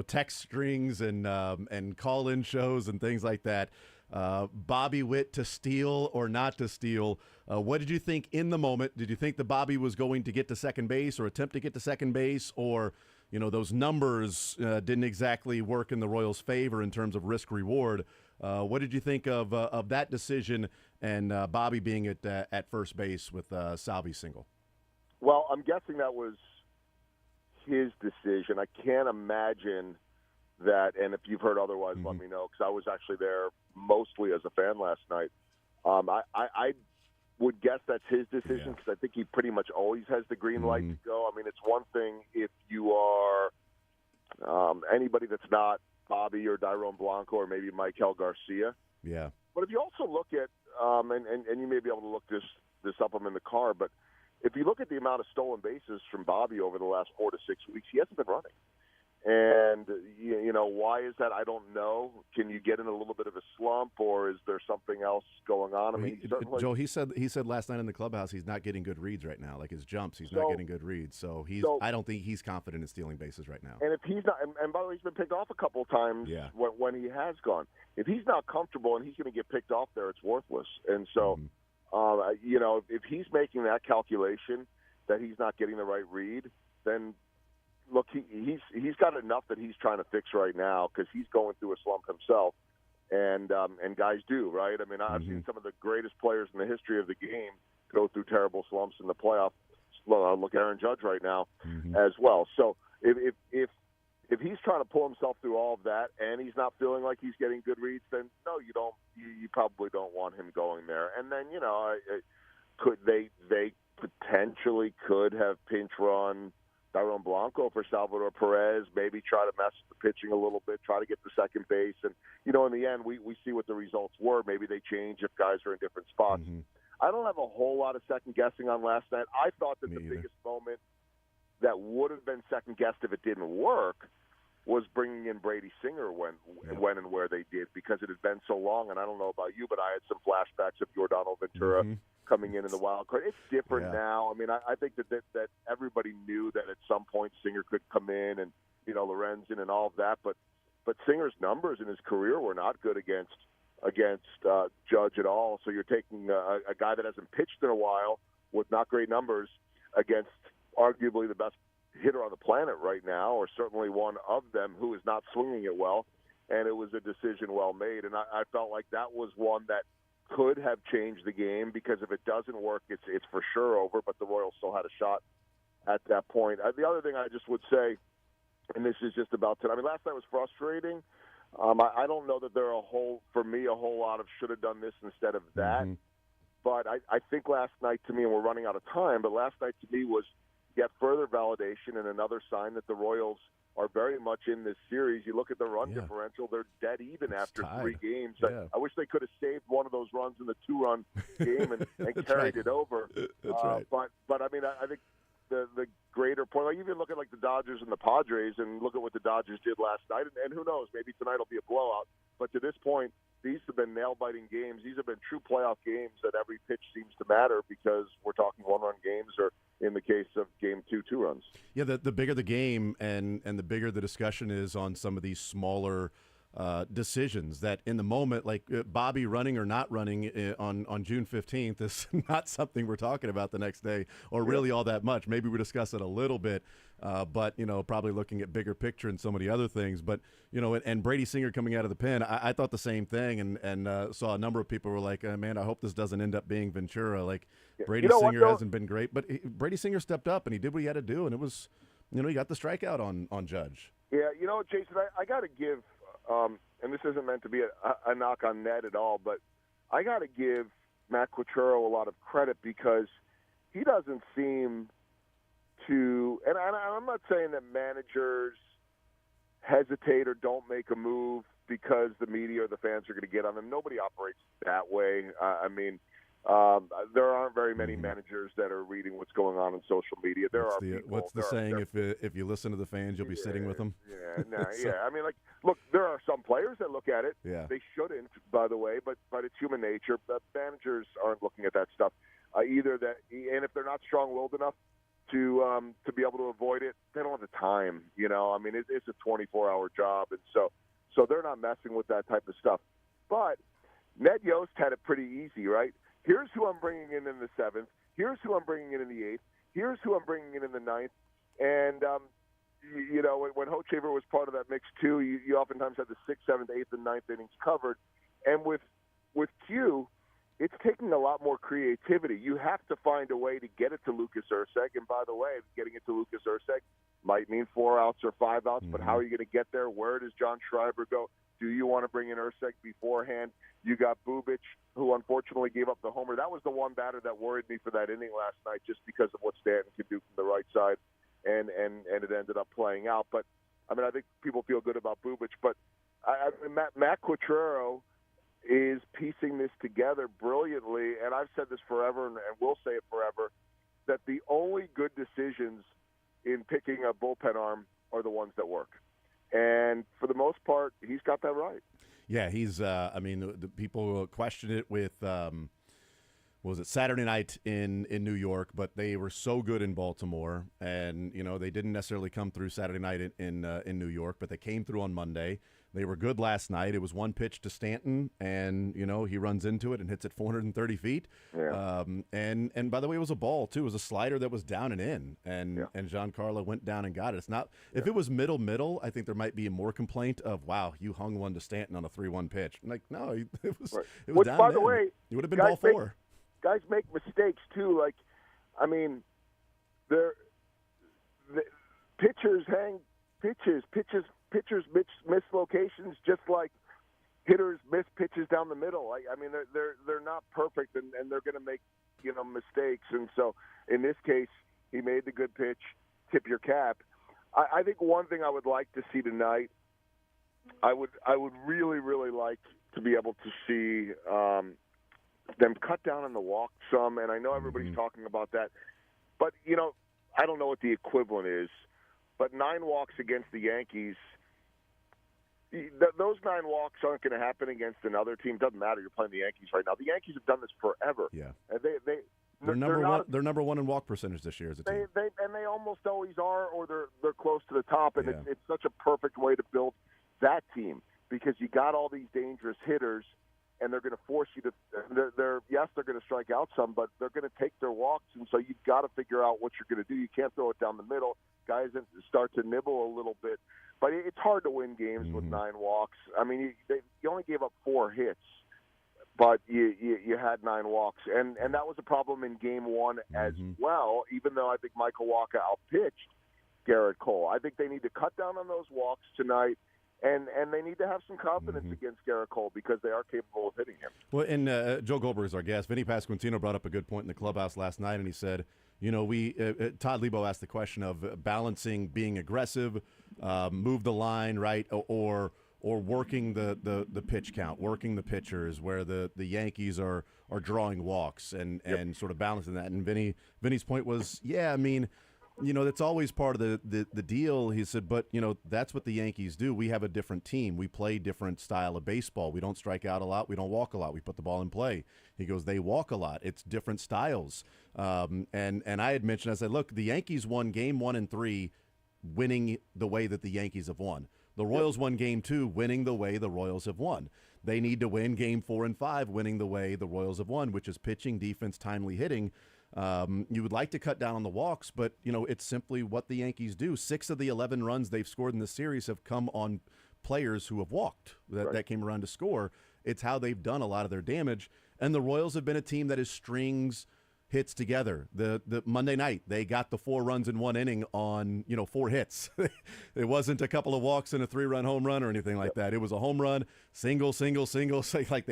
Text strings and call-in shows and things like that. Bobby Witt to steal or not to steal. What did you think in the moment? Did you think that Bobby was going to get to second base or attempt to get to second base, or those numbers didn't exactly work in the Royals' favor in terms of risk-reward? What did you think of that decision and Bobby being at first base with Salvi's single? Well, I'm guessing that was his decision. I can't imagine that, and if you've heard otherwise, let me know, because I was actually there mostly as a fan last night. I would guess that's his decision because I think he pretty much always has the green light to go. I mean, it's one thing if you are anybody that's not Bobby or Dairon Blanco or maybe Michael Garcia. Yeah. But if you also look at, and you may be able to look this up, I'm in the car, but if you look at the amount of stolen bases from Bobby over the last 4 to 6 weeks, he hasn't been running. And, why is that? I don't know. Can you get in a little bit of a slump, or is there something else going on? I mean, Joe, he said last night in the clubhouse he's not getting good reads right now. Like his jumps, he's not getting good reads. So I don't think he's confident in stealing bases right now. And if he's not, and by the way, he's been picked off a couple of times when he has gone. If he's not comfortable and he's going to get picked off there, it's worthless. And so, if he's making that calculation that he's not getting the right read, then look, he's got enough that he's trying to fix right now because he's going through a slump himself, and guys do, right? I mean, I've seen some of the greatest players in the history of the game go through terrible slumps in the playoffs. Look at Aaron Judge right now as well. So if he's trying to pull himself through all of that and he's not feeling like he's getting good reads, then no, you don't. You probably don't want him going there. And then could they potentially could have pinch run Dairon Blanco for Salvador Perez, maybe try to mess with the pitching a little bit, try to get to second base. And, in the end, we see what the results were. Maybe they change if guys are in different spots. I don't have a whole lot of second-guessing on last night. I thought that the biggest moment that would have been second-guessed if it didn't work was bringing in Brady Singer when and where they did, because it had been so long. And I don't know about you, but I had some flashbacks of Giordano Ventura coming in the wild card. It's different now. I mean, I think that everybody knew that at some point Singer could come in and, Lorenzen and all of that. But Singer's numbers in his career were not good against Judge at all. So you're taking a guy that hasn't pitched in a while with not great numbers against arguably the best hitter on the planet right now, or certainly one of them who is not swinging it well. And it was a decision well made. And I felt like that was one that could have changed the game, because if it doesn't work, it's for sure over. But the Royals still had a shot at that point. The other thing I just would say, and this is just about tonight. I mean, last night was frustrating. I don't know that there are a whole lot of should have done this instead of that. Mm-hmm. But I think last night to me, and we're running out of time, but last night to me was yet further validation and another sign that the Royals are very much in this series. You look at the run differential, they're dead even after tied. 3 games. Yeah. I wish they could have saved one of those runs in the 2-run game and carried it over. That's right. But I mean, I think the greater point, like even look at like the Dodgers and the Padres and look at what the Dodgers did last night. And who knows, maybe tonight will be a blowout. But to this point, these have been nail-biting games. These have been true playoff games that every pitch seems to matter because we're talking 1-run games or, in the case of Game 2, 2 runs. Yeah, the bigger the game and the bigger the discussion is on some of these smaller decisions that in the moment, like Bobby running or not running on June 15th is not something we're talking about the next day or really all that much. Maybe we discuss it a little bit, but, probably looking at bigger picture and so many other things. But, and Brady Singer coming out of the pen, I thought the same thing and saw a number of people were like, man, I hope this doesn't end up being Ventura. Like Brady Singer hasn't been great, but Brady Singer stepped up and he did what he had to do. And it was, he got the strikeout on Judge. Yeah, Jason, I got to give and this isn't meant to be a knock on Ned at all, but I got to give Matt Quatraro a lot of credit because he doesn't seem to, and I'm not saying that managers hesitate or don't make a move because the media or the fans are going to get on them. Nobody operates that way. There aren't very many managers that are reading what's going on social media. What's the saying? If you listen to the fans, you'll be sitting with them. Yeah. I mean, look, there are some players that look at it. Yeah. They shouldn't, by the way, but it's human nature. But managers aren't looking at that stuff either. And if they're not strong-willed enough to be able to avoid it, they don't have the time. I mean, it's a 24-hour job, and so they're not messing with that type of stuff. But Ned Yost had it pretty easy, right? Here's who I'm bringing in the 7th. Here's who I'm bringing in the 8th. Here's who I'm bringing in the 9th. And, when Hochevar was part of that mix, too, you oftentimes had the 6th, 7th, 8th, and 9th innings covered. And with Q, it's taking a lot more creativity. You have to find a way to get it to Lucas Erceg. And, by the way, getting it to Lucas Erceg might mean 4 outs or 5 outs, but how are you going to get there? Where does John Schreiber go? Do you want to bring in Erceg beforehand? You got Bubic, who unfortunately gave up the homer. That was the one batter that worried me for that inning last night just because of what Stanton could do from the right side, and it ended up playing out. But, I mean, I think people feel good about Bubic. But Matt Quatraro is piecing this together brilliantly, and I've said this forever and will say it forever, that the only good decisions in picking a bullpen arm are the ones that work. And for the most part, he's got that right. Yeah, he's. The people questioned it with, was it Saturday night in New York? But they were so good in Baltimore, and they didn't necessarily come through Saturday night in New York, but they came through on Monday. They were good last night. It was one pitch to Stanton, and he runs into it and hits it 430 feet. Yeah. And by the way, it was a ball too. It was a slider that was down and in, and Giancarlo went down and got it. It's not if it was middle. I think there might be more complaint of wow, you hung one to Stanton on a 3-1 pitch. Like no, it was Which, down. By and the in. way, it would have been ball 4. Guys make mistakes too. Like, I mean, the pitchers hang pitches. Pitchers miss locations just like hitters miss pitches down the middle. I mean, they're not perfect, and they're going to make mistakes. And so in this case, he made the good pitch. Tip your cap. I think one thing I would like to see tonight, I would really, really like to be able to see them cut down on the walk some. And I know everybody's talking about that, but I don't know what the equivalent is. But 9 walks against the Yankees, those 9 walks aren't going to happen against another team. Doesn't matter. You're playing the Yankees right now. The Yankees have done this forever. Yeah. And they're number one. They're number 1 in walk percentage this year as a team. They almost always are, or they're close to the top. And it's such a perfect way to build that team because you got all these dangerous hitters, and they're going to force you to. They're going to strike out some, but they're going to take their walks, and so you've got to figure out what you're going to do. You can't throw it down the middle. Guys start to nibble a little bit, but it's hard to win games with 9 walks. I mean, you only gave up 4 hits, but you had 9 walks, and that was a problem in Game 1 as well. Even though I think Michael Wacha outpitched Garrett Cole, I think they need to cut down on those walks tonight. And they need to have some confidence against Garrett Cole because they are capable of hitting him. Well, and Joe Goldberg is our guest. Vinny Pasquantino brought up a good point in the clubhouse last night, and he said, Todd Lebo asked the question of balancing being aggressive, move the line, right, or working the pitch count, working the pitchers, where the Yankees are drawing walks and sort of balancing that. And Vinny's point was, that's always part of the deal. He said, but, that's what the Yankees do. We have a different team. We play different style of baseball. We don't strike out a lot. We don't walk a lot. We put the ball in play. He goes, they walk a lot. It's different styles. And I had mentioned, I said, look, the Yankees won Game 1 and 3 winning the way that the Yankees have won. The Royals won Game 2 winning the way the Royals have won. They need to win Game 4 and 5 winning the way the Royals have won, which is pitching, defense, timely hitting. You would like to cut down on the walks, but, it's simply what the Yankees do. 6 of the 11 runs they've scored in the series have come on players who have walked that came around to score. It's how they've done a lot of their damage. And the Royals have been a team that is strings hits together. The Monday night, they got the 4 runs in 1 inning on, 4 hits. It wasn't a couple of walks and a 3-run home run or anything like that. It was a home run, single. Like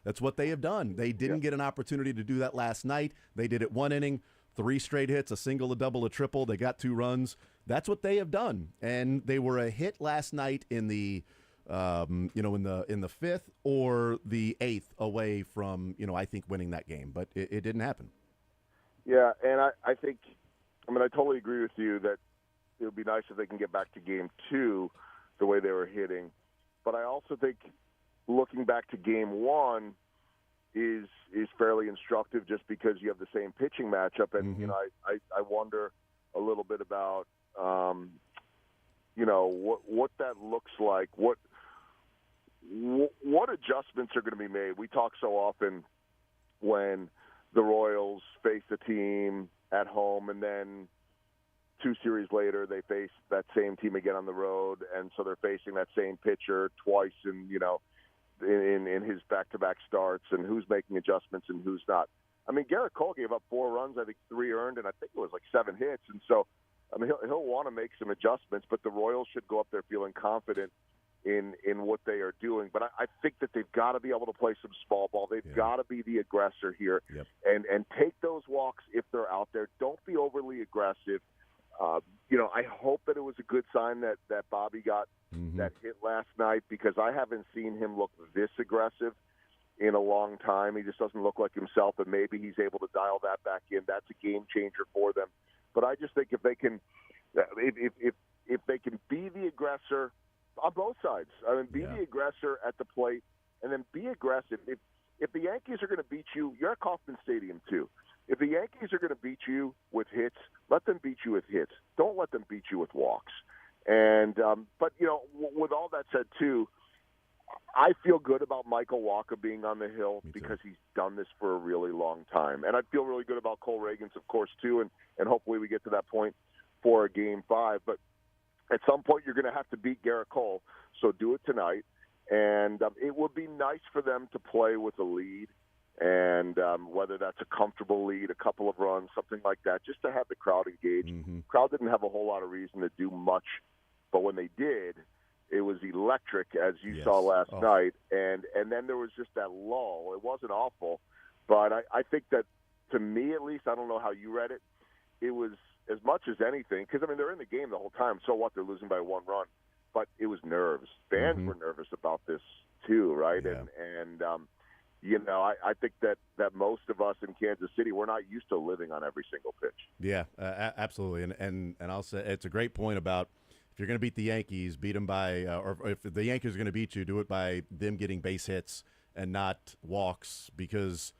that's what they have done. They didn't get an opportunity to do that last night. They did it 1 inning, 3 straight hits, a single, a double, a triple. They got 2 runs. That's what they have done. And they were a hit last night in the in the 5th or the 8th away from, I think winning that game, but it didn't happen. Yeah, and I think, I totally agree with you that it would be nice if they can get back to Game 2 the way they were hitting. But I also think looking back to Game 1 is fairly instructive just because you have the same pitching matchup. And, I wonder a little bit about, what that looks like, what adjustments are going to be made. We talk so often when the Royals face a team at home, and then 2 series later they face that same team again on the road, and so they're facing that same pitcher twice in his back-to-back starts, and who's making adjustments and who's not. Garrett Cole gave up 4 runs, I think 3 earned, and I think it was like 7 hits, and so he'll want to make some adjustments, but the Royals should go up there feeling confident in what they are doing. But I think that they've got to be able to play some small ball. They've got to be the aggressor here and take those walks if they're out there. Don't be overly aggressive. I hope that it was a good sign that Bobby got that hit last night, because I haven't seen him look this aggressive in a long time. He just doesn't look like himself, and maybe he's able to dial that back in. That's a game changer for them. But I just think if they can be the aggressor on both sides. Be the aggressor at the plate, and then be aggressive. If the Yankees are going to beat you, you're at Kauffman Stadium too. If the Yankees are going to beat you with hits, let them beat you with hits. Don't let them beat you with walks. And but with all that said too, I feel good about Michael Wacha being on the hill because he's done this for a really long time, and I feel really good about Cole Reagans, of course, too. And hopefully we get to that point for a Game 5, but at some point, you're going to have to beat Garrett Cole, so do it tonight. And it would be nice for them to play with a lead, and whether that's a comfortable lead, a couple of runs, something like that, just to have the crowd engaged. Crowd didn't have a whole lot of reason to do much, but when they did, it was electric, as you saw last night. And then there was just that lull. It wasn't awful, but I think that, to me at least, I don't know how you read it, it was – as much as anything, because, they're in the game the whole time. So what? They're losing by 1 run. But it was nerves. Fans were nervous about this too, right? Yeah. And I think that most of us in Kansas City, we're not used to living on every single pitch. Yeah, absolutely. And I'll say it's a great point about if you're going to beat the Yankees, beat them by or if the Yankees are going to beat you, do it by them getting base hits and not walks, because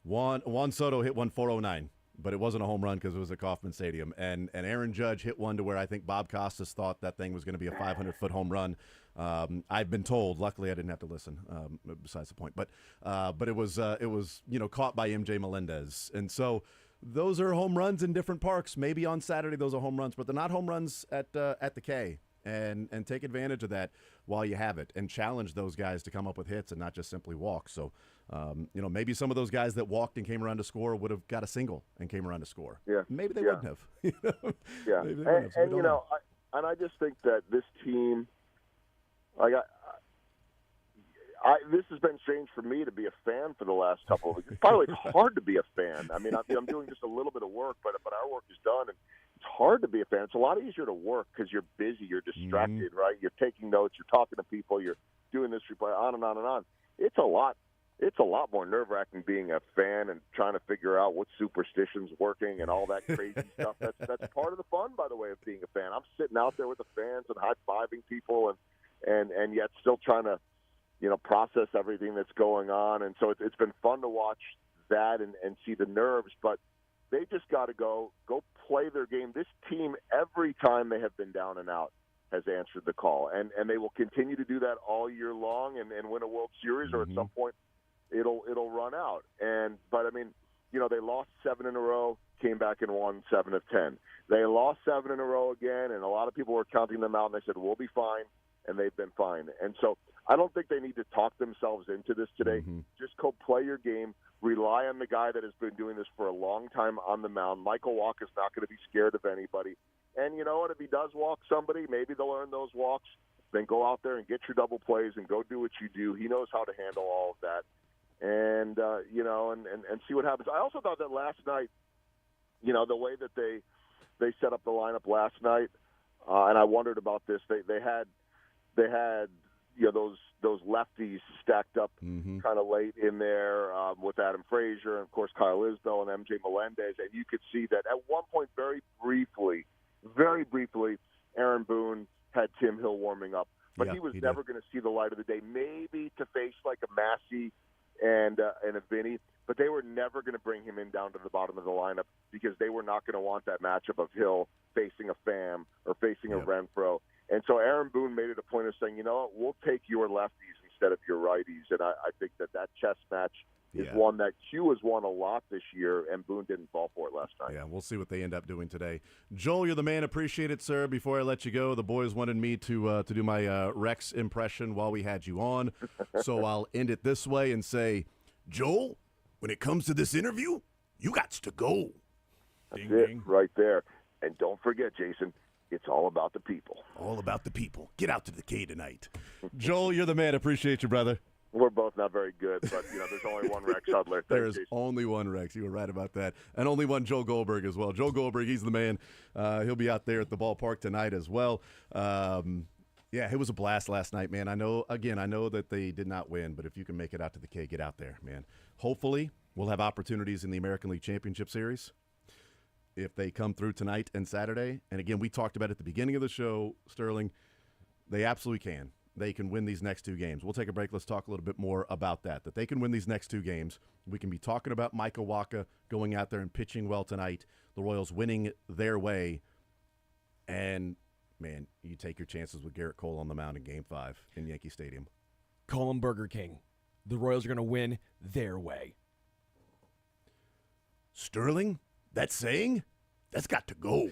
Juan Soto hit one 409. But it wasn't a home run because it was at Kauffman Stadium. And Aaron Judge hit one to where I think Bob Costas thought that thing was going to be a 500-foot home run. I've been told. Luckily, I didn't have to listen. Besides the point, but it was caught by MJ Melendez. And so those are home runs in different parks. Maybe on Saturday those are home runs, but they're not home runs at the K. and take advantage of that while you have it and challenge those guys to come up with hits and not just simply walk. So, maybe some of those guys that walked and came around to score would have got a single and came around to score. Yeah. Maybe they Yeah. wouldn't have. Yeah. Maybe they wouldn't have. So we don't know. I just think that this team, this has been strange for me to be a fan for the last couple of weeks. By the way, it's hard to be a fan. I mean, I'm doing just a little bit of work, but our work is done, and it's hard to be a fan. It's a lot easier to work because you're busy, you're distracted, right? You're taking notes, you're talking to people, you're doing this replay, on and on and on. It's a lot more nerve-wracking being a fan and trying to figure out what superstition's working and all that crazy stuff. That's part of the fun, by the way, of being a fan. I'm sitting out there with the fans and high-fiving people and yet still trying to, process everything that's going on. And so it's been fun to watch that and see the nerves, but they just got to go play their game. This team, every time they have been down and out, has answered the call, and they will continue to do that all year long and win a World Series, or at some point it'll run out. But I mean, they lost 7 in a row, came back and won 7 of 10. They lost 7 in a row again, and a lot of people were counting them out, and they said, we'll be fine, and they've been fine. And so I don't think they need to talk themselves into this today. Just go play your game. Rely on the guy that has been doing this for a long time on the mound. Michael Walker's not going to be scared of anybody. And you know what? If he does walk somebody, maybe they'll earn those walks. Then go out there and get your double plays and go do what you do. He knows how to handle all of that. And, and see what happens. I also thought that last night, the way that they set up the lineup last night, and I wondered about this, they had those lefties stacked up kind of late in there with Adam Frazier and, of course, Kyle Isbell and MJ Melendez. And you could see that at one point very briefly, Aaron Boone had Tim Hill warming up. But he was never going to see the light of the day, maybe to face like a Massey and a Vinny. But they were never going to bring him in down to the bottom of the lineup because they were not going to want that matchup of Hill facing a Pham or facing a Renfroe. And so Aaron Boone made it a point of saying, you know what, we'll take your lefties instead of your righties. And I think that chess match is one that Q has won a lot this year, and Boone didn't fall for it last night. Yeah, we'll see what they end up doing today. Joel, you're the man. Appreciate it, sir. Before I let you go, the boys wanted me to do my Rex impression while we had you on. So I'll end it this way and say, Joel, when it comes to this interview, you got to go. That's it right there. And don't forget, Jason, it's all about the people. All about the people. Get out to the K tonight. Joel, you're the man. Appreciate you, brother. We're both not very good, but there's only one Rex Hudler. There's only one Rex. You were right about that. And only one Joel Goldberg as well. Joel Goldberg, he's the man. He'll be out there at the ballpark tonight as well. It was a blast last night, man. I know that they did not win, but if you can make it out to the K, get out there, man. Hopefully, we'll have opportunities in the American League Championship Series if they come through tonight and Saturday. And again, we talked about it at the beginning of the show, Sterling. They absolutely can. They can win these next 2 games. We'll take a break. Let's talk a little bit more about that they can win these next 2 games. We can be talking about Michael Wacha going out there and pitching well tonight, the Royals winning their way, and, man, you take your chances with Garrett Cole on the mound in Game 5 in Yankee Stadium. Call him Burger King. The Royals are going to win their way. Sterling, that saying, that's got to go.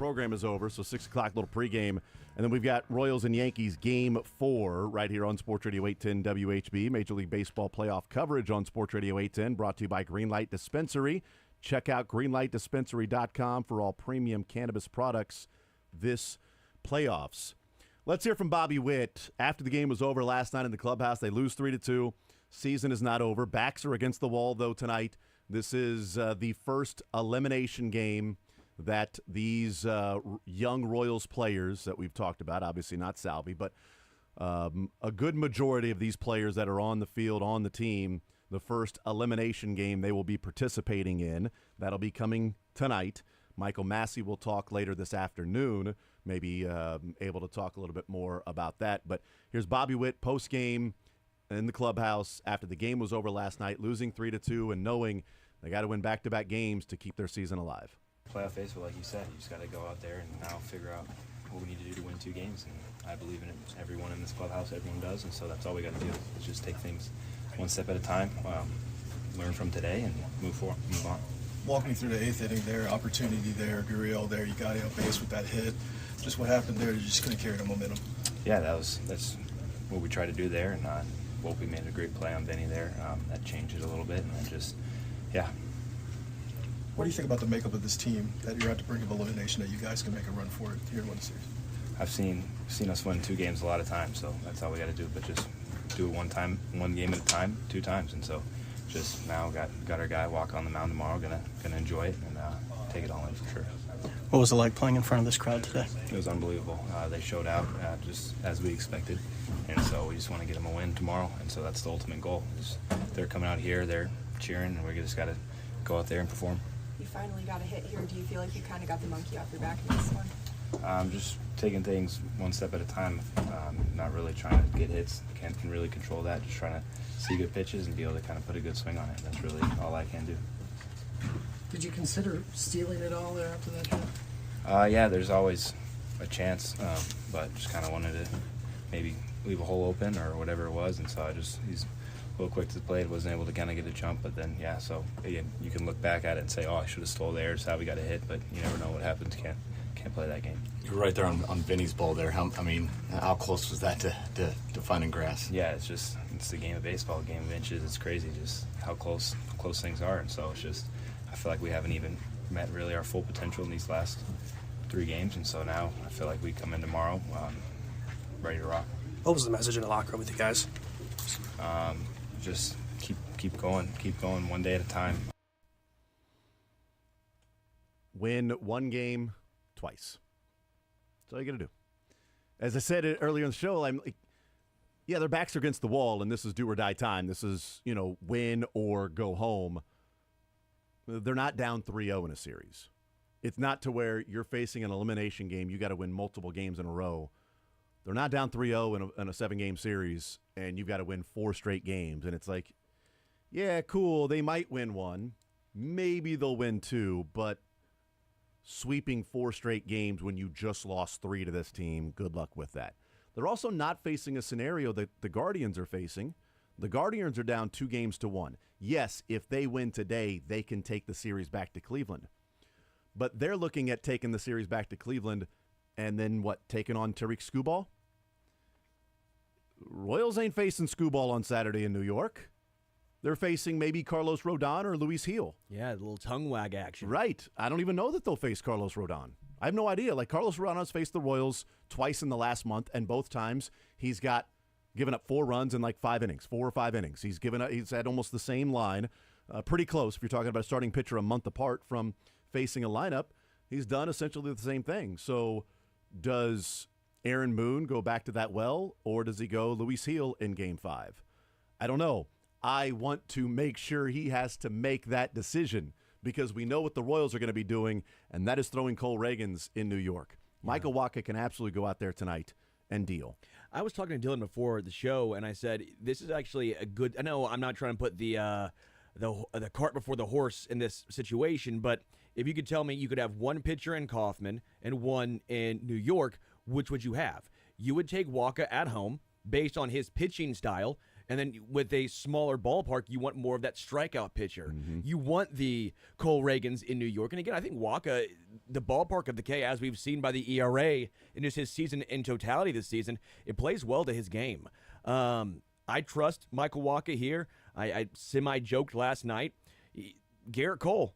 program is over, so 6 o'clock, little pregame. And then we've got Royals and Yankees Game 4 right here on Sports Radio 810 WHB. Major League Baseball playoff coverage on Sports Radio 810, brought to you by Greenlight Dispensary. Check out greenlightdispensary.com for all premium cannabis products this playoffs. Let's hear from Bobby Witt. After the game was over last night in the clubhouse, they lose 3-2. Season is not over. Backs are against the wall, though, tonight. This is the first elimination game that these young Royals players that we've talked about, obviously not Salvi, but a good majority of these players that are on the field, on the team, the first elimination game they will be participating in. That'll be coming tonight. Michael Massey will talk later this afternoon, maybe able to talk a little bit more about that. But here's Bobby Witt post-game in the clubhouse after the game was over last night, losing 3-2 and knowing they got to win back-to-back games to keep their season alive. Playoff baseball, like you said, you just got to go out there and now figure out what we need to do to win 2 games. And I believe in it. Everyone in this clubhouse, everyone does, and so that's all we got to do is just take things one step at a time, learn from today, and move on. Walk me through the 8th inning there, opportunity there, Gurriel there, you got on base with that hit. Just what happened there, you just couldn't carry the momentum. Yeah, that's what we tried to do there, and Volpe made a great play on Benny there. That changed it a little bit, and then just, yeah. What do you think about the makeup of this team, that you're at the brink of elimination, that you guys can make a run for it here to win the series? I've seen us win 2 games a lot of times, so that's all we got to do, but just do it one game at a time, 2 times, and so just now got our guy walk on the mound tomorrow, gonna enjoy it and take it all in for sure. What was it like playing in front of this crowd today? It was unbelievable. They showed out just as we expected, and so we just want to get them a win tomorrow, and so that's the ultimate goal. They're coming out here, they're cheering, and we just got to go out there and perform. You finally got a hit here. Do you feel like you kind of got the monkey off your back in this one? Just taking things one step at a time, not really trying to get hits. Can really control that, just trying to see good pitches and be able to kind of put a good swing on it. That's really all I can do. Did you consider stealing it all there after that hit? Yeah, there's always a chance, but just kind of wanted to maybe leave a hole open or whatever it was, and so he's a little quick to the plate, wasn't able to kind of get a jump, but then, yeah, so again, you can look back at it and say, oh, I should have stole there, it's how we got a hit, but you never know what happens, can't play that game. You're right there on Vinny's ball there. How close was that to finding grass? Yeah, it's the game of baseball, a game of inches. It's crazy just how close things are, and so it's just I feel like we haven't even met really our full potential in these last 3 games, and so now I feel like we come in tomorrow ready to rock. What was the message in the locker room with you guys? Just keep going one day at a time. Win 1 game twice. That's all you got to do. As I said earlier in the show, I'm like, yeah, their backs are against the wall, and this is do or die time. This is, win or go home. They're not down 3-0 in a series. It's not to where you're facing an elimination game. You got to win multiple games in a row. They're not down 3-0 in a 7-game series, and you've got to win 4 straight games. And it's like, yeah, cool, they might win 1. Maybe they'll win 2, but sweeping 4 straight games when you just lost 3 to this team, good luck with that. They're also not facing a scenario that the Guardians are facing. The Guardians are down 2-1. Yes, if they win today, they can take the series back to Cleveland. But they're looking at taking the series back to Cleveland and then, taking on Tariq Skubal? Royals ain't facing Skubal on Saturday in New York. They're facing maybe Carlos Rodon or Luis Gil. Yeah, a little tongue wag action. Right. I don't even know that they'll face Carlos Rodon. I have no idea. Carlos Rodon has faced the Royals twice in the last month, and both times he's given up 4 runs in 5 innings, 4 or 5 innings. He's had almost the same line, pretty close. If you're talking about a starting pitcher a month apart from facing a lineup, he's done essentially the same thing. So does Aaron Boone go back to that well, or does he go Luis Gil in Game 5? I don't know. I want to make sure he has to make that decision because we know what the Royals are going to be doing, and that is throwing Cole Reagans in New York. Yeah. Michael Wacha can absolutely go out there tonight and deal. I was talking to Dylan before the show, and I said, this is actually a good – I know I'm not trying to put the cart before the horse in this situation, but if you could tell me you could have 1 pitcher in Kauffman and 1 in New York, which would you have? You would take Wacha at home based on his pitching style. And then with a smaller ballpark, you want more of that strikeout pitcher. Mm-hmm. You want the Cole Reagans in New York. And again, I think Waka, the ballpark of the K, as we've seen by the ERA in just his season in totality this season, it plays well to his game. I trust Michael Waka here. I semi-joked last night. Garrett Cole,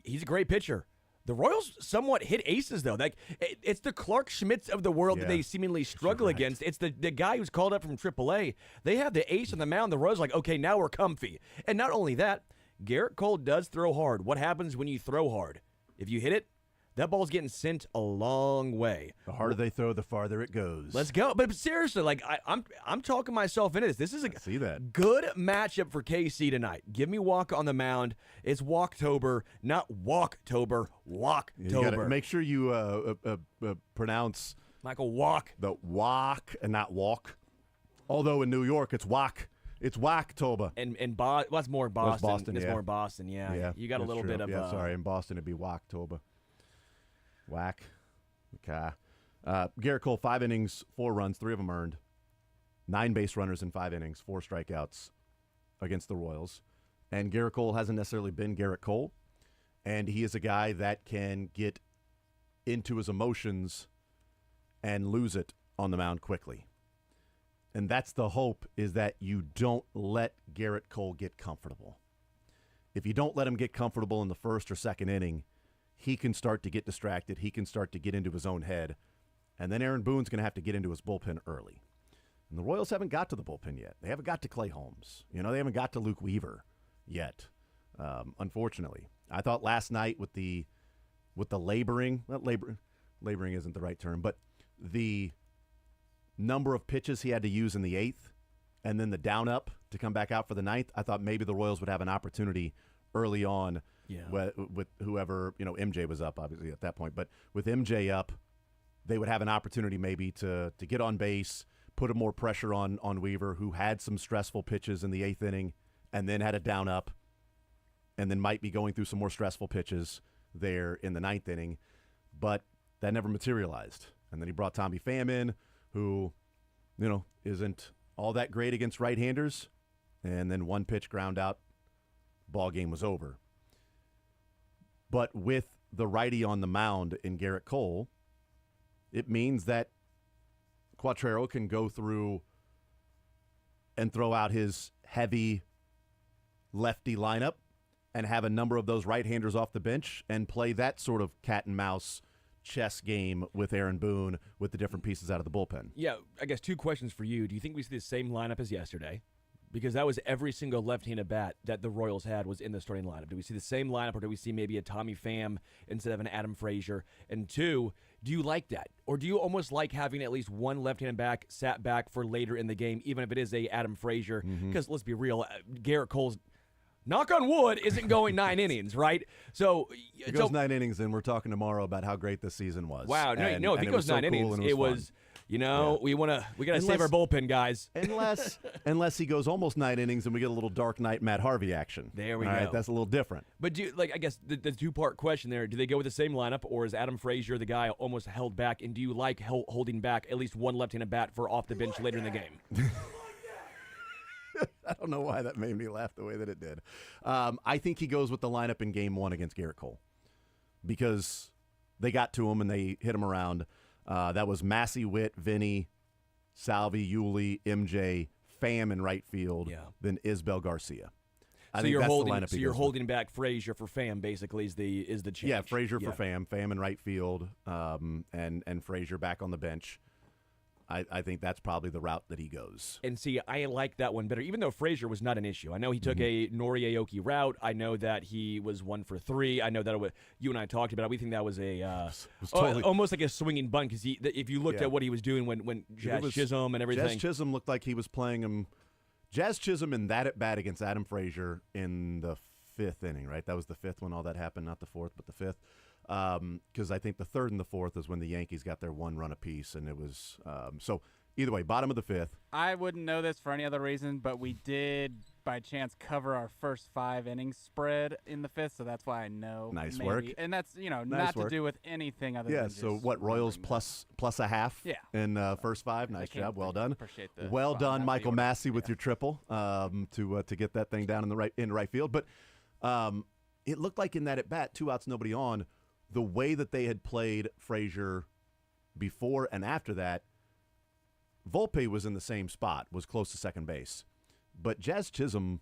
he's a great pitcher. The Royals somewhat hit aces, though. Like it's the Clark Schmidts of the world that they seemingly struggle against. It's the guy who's called up from AAA. They have the ace on the mound. The Royals are like, okay, now we're comfy. And not only that, Garrett Cole does throw hard. What happens when you throw hard? If you hit it, that ball's getting sent a long way. The harder they throw, the farther it goes. Let's go. But seriously, like I'm talking myself into this. This is a good matchup for KC tonight. Give me Walk on the mound. It's Walktober, not Walktober. Walktober. You gotta make sure you pronounce Michael Walk. The walk and not walk. Although in New York it's walk. It's Walktober. And what's more Boston? That's Boston, it's yeah. more Boston. Yeah. You got a little bit of. Yeah, sorry. In Boston it'd be Walktober. Whack. Okay. Garrett Cole, 5 innings, 4 runs, 3 of them earned. 9 base runners in 5 innings, 4 strikeouts against the Royals. And Garrett Cole hasn't necessarily been Garrett Cole. And he is a guy that can get into his emotions and lose it on the mound quickly. And that's the hope, is that you don't let Garrett Cole get comfortable. If you don't let him get comfortable in the first or second inning, he can start to get distracted. He can start to get into his own head. And then Aaron Boone's going to have to get into his bullpen early. And the Royals haven't got to the bullpen yet. They haven't got to Clay Holmes. They haven't got to Luke Weaver yet, unfortunately. I thought last night with the laboring, laboring isn't the right term, but the number of pitches he had to use in the 8th and then the down up to come back out for the 9th, I thought maybe the Royals would have an opportunity early on. Yeah. With whoever, MJ was up, obviously, at that point. But with MJ up, they would have an opportunity maybe to get on base, put more pressure on Weaver, who had some stressful pitches in the 8th inning and then had a down up and then might be going through some more stressful pitches there in the 9th inning. But that never materialized. And then he brought Tommy Pham in, who, isn't all that great against right-handers. And then 1 pitch ground out, ball game was over. But with the righty on the mound in Garrett Cole, it means that Quatrero can go through and throw out his heavy lefty lineup and have a number of those right-handers off the bench and play that sort of cat and mouse chess game with Aaron Boone with the different pieces out of the bullpen. Yeah, I guess 2 questions for you. Do you think we see the same lineup as yesterday? Because that was every single left-handed bat that the Royals had was in the starting lineup. Do we see the same lineup, or do we see maybe a Tommy Pham instead of an Adam Frazier? And 2, do you like that? Or do you almost like having at least one left-handed back sat back for later in the game, even if it is a Adam Frazier? Because let's be real, Garrett Cole's, knock on wood, isn't going 9 innings, right? So it goes 9 innings, and we're talking tomorrow about how great this season was. Wow, no, if it goes 9 innings, it was we gotta save our bullpen, guys. Unless he goes almost 9 innings and we get a little Dark Knight Matt Harvey action. There we All go. right, that's a little different. But I guess the 2-part question there: do they go with the same lineup, or is Adam Frazier the guy almost held back? And do you like holding back at least one left-handed bat for off the bench later in the game? I don't know why that made me laugh the way that it did. I think he goes with the lineup in Game 1 against Garrett Cole because they got to him and they hit him around. That was Massey, Witt, Vinny, Salvi, Yuli, MJ, Pham in right field, then Isbel Garcia. I think that's the lineup. So you're holding back Frazier for Pham, basically, is the change. Yeah, Frazier for Pham in right field, and Frazier back on the bench. I think that's probably the route that he goes. And see, I like that one better, even though Frazier was not an issue. I know he took a Nori Aoki route. I know that he was 1 for 3. I know that you and I talked about it. We think that was almost like a swinging bunt because if you looked at what he was doing when Jazz Chisholm and everything. Jazz Chisholm looked like he was playing him. Jazz Chisholm in that at bat against Adam Frazier in the 5th inning, right? That was the 5th when all that happened, not the 4th, but the 5th. Because I think the 3rd and the 4th is when the Yankees got their 1 run apiece, and it was so either way, bottom of the 5th. I wouldn't know this for any other reason, but we did by chance cover our first 5 innings spread in the 5th, so that's why I know. Nice maybe. work. And that's, not work. to do with anything other Yeah, than so just what, Royals plus a half in first 5? Nice job. Well done. Appreciate the well spot. done, That's Michael the order. Massey, with your triple to get that thing down in right field. But it looked like in that at-bat, 2 outs, nobody on, the way that they had played Frazier before and after that, Volpe was in the same spot, was close to second base. But Jazz Chisholm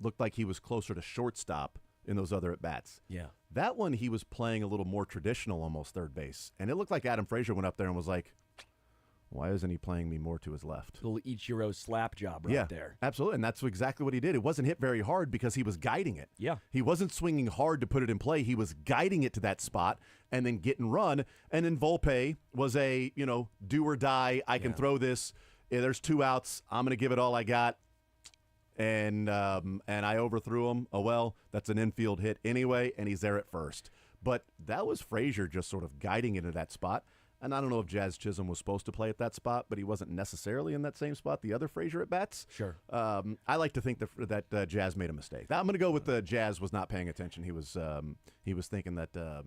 looked like he was closer to shortstop in those other at-bats. Yeah. That one, he was playing a little more traditional, almost third base. And it looked like Adam Frazier went up there and was like, why isn't he playing me more to his left? Little Ichiro slap job right there. Absolutely. And that's exactly what he did. It wasn't hit very hard because he was guiding it. Yeah. He wasn't swinging hard to put it in play. He was guiding it to that spot and then get and run. And then Volpe was a, do or die. I can throw this. Yeah, there's 2 outs. I'm going to give it all I got. And I overthrew him. Oh, well, that's an infield hit anyway, and he's there at first. But that was Frazier just sort of guiding into that spot. And I don't know if Jazz Chisholm was supposed to play at that spot, but he wasn't necessarily in that same spot. The other Frazier at bats. Sure. I like to think that Jazz made a mistake. I'm going to go with the Jazz was not paying attention. He was thinking that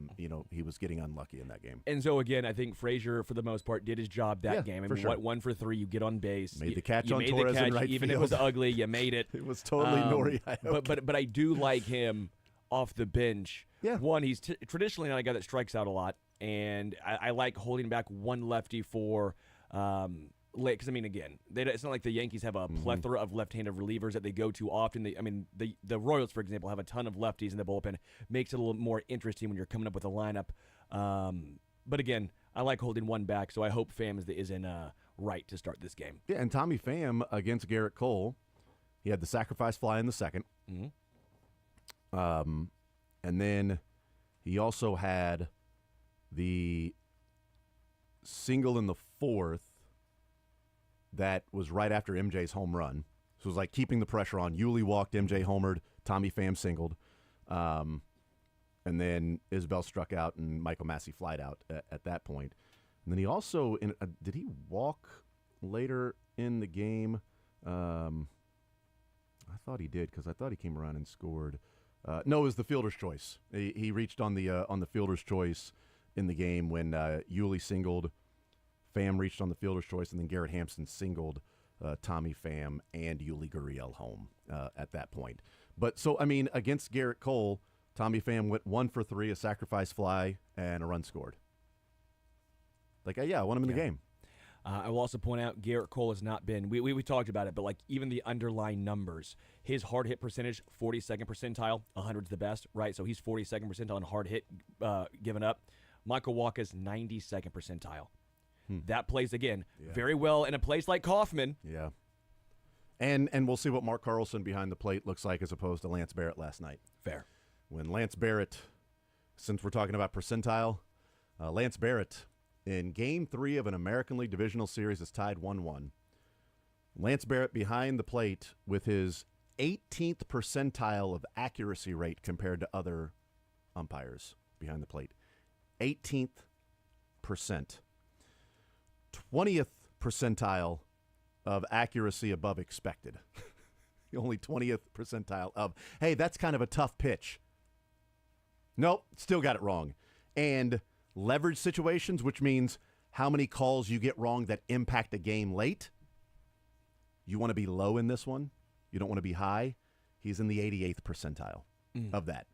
he was getting unlucky in that game. And so again, I think Frazier for the most part did his job that game. I mean, sure. 1 for 3, you get on base. Made the catch you on made Torres the catch, in right even field. if it was ugly, you made it. It was totally Nori. But I do like him off the bench. Yeah. One, he's traditionally not a guy that strikes out a lot. And I like holding back one lefty for because, I mean, again, it's not like the Yankees have a plethora of left-handed relievers that they go to often. The Royals, for example, have a ton of lefties in the bullpen. Makes it a little more interesting when you're coming up with a lineup. But, again, I like holding one back, so I hope Pham is in right to start this game. Yeah, and Tommy Pham against Garrett Cole, he had the sacrifice fly in the second. And then he also had the single in the 4th that was right after MJ's home run. So it was like keeping the pressure on. Yuli walked, MJ homered, Tommy Pham singled. And then Isbell struck out and Michael Massey flied out at that point. And then he also, did he walk later in the game? I thought he did because I thought he came around and scored. No, it was the fielder's choice. He reached on the fielder's choice in the game when Yuli singled, Pham reached on the fielder's choice, and then Garrett Hampson singled Tommy Pham and Yuli Gurriel home at that point. But so, I mean, against Garrett Cole, Tommy Pham went 1 for 3, a sacrifice fly, and a run scored. Like, I want him in the game. I will also point out Garrett Cole has not been, we talked about it, but like even the underlying numbers, his hard hit percentage, 42nd percentile, 100's the best, right? So he's 42nd percentile on hard hit given up. Michael Wacha's 92nd percentile. That plays, again, very well in a place like Kauffman. Yeah. And we'll see what Mark Carlson behind the plate looks like as opposed to Lance Barrett last night. Fair. When Lance Barrett, since we're talking about percentile, Lance Barrett in Game 3 of an American League Divisional Series is tied 1-1. Lance Barrett behind the plate with his 18th percentile of accuracy rate compared to other umpires behind the plate. 18th percent. 20th percentile of accuracy above expected. Only 20th percentile of, hey, that's kind of a tough pitch. Nope, still got it wrong. And leverage situations, which means how many calls you get wrong that impact a game late. You want to be low in this one. You don't want to be high. He's in the 88th percentile of that.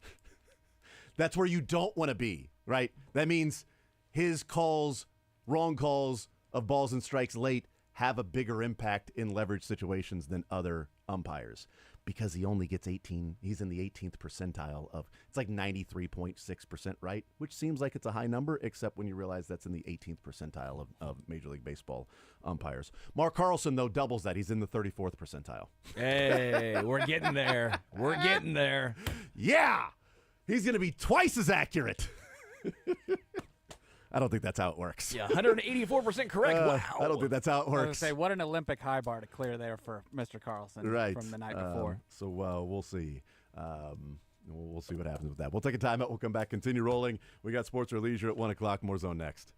That's where you don't want to be, right? That means his calls, wrong calls of balls and strikes late have a bigger impact in leverage situations than other umpires because he only gets 18. He's in the 18th percentile of, it's like 93.6% right, which seems like it's a high number, except when you realize that's in the 18th percentile of Major League Baseball umpires. Mark Carlson, though, doubles that. He's in the 34th percentile. Hey, we're getting there. We're getting there. Yeah! He's going to be twice as accurate. I don't think that's how it works. Yeah, 184% correct. Wow. I don't think that's how it I was works. going to say, what an Olympic high bar to clear there for Mr. Carlson from the night before. So we'll see. We'll see what happens with that. We'll take a timeout. We'll come back, continue rolling. We got Sports or Leisure at 1 o'clock. More Zone next.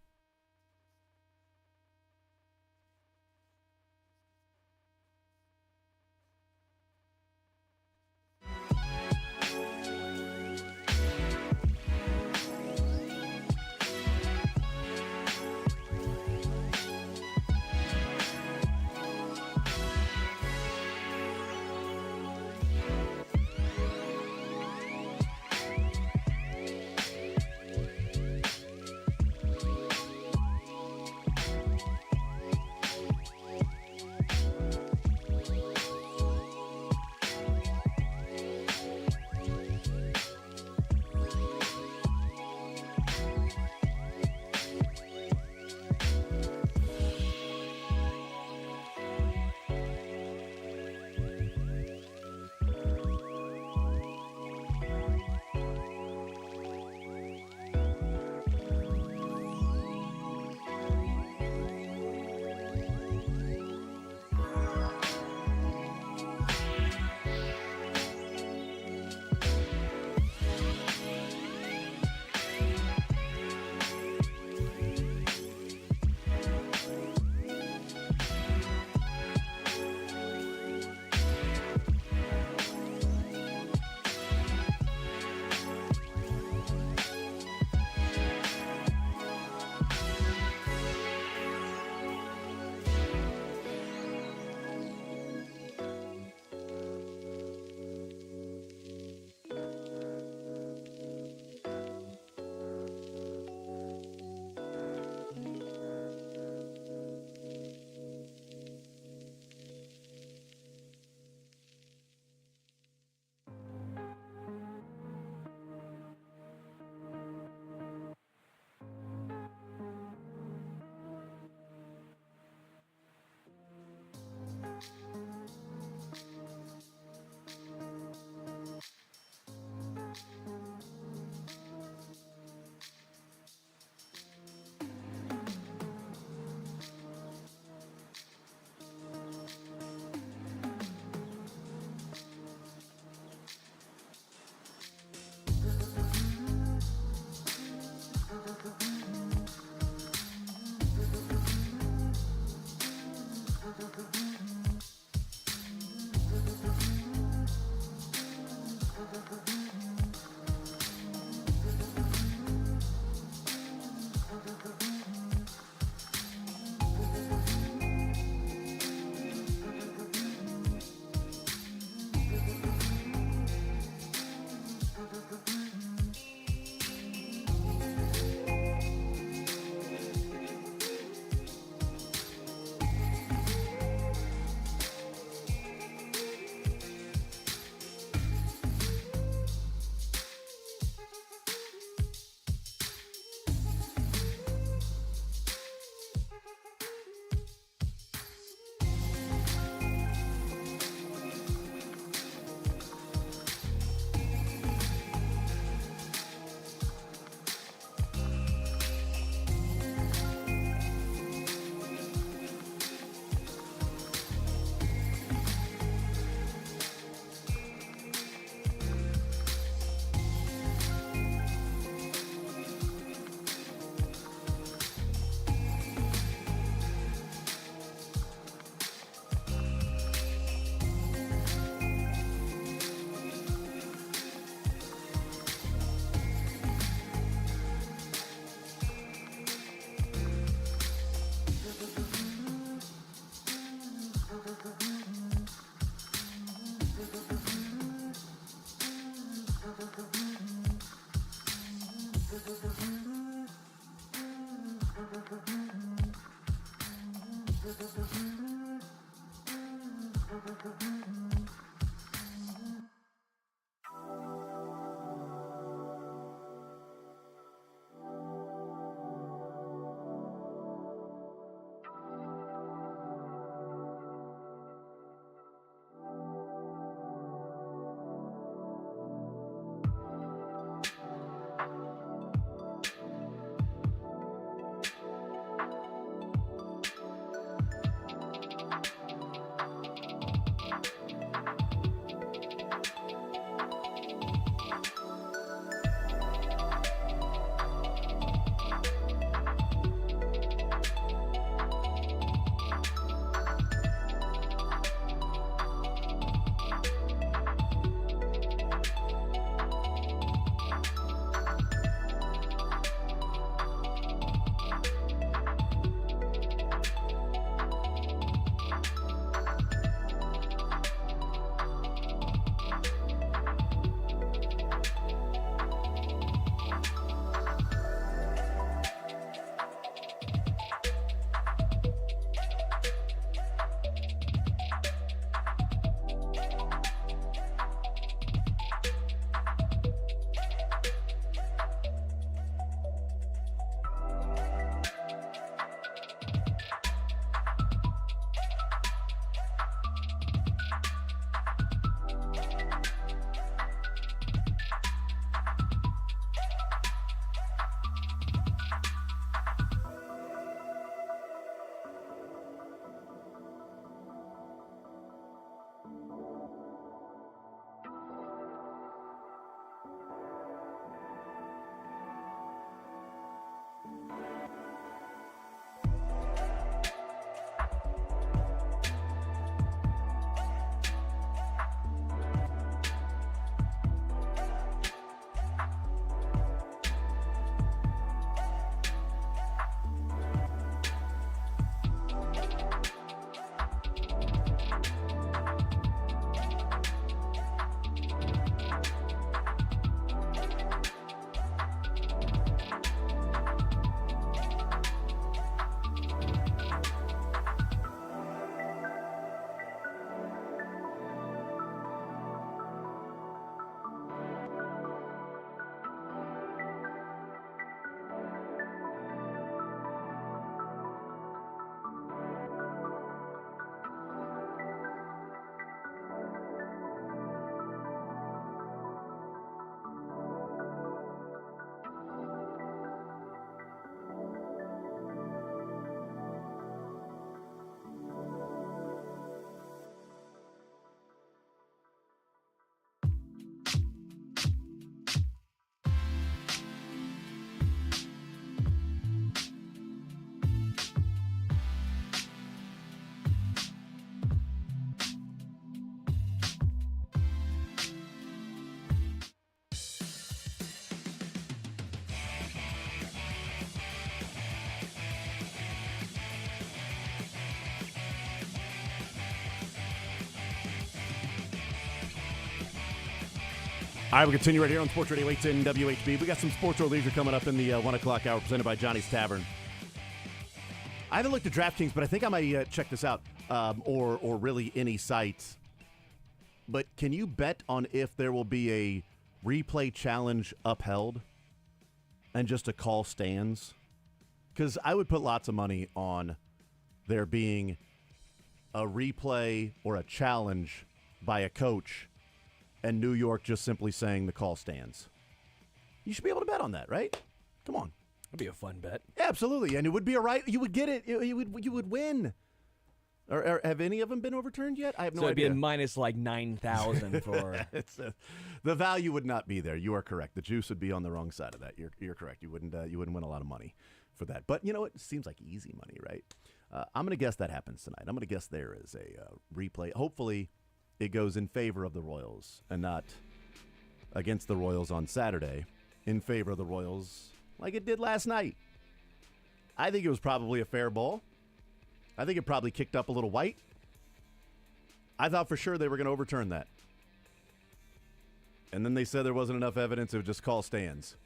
All right, we'll continue right here on Sports Radio 810 WHB. We got some sports or leisure coming up in the 1 o'clock hour presented by Johnny's Tavern. I haven't looked at DraftKings, but I think I might check this out, or really any site. But can you bet on if there will be a replay challenge upheld and just a call stands? Because I would put lots of money on there being a replay or a challenge by a coach and New York just simply saying the call stands. You should be able to bet on that, right? Come on. That'd be a fun bet. Yeah, absolutely. And it would be you would get it. You would win. Or have any of them been overturned yet? I have no idea. So it'd be a minus like 9,000 for. The value would not be there. You are correct. The juice would be on the wrong side of that. You're correct. You wouldn't win a lot of money for that. But you know, it seems like easy money, right? I'm going to guess that happens tonight. I'm going to guess there is a replay. Hopefully, it goes in favor of the Royals and not against the Royals on Saturday. In favor of the Royals, like it did last night. I think it was probably a fair ball. I think it probably kicked up a little white. I thought for sure they were going to overturn that. And then they said there wasn't enough evidence. It would just call stands.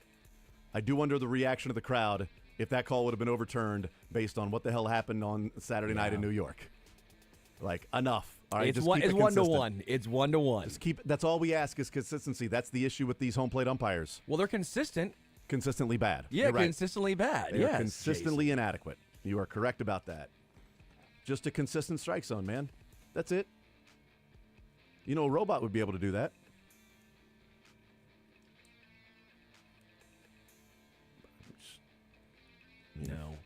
I do wonder the reaction of the crowd if that call would have been overturned based on what the hell happened on Saturday night in New York. Like, enough. All right, It's just one. keep It's it 1 to consistent. 1. It's 1 to 1. Just keep. That's all we ask is consistency. That's the issue with these home plate umpires. Well, they're consistent. Consistently bad. Yeah, You're right. consistently bad. They are Yes, consistently Jason. inadequate. You are correct about that. Just a consistent strike zone, man. That's it. You know, a robot would be able to do that. No.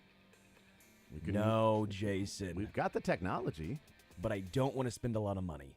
We can- No, Jason. We've got the technology. But I don't want to spend a lot of money.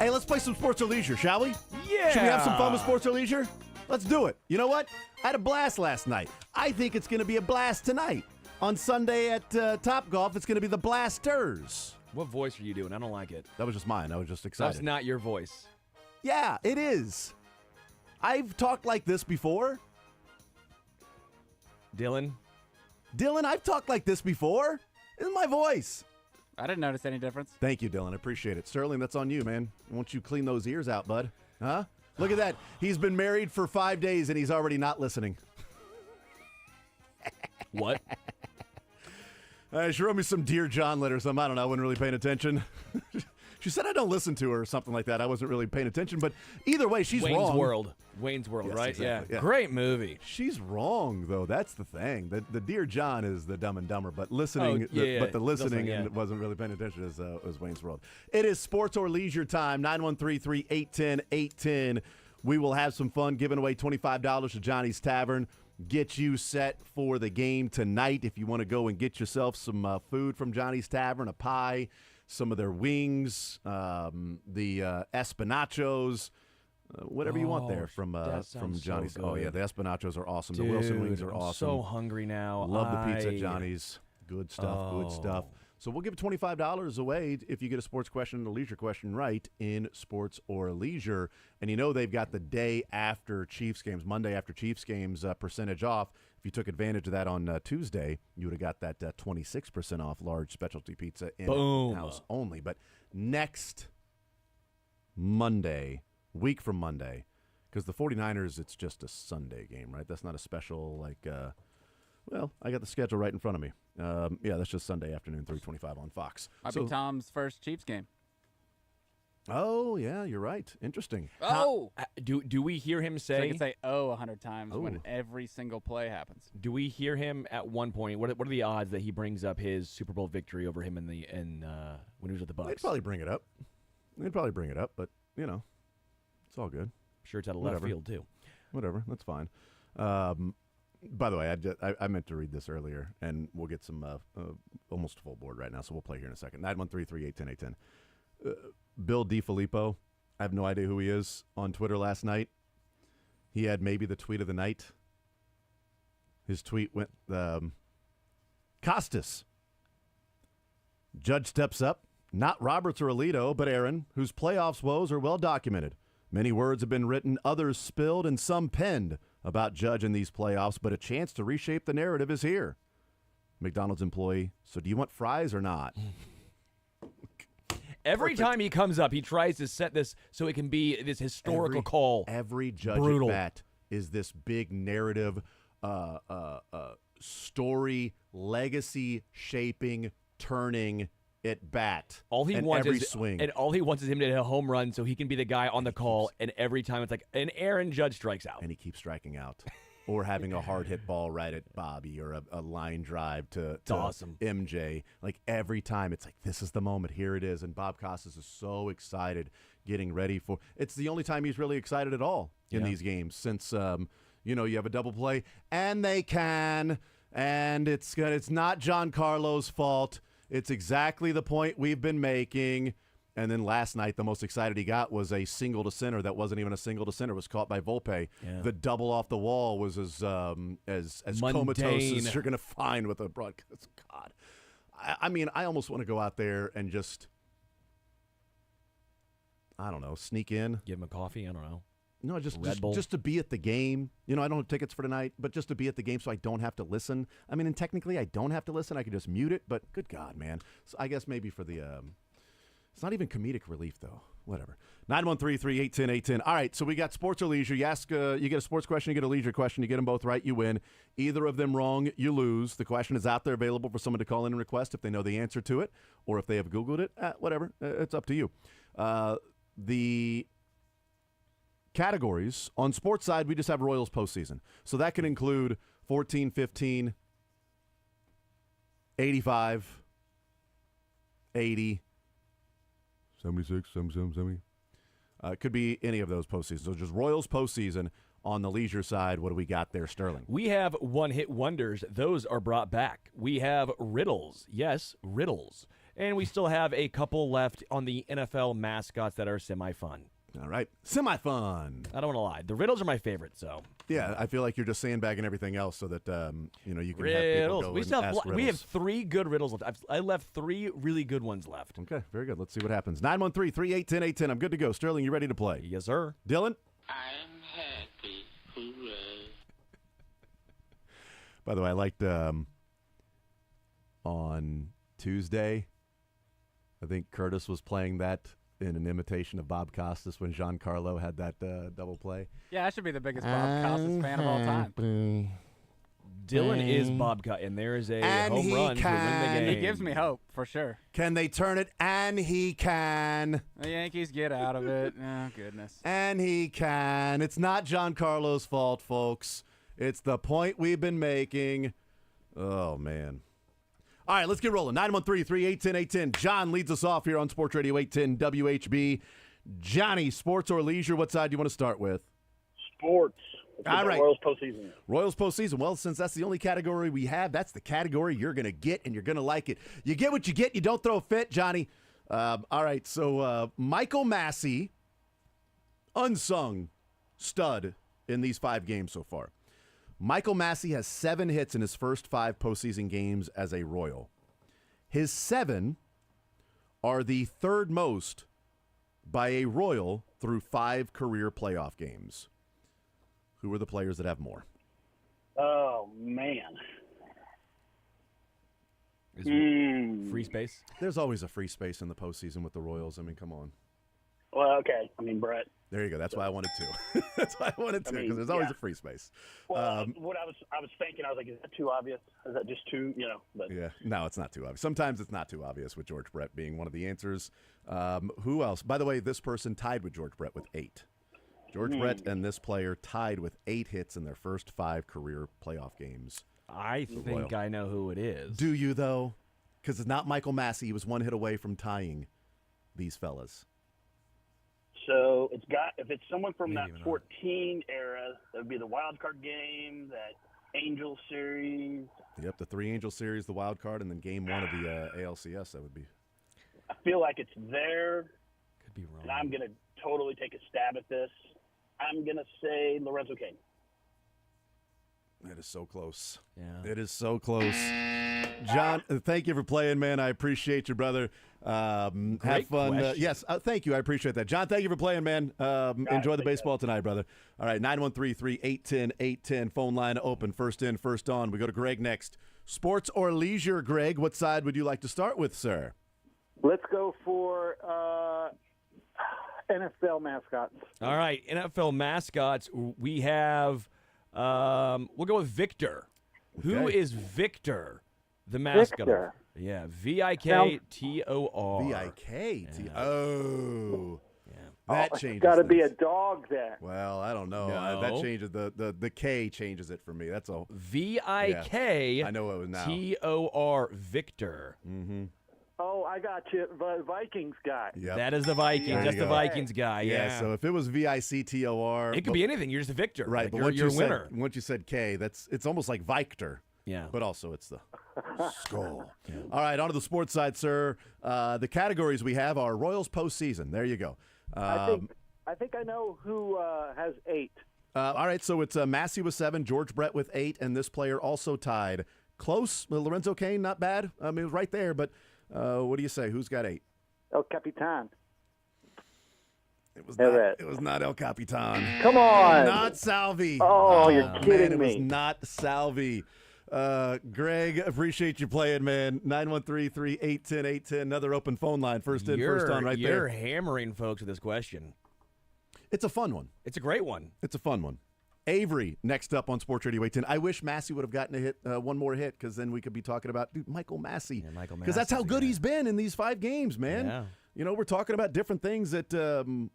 Hey, let's play some sports or leisure, shall we? Yeah. Should we have some fun with sports or leisure? Let's do it. You know what? I had a blast last night. I think it's going to be a blast tonight. On Sunday at Topgolf, it's going to be the Blasters. What voice are you doing? I don't like it. That was just mine. I was just excited. That's not your voice. Yeah, it is. I've talked like this before. Dylan, I've talked like this before. This is my voice. I didn't notice any difference. Thank you, Dylan. I appreciate it. Sterling, that's on you, man. Won't you clean those ears out, bud? Huh? Look at that. He's been married for 5 days, and he's already not listening. What? She wrote me some Dear John letter or something. I don't know. I wasn't really paying attention. She said I don't listen to her or something like that. I wasn't really paying attention. But either way, she's Wayne's wrong. Wayne's World, Yes, right? exactly. Yeah. Great movie. She's wrong, though. That's the thing. The Dear John is the Dumb and Dumber, but listening, yeah, the listening yeah. and wasn't really paying attention is Wayne's World. It is sports or leisure time. 913-381-0810. We will have some fun giving away $25 to Johnny's Tavern. Get you set for the game tonight. If you want to go and get yourself some food from Johnny's Tavern, a pie, some of their wings, the espinachos. Whatever you want there from Johnny's. So oh yeah, the espinachos are awesome. Dude, the Wilson wings are I'm awesome. so hungry now. Love the pizza at Johnny's. Good stuff. Good stuff. So we'll give $25 away if you get a sports question and a leisure question right in sports or leisure. And you know they've got the day after Chiefs games, Monday after Chiefs games, percentage off. If you took advantage of that on Tuesday, you would have got that 26% off large specialty pizza in-house only. But next Monday, week from Monday, because the 49ers, it's just a Sunday game, right? That's not a special, well, I got the schedule right in front of me. Yeah, that's just Sunday afternoon, 3:25 on Fox. Might be Tom's first Chiefs game. Oh, yeah, you're right. Interesting. Oh! Do we hear him So you say? can say 100 times when every single play happens. Do we hear him at one point? What are the odds that he brings up his Super Bowl victory over him when he was with the Bucs? They'd probably bring it up. But, you know, it's all good. Sure, it's out of left field, too. Whatever. That's fine. By the way, I meant to read this earlier, and we'll get some almost full board right now, so we'll play here in a second. 913-381-0810. Bill DiFilippo, I have no idea who he is, on Twitter last night. He had maybe the tweet of the night. His tweet went, Costas. Judge steps up. Not Roberts or Alito, but Aaron, whose playoffs woes are well documented. Many words have been written, others spilled, and some penned about Judge in these playoffs, but a chance to reshape the narrative is here. McDonald's employee, so do you want fries or not? Every time he comes up, he tries to set this so it can be this historical call. Every Judge Brutal. at bat is this big narrative, story, legacy shaping, turning at bat. All he wants every is swing. and all he wants is him to hit a home run so he can be the guy on the call. And every time it's like an Aaron Judge strikes out, and he keeps striking out, or having a hard hit ball right at Bobby, or a line drive to awesome. MJ. Like every time, it's like this is the moment. Here it is, and Bob Costas is so excited, getting ready for. It's the only time he's really excited at all in these games since you have a double play, and they can, and it's not Giancarlo's fault. It's exactly the point we've been making. And then last night, the most excited he got was a single to center that wasn't even a single to center. It was caught by Volpe. Yeah. The double off the wall was as comatose as you're going to find with a broadcast. God, I mean, I almost want to go out there and just, I don't know, sneak in. Give him a coffee. I don't know. No, just to be at the game. I don't have tickets for tonight, but just to be at the game so I don't have to listen. I mean, and technically I don't have to listen. I could just mute it, but good God, man. So I guess maybe for the it's not even comedic relief, though. Whatever. 913-381-0810. All right, so we got sports or leisure. You ask, you get a sports question, you get a leisure question. You get them both right, you win. Either of them wrong, you lose. The question is out there available for someone to call in and request if they know the answer to it or if they have Googled it. Whatever. It's up to you. The categories on sports side, we just have Royals postseason. So that can include 14, 15, 85, 80, 76, 77, 70. It could be any of those postseasons. So just Royals postseason. On the leisure side, what do we got there, Sterling? We have one-hit wonders. Those are brought back. We have riddles. Yes, riddles. And we still have a couple left on the NFL mascots that are semi-fun. All right. Semi-fun. I don't want to lie. The riddles are my favorite, so. Yeah, I feel like you're just sandbagging everything else so that, you can have people Riddles. go We and still ask have, riddles. we have 3 good riddles left. I left 3 really good ones left. Okay, very good. Let's see what happens. 913-381-0810. I'm good to go. Sterling, you ready to play? Yes, sir. Dylan? I'm happy. Hooray. By the way, I liked on Tuesday, I think Curtis was playing that in an imitation of Bob Costas when Giancarlo had that double play. Yeah, I should be the biggest Bob Costas fan of all time. Dylan is Bob and there is a home run to win the game. He gives me hope, for sure. Can they turn it? And he can. The Yankees get out of it. Oh, goodness. And he can. It's not Giancarlo's fault, folks. It's the point we've been making. Oh, man. All right, let's get rolling. 913-381-0810. John leads us off here on Sports Radio 810 WHB. Johnny, sports or leisure, what side do you want to start with? Sports. All right. Royals postseason. Royals postseason. Well, since that's the only category we have, that's the category you're going to get, and you're going to like it. You get what you get. You don't throw a fit, Johnny. All right, so Michael Massey, unsung stud in these 5 games so far. Michael Massey has 7 hits in his first 5 postseason games as a Royal. His 7 are the 3rd most by a Royal through 5 career playoff games. Who are the players that have more? Oh, man. Free space? There's always a free space in the postseason with the Royals. I mean, come on. Well, okay. I mean, Brett. There you go. That's why I wanted to. That's why I wanted to, because there's always a free space. Well, what I was thinking, I was like, is that too obvious? Is that just too, But yeah, no, it's not too obvious. Sometimes it's not too obvious with George Brett being one of the answers. Who else? By the way, this person tied with George Brett with 8. George Brett and this player tied with 8 hits in their first 5 career playoff games. I think I know who it is. Do you, though? Because it's not Michael Massey. He was 1 hit away from tying these fellas. So if it's someone from that 14 era, that would be the wild card game, that Angel series. Yep, the 3 Angel series, the wild card, and then game 1 of the ALCS. That would be. I feel like it's there. Could be wrong. And I'm going to totally take a stab at this. I'm going to say Lorenzo Cain. It is so close. Yeah. It is so close. John, thank you for playing, man. I appreciate you, brother. Have fun. Yes, thank you. I appreciate that. John, thank you for playing, man. Enjoy the baseball tonight, brother. All right, 913-381-0810. Phone line open. First in, first on. We go to Greg next. Sports or leisure, Greg? What side would you like to start with, sir? Let's go for NFL mascots. All right, NFL mascots. We have, we'll go with Victor. Okay. Who is Victor, the mascot? Victor. Yeah, V-I-K-T-O-R. V-I-K-T. Oh. Yeah. That It's changes got to be a things. dog then. Well, I don't know. No. That changes the K changes it for me. That's all. V-I-K. I know it was now. T-O-R. Victor. Mm-hmm. Oh, I got you. Vikings guy. Yep. That is the Vikings. There That's you the go. Vikings guy. Yeah. So if it was V-I-C-T-O-R. It could be anything. You're just a victor. Right. Like But you're a winner. Once you said K, it's almost like Victor. Yeah. But also it's the skull. Yeah. All right, on to the sports side, sir. The categories we have are Royals postseason. There you go. I think I know who has 8. All right, so it's Massey with 7, George Brett with 8, and this player also tied. Close. Lorenzo Cain, not bad. I mean, it was right there, but what do you say? Who's got 8? El Capitan. It was not El Capitan. Come on. Not Salvi. Oh, you're kidding It me. was not Salvi. Greg, appreciate you playing, man. 913-381-0810. Another open phone line. First in, first on right there. You're hammering folks with this question. It's a fun one. It's a great one. It's a fun one. Avery, next up on Sports Radio 810. I wish Massey would have gotten a hit, one more hit, because then we could be talking about Michael Massey. Yeah, Michael Because that's how Massey, good yeah. he's been in these 5 games, man. Yeah. You know, we're talking about different things that that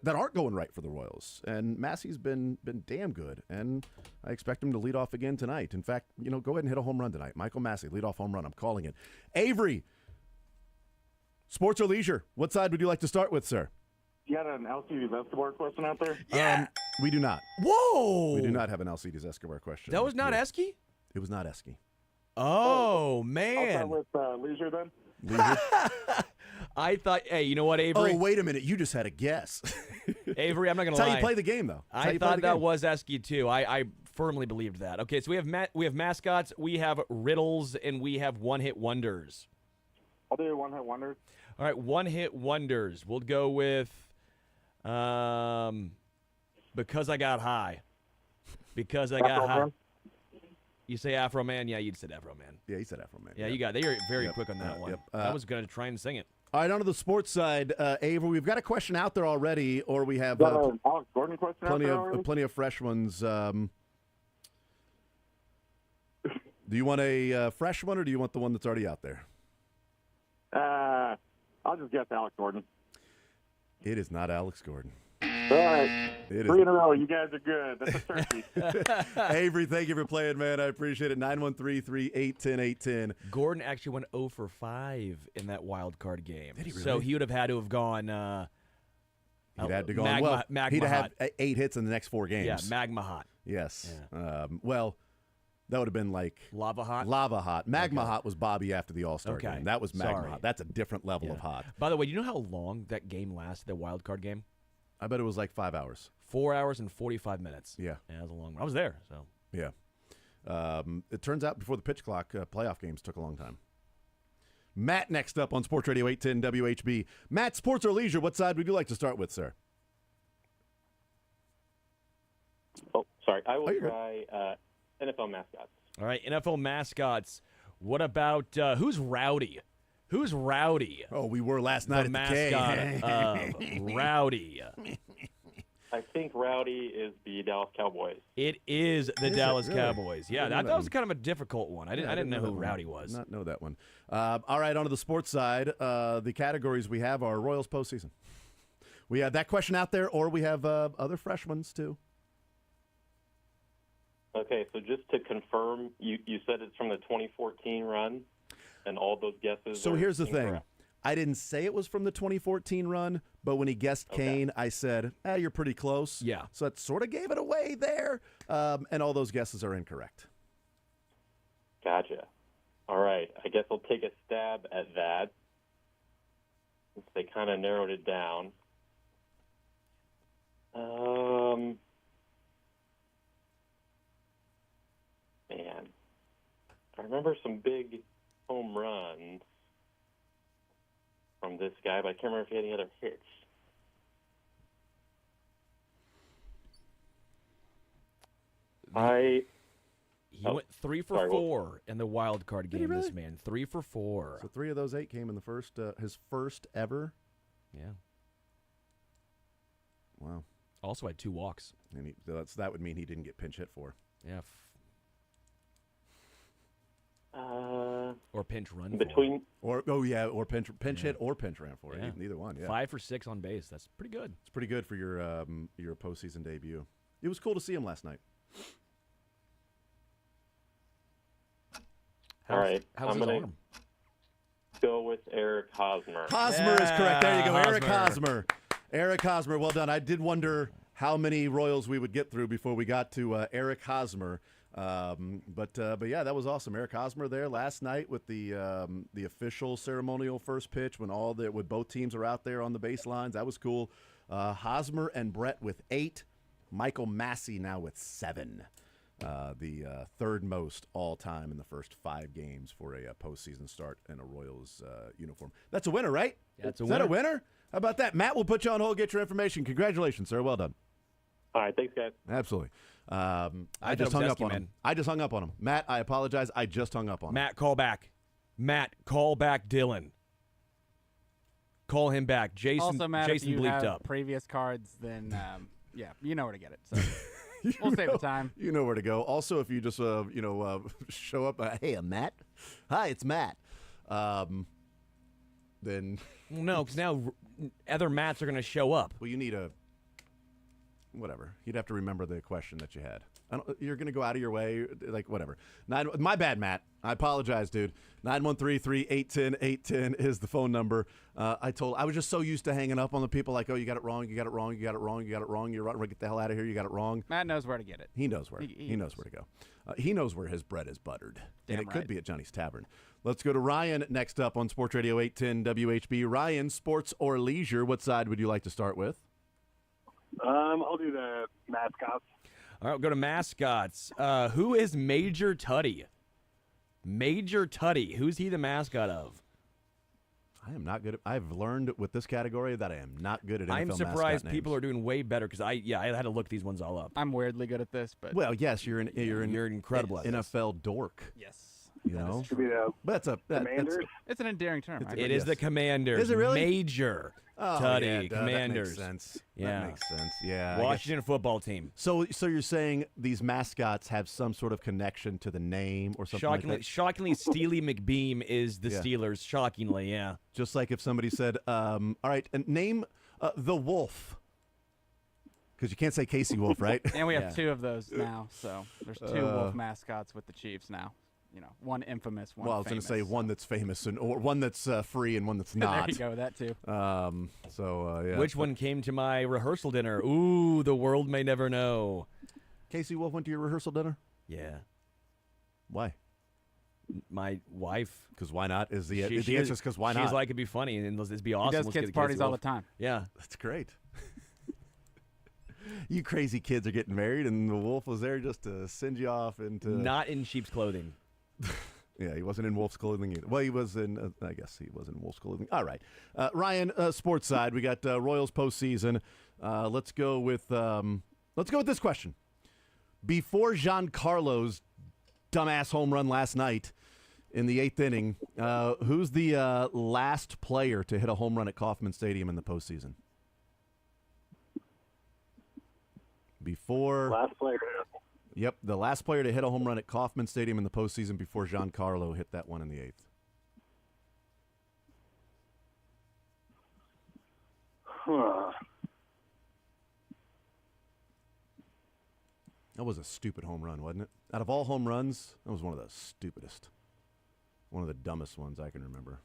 aren't going right for the Royals, and Massey's been damn good, and I expect him to lead off again tonight. In fact, go ahead and hit a home run tonight. Michael Massey, lead off home run. I'm calling it. Avery, sports or leisure? What side would you like to start with, sir? You got an Alcides Escobar question out there? Yeah. We do not. Whoa. We do not have an Alcides Escobar question. That was not here. Esky? It was not Esky. Oh, I'll man. start with Leisure then. Leisure? I thought, hey, you know what, Avery? Oh, wait a minute. You just had a guess. Avery, I'm not going to That's lie. how you play the game, though. That's how I you play thought the that game. was Esky, too. I firmly believed that. Okay, so we have mascots, we have riddles, and we have one-hit wonders. I'll do one-hit wonders. All right, one-hit wonders. We'll go with Because I Got High. Because I Got Afro High. Man? You say Afro Man? Yeah, you said Afro Man. Yeah, he said Afro Man. Yeah, you got it. They were very Yep. quick on that one. Yep. I was going to try and sing it. All right, on to the sports side. Avery, we've got a question out there already, or we have Got an Alex Gordon question plenty out there already? of plenty of fresh ones. Do you want a fresh one, or do you want the one that's already out there? I'll just guess Alex Gordon. It is not Alex Gordon. All right. It 3 in a row. You guys are good. That's a turkey. Avery, thank you for playing, man. I appreciate it. 913-381-0810. Gordon actually went 0 for 5 in that wild card game. Did he So really? he would have had to have gone. He'd had to go Magma, on. Well, Magma he'd have Hot. had 8 hits in the next 4 games. Yeah, Magma Hot. Yes. Well, that would have been like Lava Hot. Lava Hot. Magma Hot was Bobby after the All-Star Okay. game. That was Magma Sorry. Hot. That's a different level of hot. By the way, do you know how long that game lasted, the wild card game? I bet it was like 5 hours. 4 hours and 45 minutes. Yeah. That was a long one. I was there, so. Yeah. It turns out before the pitch clock, playoff games took a long time. Matt next up on Sports Radio 810 WHB. Matt, sports or leisure, what side would you like to start with, sir? Oh, sorry. I will you're good. try NFL mascots. All right, NFL mascots. What about who's Rowdy? Who's Rowdy? Oh, we were last night the at the K. mascot of Rowdy. I think Rowdy is the Dallas Cowboys. It is the Is it Dallas really? Cowboys. Yeah, I didn't know that that was one. kind of a difficult one. I didn't know that who one. Rowdy was. Did not know that one. All right, on to the sports side. The categories we have are Royals postseason. We have that question out there, or we have other fresh ones, too. Okay, so just to confirm, you said it's from the 2014 run, and all those guesses So are here's the thing. incorrect. I didn't say it was from the 2014 run, but when he guessed Kane, I said, you're pretty close. Yeah. So that sort of gave it away there. And all those guesses are incorrect. Gotcha. All right, I guess I'll take a stab at that, since they kind of narrowed it down. Man, I remember some big home runs from this guy, but I can't remember if he had any other hits. He went 3 for sorry, 4 in the wild card Did he game. This really? man, 3 for 4. So 3 of those 8 came in the first, his first ever. Yeah. Wow. Also had 2 walks. And that would mean he didn't get pinch hit for. Yeah. Or pinch run between or pinch hit or pinch ran for it. Neither one. Yeah. 5 for 6 on base. That's pretty good. It's pretty good for your postseason debut. It was cool to see him last night. All right, How's I'm his going arm? to go with Eric Hosmer. Hosmer is correct. There you go. Yeah, Eric Hosmer. Eric Hosmer. Well done. I did wonder how many Royals we would get through before we got to Eric Hosmer. But yeah, that was awesome. Eric Hosmer there last night with the official ceremonial first pitch when both teams are out there on the baselines. That was cool. Hosmer and Brett with 8. Michael Massey now with 7. The third most all time in the first 5 games for a postseason start in a Royals uniform. That's a winner, right? That's a Is winner. that a winner? How about that? Matt, we'll put you on hold, get your information. Congratulations, sir. Well done. All right, thanks, guys. Absolutely. I thought just it was hung up Esky, on him. man. I just hung up on him. Matt, I apologize. I just hung up on him. Matt, call back. Matt, call back Dylan. Call him back. Jason, Also, Matt, Jason if you bleeped have up. previous cards, then yeah, you know where to get it. So we'll save the time. You know where to go. Also, if you just show up, hey, I'm Matt. Hi, it's Matt. Then No, because now other Matts are going to show up. well, you need whatever. You'd have to remember the question that you had. You're going to go out of your way, like whatever. My bad, Matt. I apologize, dude. 913-381-0810 is the phone number. I was just so used to hanging up on the people like, oh, you got it wrong, you got it wrong, you got it wrong, you got it wrong, you're right, get the hell out of here, you got it wrong. Matt knows where to get it. He knows where. He He knows where to go. He knows where his bread is buttered, and it Damn could right. be at Johnny's Tavern. Let's go to Ryan next up on Sports Radio 810 WHB. Ryan, sports or leisure, what side would you like to start with? I'll do the mascots. All right, we'll go to mascots. Who is Major Tuddy? Major Tuddy. Who's he the mascot of? I am not good. I've learned with this category that I am not good at NFL I'm mascot surprised names. people are doing way better because I had to look these ones all up. I'm weirdly good at this, but Well, yes, you're incredible at this. NFL dork. yes. You know, Should be the but that's Commanders. It's an endearing term. It's I a- agree. It is the Commanders. Is it really? Major Oh, Tuddy yeah, duh, Commanders. That makes sense. Yeah. That makes sense. Yeah. I guess- Washington football team. So you're saying these mascots have some sort of connection to the name or something like that? Shockingly, Steely McBeam is the Yeah. Steelers. Shockingly, yeah. Just like if somebody said, all right, and name the Wolf. Because you can't say Casey Wolf, right? And we have Yeah. 2 of those now, so there's 2 Wolf mascots with the Chiefs now. You know, one infamous, one Well, I was going famous. to say one that's famous or one that's free and one that's not. There you go, that too. Yeah. Which one came to my rehearsal dinner? Ooh, the world may never know. Casey Wolf went to your rehearsal dinner? Yeah. Why? My wife. Because why not? Is the She answer is because why not? She's like, it'd be funny and it'd be awesome. He does Let's kids get parties Casey all the Wolf. time. Yeah. That's great. You crazy kids are getting married, and the Wolf was there just to send you off into. Not in sheep's clothing. Yeah, he wasn't in Wolf's clothing either. Well, he was in. I guess he was in Wolf's clothing. All right, Ryan, sports side. We got Royals postseason. Let's go with this question. Before Giancarlo's dumbass home run last night in the 8th inning, who's the last player to hit a home run at Kauffman Stadium in the postseason? Before last player. Yep, the last player to hit a home run at Kauffman Stadium in the postseason before Giancarlo hit that one in the 8th. That was a stupid home run, wasn't it? Out of all home runs, that was one of the stupidest. One of the dumbest ones I can remember.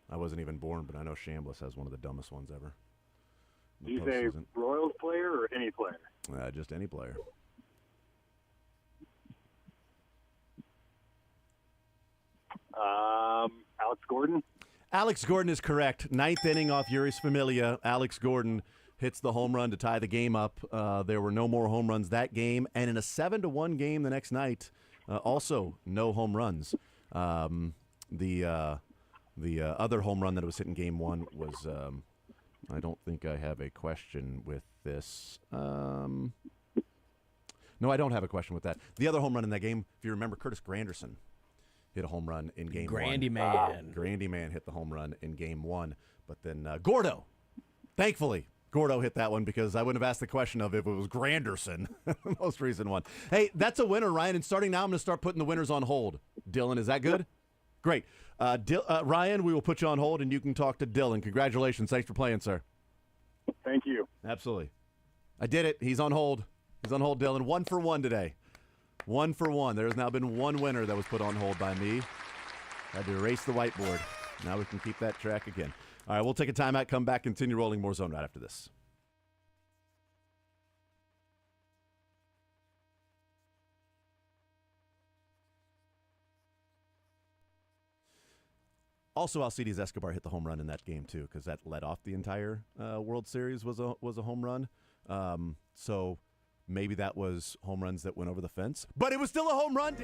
I wasn't even born, but I know Chambliss has one of the dumbest ones ever. in Do the you say postseason. Royals player or any player? Just any player. Alex Gordon. Alex Gordon is correct. 9th inning off Uris Familia. Alex Gordon hits the home run to tie the game up. There were no more home runs that game. And in a 7-1 game the next night, also no home runs. The other home run that was hit in game 1 was, I don't think I have a question with this. No, I don't have a question with that. The other home run in that game, if you remember, Curtis Granderson hit a home run in game 1. Grandy Man. Grandy Man hit the home run in game 1. But then Gordo, thankfully, Gordo hit that one because I wouldn't have asked the question of if it was Granderson, the most recent one. Hey, that's a winner, Ryan. And starting now, I'm going to start putting the winners on hold. Dylan, is that good? Great. Ryan, we will put you on hold, and you can talk to Dylan. Congratulations. Thanks for playing, sir. Thank you. Absolutely. I did it. He's on hold. He's on hold, Dylan. 1 for 1 today. 1 for 1. There has now been one winner that was put on hold by me. Had to erase the whiteboard. Now we can keep that track again. All right, we'll take a timeout, come back, continue rolling more zone right after this. Also, Alcides Escobar hit the home run in that game too, because that led off the entire World Series was a home run. So maybe that was home runs that went over the fence, but it was still a home run.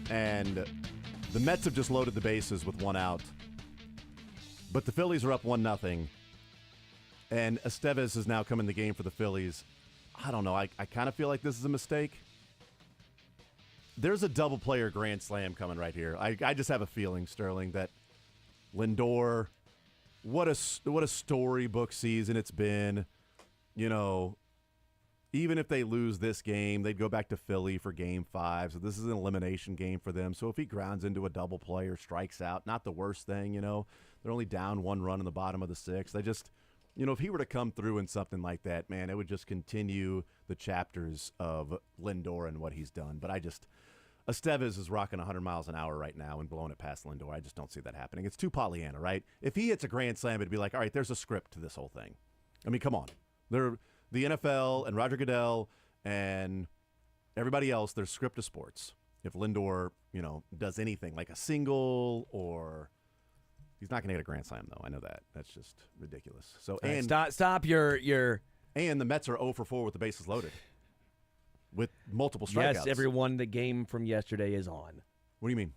And the Mets have just loaded the bases with one out. But the Phillies are up 1-0. And Estevez has now come in the game for the Phillies. I don't know. I kind of feel like this is a mistake. There's a double player grand slam coming right here. I just have a feeling, Sterling, that Lindor, what a storybook season it's been. You know, even if they lose this game, they'd go back to Philly for Game 5. So this is an elimination game for them. So if he grounds into a double play or strikes out, not the worst thing, you know. They're only down 1 run in the bottom of the 6th. If he were to come through in something like that, man, it would just continue the chapters of Lindor and what he's done. But Estevez is rocking 100 miles an hour right now and blowing it past Lindor. I just don't see that happening. It's too Pollyanna, right? If he hits a grand slam, it'd be like, all right, there's a script to this whole thing. I mean, come on. The NFL and Roger Goodell and everybody else, there's script to sports. If Lindor, does anything like a single or he's not going to get a grand slam, though. I know that. That's just ridiculous. So right, stop your. And the Mets are 0 for 4 with the bases loaded, with multiple strikeouts. Yes, everyone. The game from yesterday is on. What do you mean?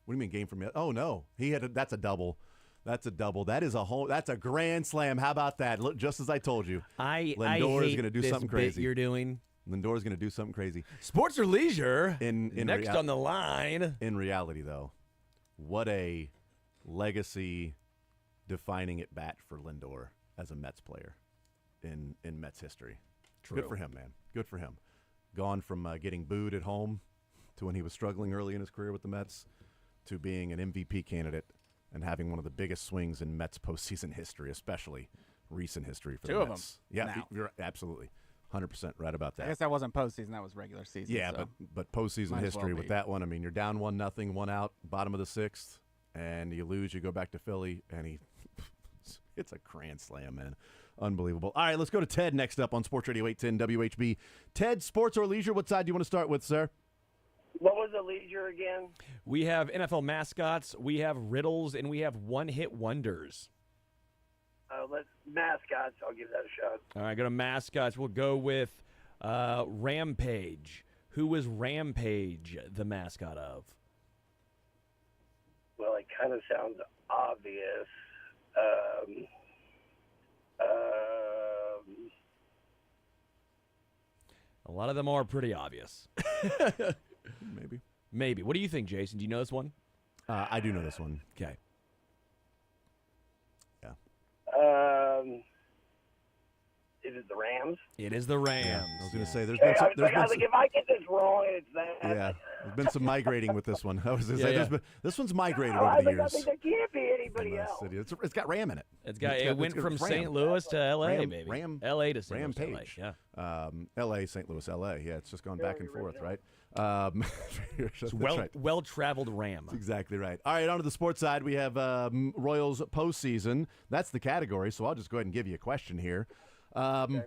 What do you mean game from? Oh no, that's a double. That's a double. That is that's a grand slam. How about that? Look, just as I told you, Lindor is going to do something crazy. You're doing. Lindor is going to do something crazy. Sports or leisure? In next on the line. In reality, though, what a legacy-defining at bat for Lindor as a Mets player in Mets history. True. Good for him, man. Good for him. Gone from getting booed at home to when he was struggling early in his career with the Mets to being an MVP candidate and having one of the biggest swings in Mets postseason history, especially recent history for Two the of Mets. them. Yeah, now. you're absolutely 100% right about that. I guess that wasn't postseason; that was regular season. Yeah, so but postseason might as history well with be. that one. I mean, you're down 1-0, 1 out, bottom of the 6th, and you lose. You go back to Philly, and it's a grand slam, man. Unbelievable. All right, let's go to Ted next up on Sports Radio 810 WHB. Ted, sports or leisure? What side do you want to start with, sir? What was the leisure again? We have NFL mascots, we have riddles, and we have one-hit wonders. Let's mascots. I'll give that a shot. All right, go to mascots. We'll go with Rampage. Who is Rampage the mascot of? Well, it kind of sounds obvious. A lot of them are pretty obvious. Maybe. What do you think, Jason? Do you know this one? I do know this one. Okay. Yeah. Is it the Rams? It is the Rams. Yeah, I was going to say, there's Hey, been some, if I get this wrong, it's that. yeah, there's been some migrating with this one. I was going to say, Yeah. This one's migrated No, over I the think years. there can't be anybody in the else. city. It's got Ram in it. It went from St. Louis to L.A., baby. L.A. to St. Louis, Rampage. LA. Yeah. L.A., St. Louis, L.A. Yeah, it's just gone back and forth, right? It's That's right. well-traveled Ram. That's exactly right. All right, on to the sports side. We have Royals postseason. That's the category, so I'll just go ahead and give you a question here. Okay.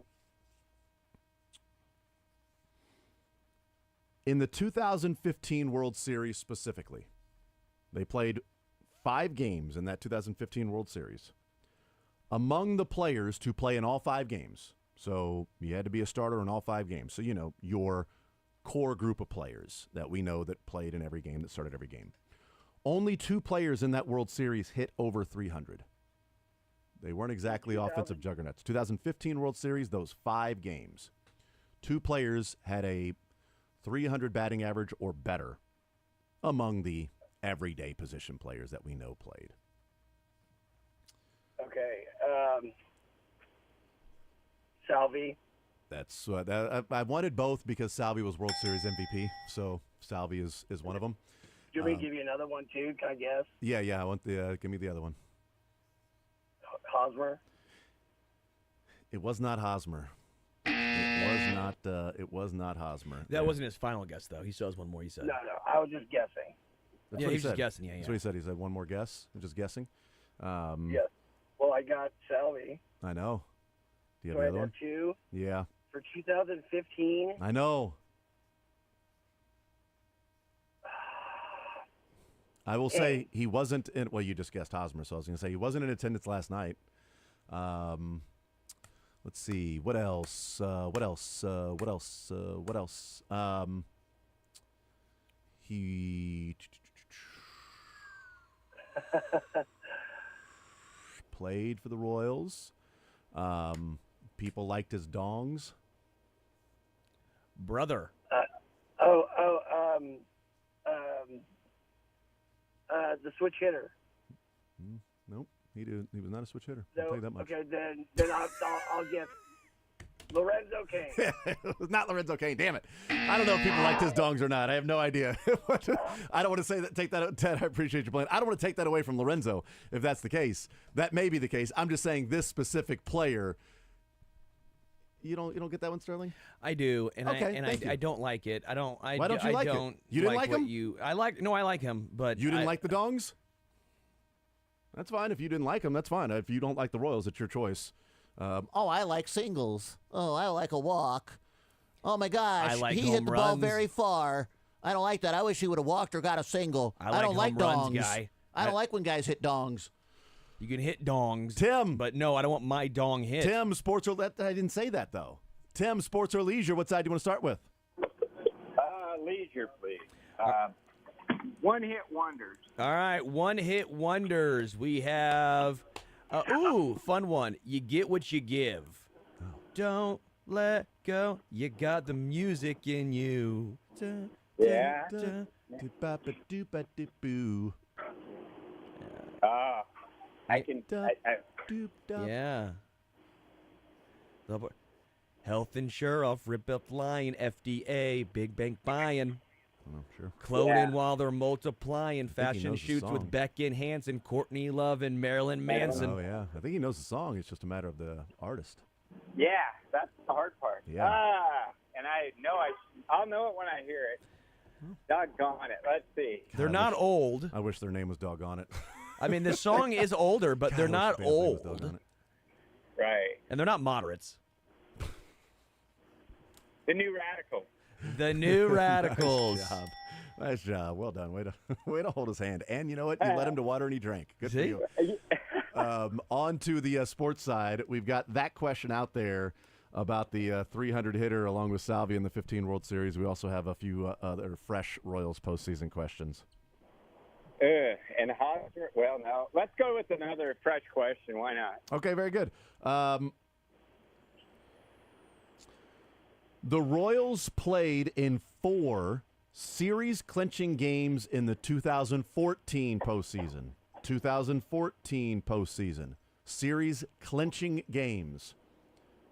In the 2015 World Series specifically, they played 5 games in that 2015 World Series. Among the players to play in all 5 games, so you had to be a starter in all 5 games. So, your core group of players that we know that played in every game, that started every game. Only 2 players in that World Series hit over 300. They weren't exactly offensive juggernauts. 2015 World Series, those 5 games. 2 players had a 300 batting average or better among the everyday position players that we know played. Okay. Salvi. That's I wanted both because Salvi was World Series MVP, so Salvi is one of them. Do you want me to give you another one, too? Can I guess? Yeah, I want give me the other one. Hosmer? It was not Hosmer. It was not Hosmer. That wasn't his final guess, though. He still has one more, he said. No, I was just guessing. That's Yeah, what he was just said. guessing, yeah. That's what he said. He said one more guess. I'm just guessing. Yes. Well, I got Salvi. I know. Do you So have I the other have one? 2. Yeah. For 2015, I know. I will say he wasn't in. Well, you just guessed Hosmer, so I was going to say he wasn't in attendance last night. Let's see. What else? He played for the Royals. People liked his dongs. Brother. The switch hitter. Nope, he was not a switch hitter. So, I'll tell you that much. Okay, then I'll guess Lorenzo Kane. It was not Lorenzo Kane. Damn it! I don't know if people liked his dongs or not. I have no idea. I don't want to say that. Take that, Ted. I appreciate your plan. I don't want to take that away from Lorenzo. If that's the case, that may be the case. I'm just saying this specific player. You don't get that one, Sterling? I do, and Okay, I don't like it. I don't. Why don't you like it? You didn't like him? I like him, but You didn't like the dongs? That's fine. If you didn't like him, that's fine. If you don't like the Royals, it's your choice. Oh, I like singles. Oh, I like a walk. Oh my gosh, I like he home hit the ball runs. very far. I don't like that. I wish he would have walked or got a single. I don't like home runs, dongs. guy. I don't like when guys hit dongs. You can hit dongs, Tim. but no, I don't want my dong hit. Tim, sports or I didn't say that though. Tim, sports or leisure? What side do you want to start with? Leisure, please. One-hit wonders. All right, one-hit wonders. We have, fun one. You get what you give. Don't let go. You got the music in you. Yeah. I can. Yeah. Health insurance, rip up flying, FDA, big bank buying. Oh, sure. Cloning while they're multiplying. think he Fashion knows the shoots song. with Becky Hansen, Courtney Love, and Marilyn Manson. Oh yeah, I think he knows the song. It's just a matter of the artist. Yeah, that's the hard part. Yeah. And I know I'll know it when I hear it. Doggone it. Let's see. They're not old. I wish their name was Doggone It. I mean, the song is older, but they're not old. Right. And they're not moderates. The New Radicals. The New Radicals. Nice job. Nice job. Well done. Way to hold his hand. And you know what? You led him to water and he drank. Good for you. On to the sports side. We've got that question out there about the 300 hitter along with Salvia in the 15 World Series. We also have a few other fresh Royals postseason questions. And Hosmer, well, no. Let's go with another fresh question. Why not? Okay, very good. The Royals played in 4 series-clinching games in the 2014 postseason. 2014 postseason. Series-clinching games.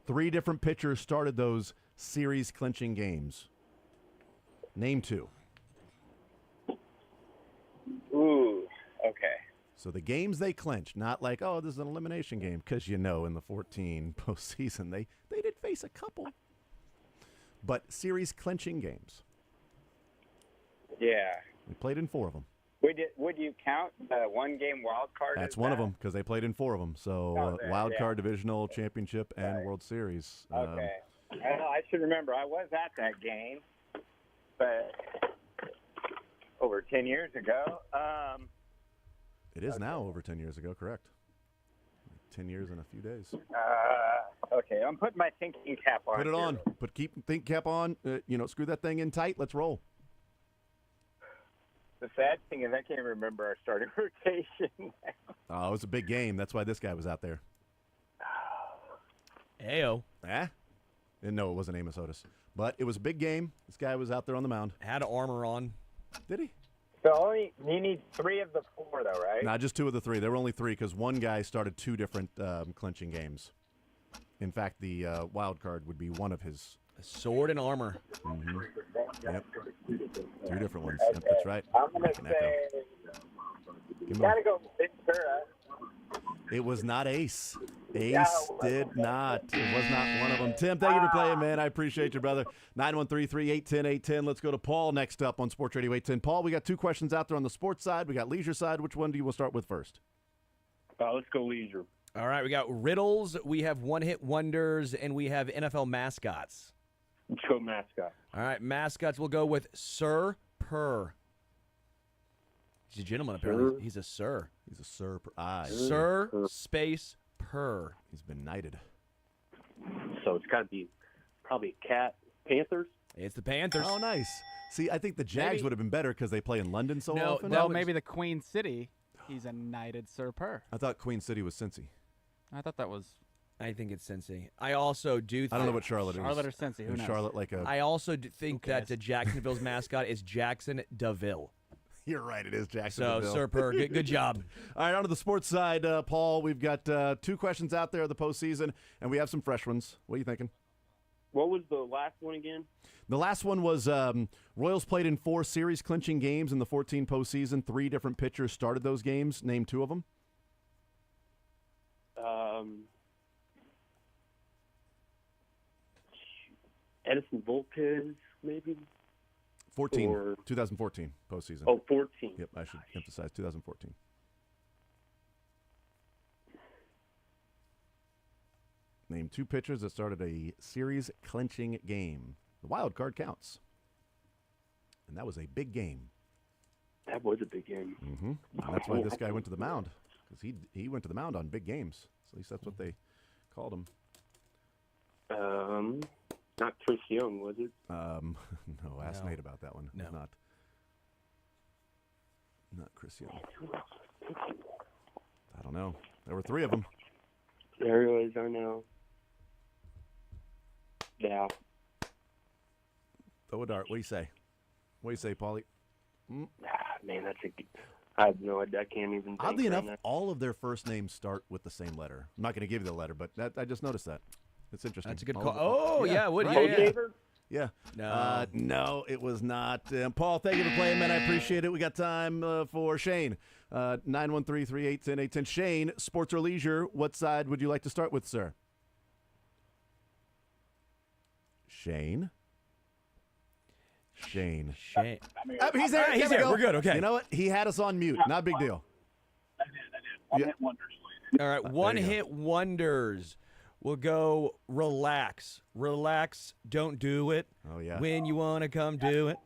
3 different pitchers started those series-clinching games. Name 2. Ooh, okay. So the games they clinched, not like, oh, this is an elimination game, because in the 14 postseason, they did face a couple. But series-clinching games. Yeah. We played in 4 of them. Would you count the one-game wild card? That's as one of that? them, because they played in 4 of them. So wild card, divisional, championship, and World Series. Okay. I should remember. I was at that game, but over 10 years ago. It is now over 10 years ago, correct. 10 years in a few days. Okay, I'm putting my thinking cap on. Put it here. on. Keep think cap on. Screw that thing in tight. Let's roll. The sad thing is I can't remember our starting rotation. Oh, it was a big game. That's why this guy was out there. Ayo. And no, it wasn't Amos Otis. But it was a big game. This guy was out there on the mound. Had armor on. Did he? So you need 3 of the 4, though, right? Nah, just 2 of the 3. There were only 3 because one guy started 2 different clinching games. In fact, the wild card would be one of his. Sword and armor. Mm-hmm. Yep. 2 different ones. Okay. Yep, that's right. I'm going to say you got to go Ventura. It was not Ace. Ace did not. It was not one of them. Tim, thank you for playing, man. I appreciate you, brother. 913-381-810. Let's go to Paul next up on Sports Radio 810. Paul, we got 2 questions out there on the sports side. We got leisure side. Which one do you want to start with first? Let's go leisure. All right, we got riddles, we have one-hit wonders, and we have NFL mascots. Let's go mascot. All right, mascots, we'll go with Sir Purr. He's a gentleman, apparently. He's a sir. He's a sir. Aye. Sir space Purr. He's been knighted. So it's got to be probably Cat Panthers. It's the Panthers. Oh, nice. See, I think the Jags Maybe- would have been better because they play in London so No, often. Well, maybe the Queen City. He's a knighted Sir Per. I thought Queen City was Cincy. I thought that was. I think it's Cincy. I also do. I don't know what Charlotte is. Charlotte or Cincy, who Is knows? Charlotte like a? I also think that the Jacksonville's mascot is Jackson DeVille. You're right. It is Jackson. So, DeVille. Sir Per, good job. All right, on to the sports side, Paul. We've got 2 questions out there of the postseason, and we have some fresh ones. What are you thinking? What was the last one again? The last one was Royals played in 4 series-clinching games in the 14 postseason. 3 different pitchers started those games. Name 2 of them. Edison Volquez, maybe? 2014 postseason. Oh, 14. Yep, I should emphasize 2014. Name 2 pitchers that started a series-clinching game. The wild card counts. And that was a big game. That was a big game. Mm-hmm. And that's why this guy went to the mound, because he went to the mound on big games. At least that's what they called him. Not Chris Young, was it? No, ask No. Nate about that one. No. It's not Chris Young. I don't know. There were 3 of them. There it was, I know. Yeah. Throw a dart. What do you say? What do you say, Paulie? Man, I have no idea. I can't even think Oddly right enough, now. all of their first names start with the same letter. I'm not going to give you the letter, but I just noticed that. It's interesting. That's a good All call. of Oh, yeah, Woody. right. Yeah. Yeah. No. No, it was not. Paul, thank you for playing, man. I appreciate it. We got time for Shane. 913-3810810. Shane, sports or leisure, what side would you like to start with, sir? Shane? Shane. He's there. He's There we there. go. We're good. Okay. You know what? He had us on mute. Not a big deal. One-hit wonders. All right. One-hit wonders. We'll go relax. Relax. Don't do it. Oh, yeah. When you want to come do it.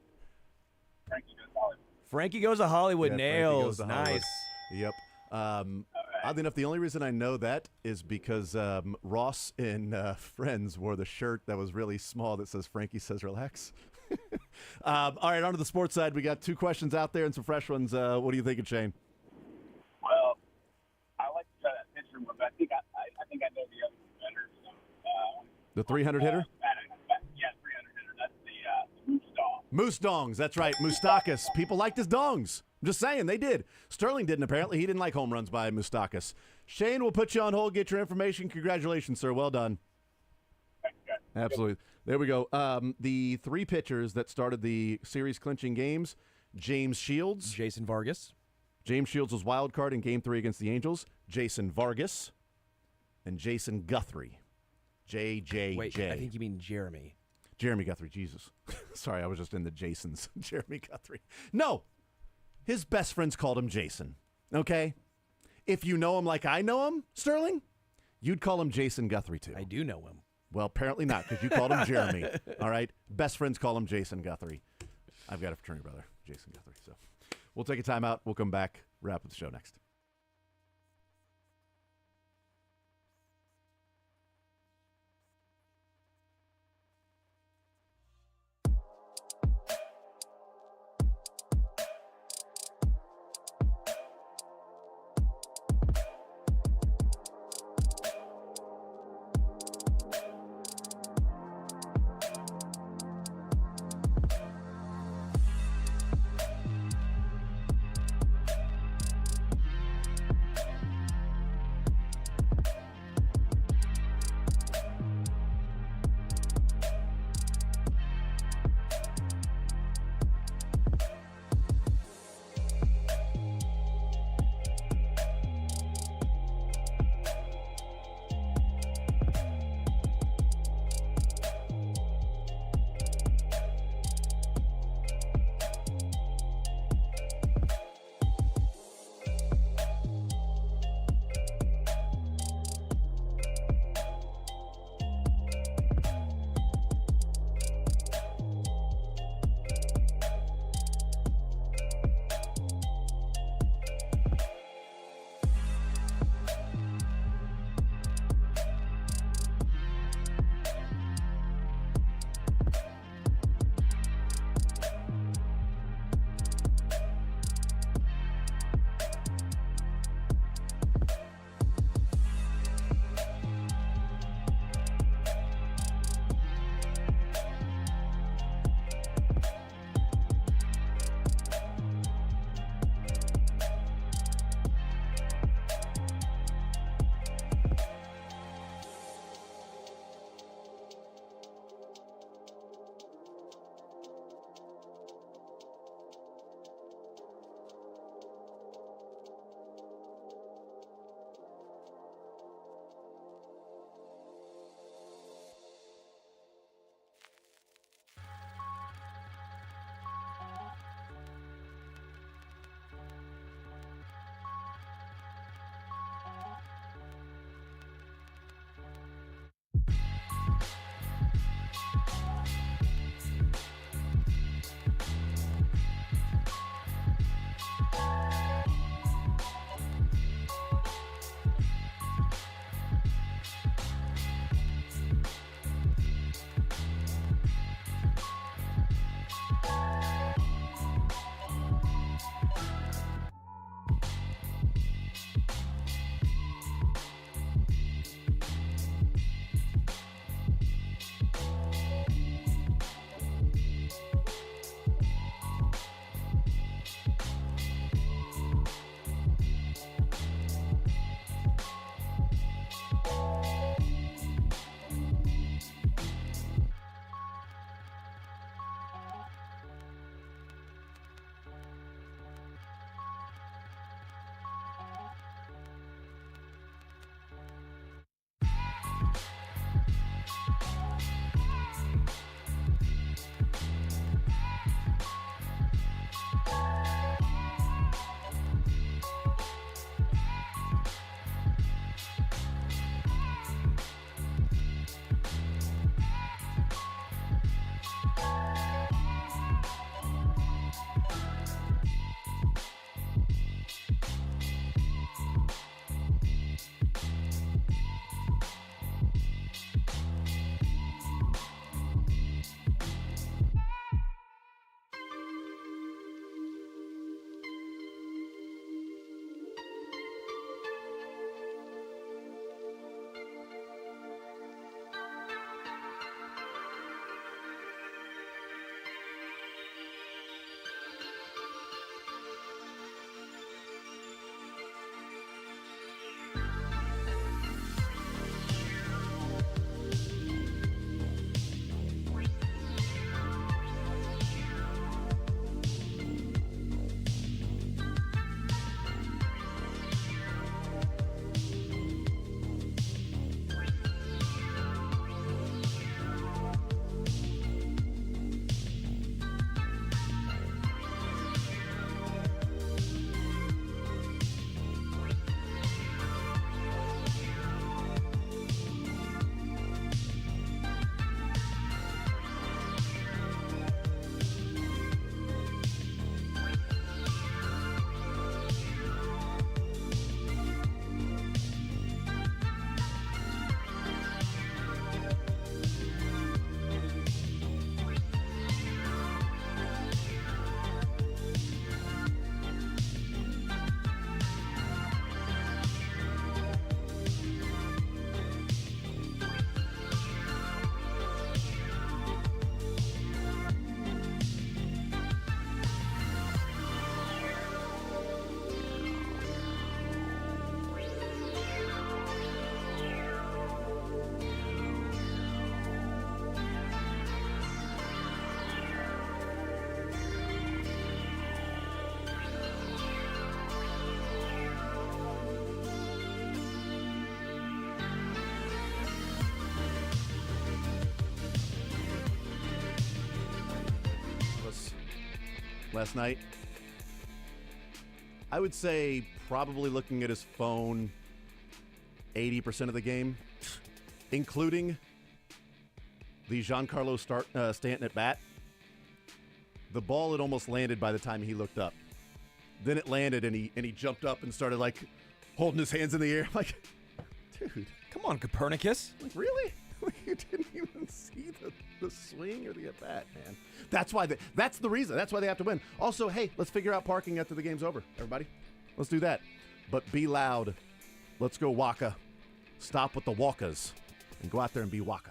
Frankie goes to Hollywood. Yeah, Frankie Nails. goes to Hollywood. Nice. Yep. Oddly enough, the only reason I know that is because Ross in Friends wore the shirt that was really small that says Frankie says relax. All right, on to the sports side. We got 2 questions out there and some fresh ones. What are you thinking, Shane? Well, I like to try that pitcher one, but I think I know the other one better. So, The 300 hitter? yeah, 300 hitter. That's the Moose Dog. Moose dongs. That's right. Moustakas. People liked his dongs. I'm just saying, they did. Sterling didn't, apparently. He didn't like home runs by Moustakas. Shane, we'll put you on hold, get your information. Congratulations, sir. Well done. Absolutely. There we go. The 3 pitchers that started the series-clinching games, James Shields. Jason Vargas. James Shields was wild card in Game 3 against the Angels. Jason Vargas. And Jason Guthrie. JJJ. Wait, I think you mean Jeremy. Jeremy Guthrie, Jesus. Sorry, I was just in the Jasons. Jeremy Guthrie. No. His best friends called him Jason. Okay? If you know him like I know him, Sterling, you'd call him Jason Guthrie too. I do know him. Well, apparently not, because you called him Jeremy. All right? Best friends call him Jason Guthrie. I've got a fraternity brother, Jason Guthrie. So we'll take a timeout. We'll come back, wrap up the show next. last night. I would say probably looking at his phone 80% of the game, including the Giancarlo Stanton at bat. The ball had almost landed by the time he looked up. Then it landed, and he jumped up and started, like, holding his hands in the air. Like, dude. Come on, Copernicus. Like, really? You didn't even see the swing or the at-bat, man. That's the reason. That's why they have to win. Also, hey, let's figure out parking after the game's over, everybody. Let's do that. But be loud. Let's go Waka. Stop with the walkas and go out there and be Waka.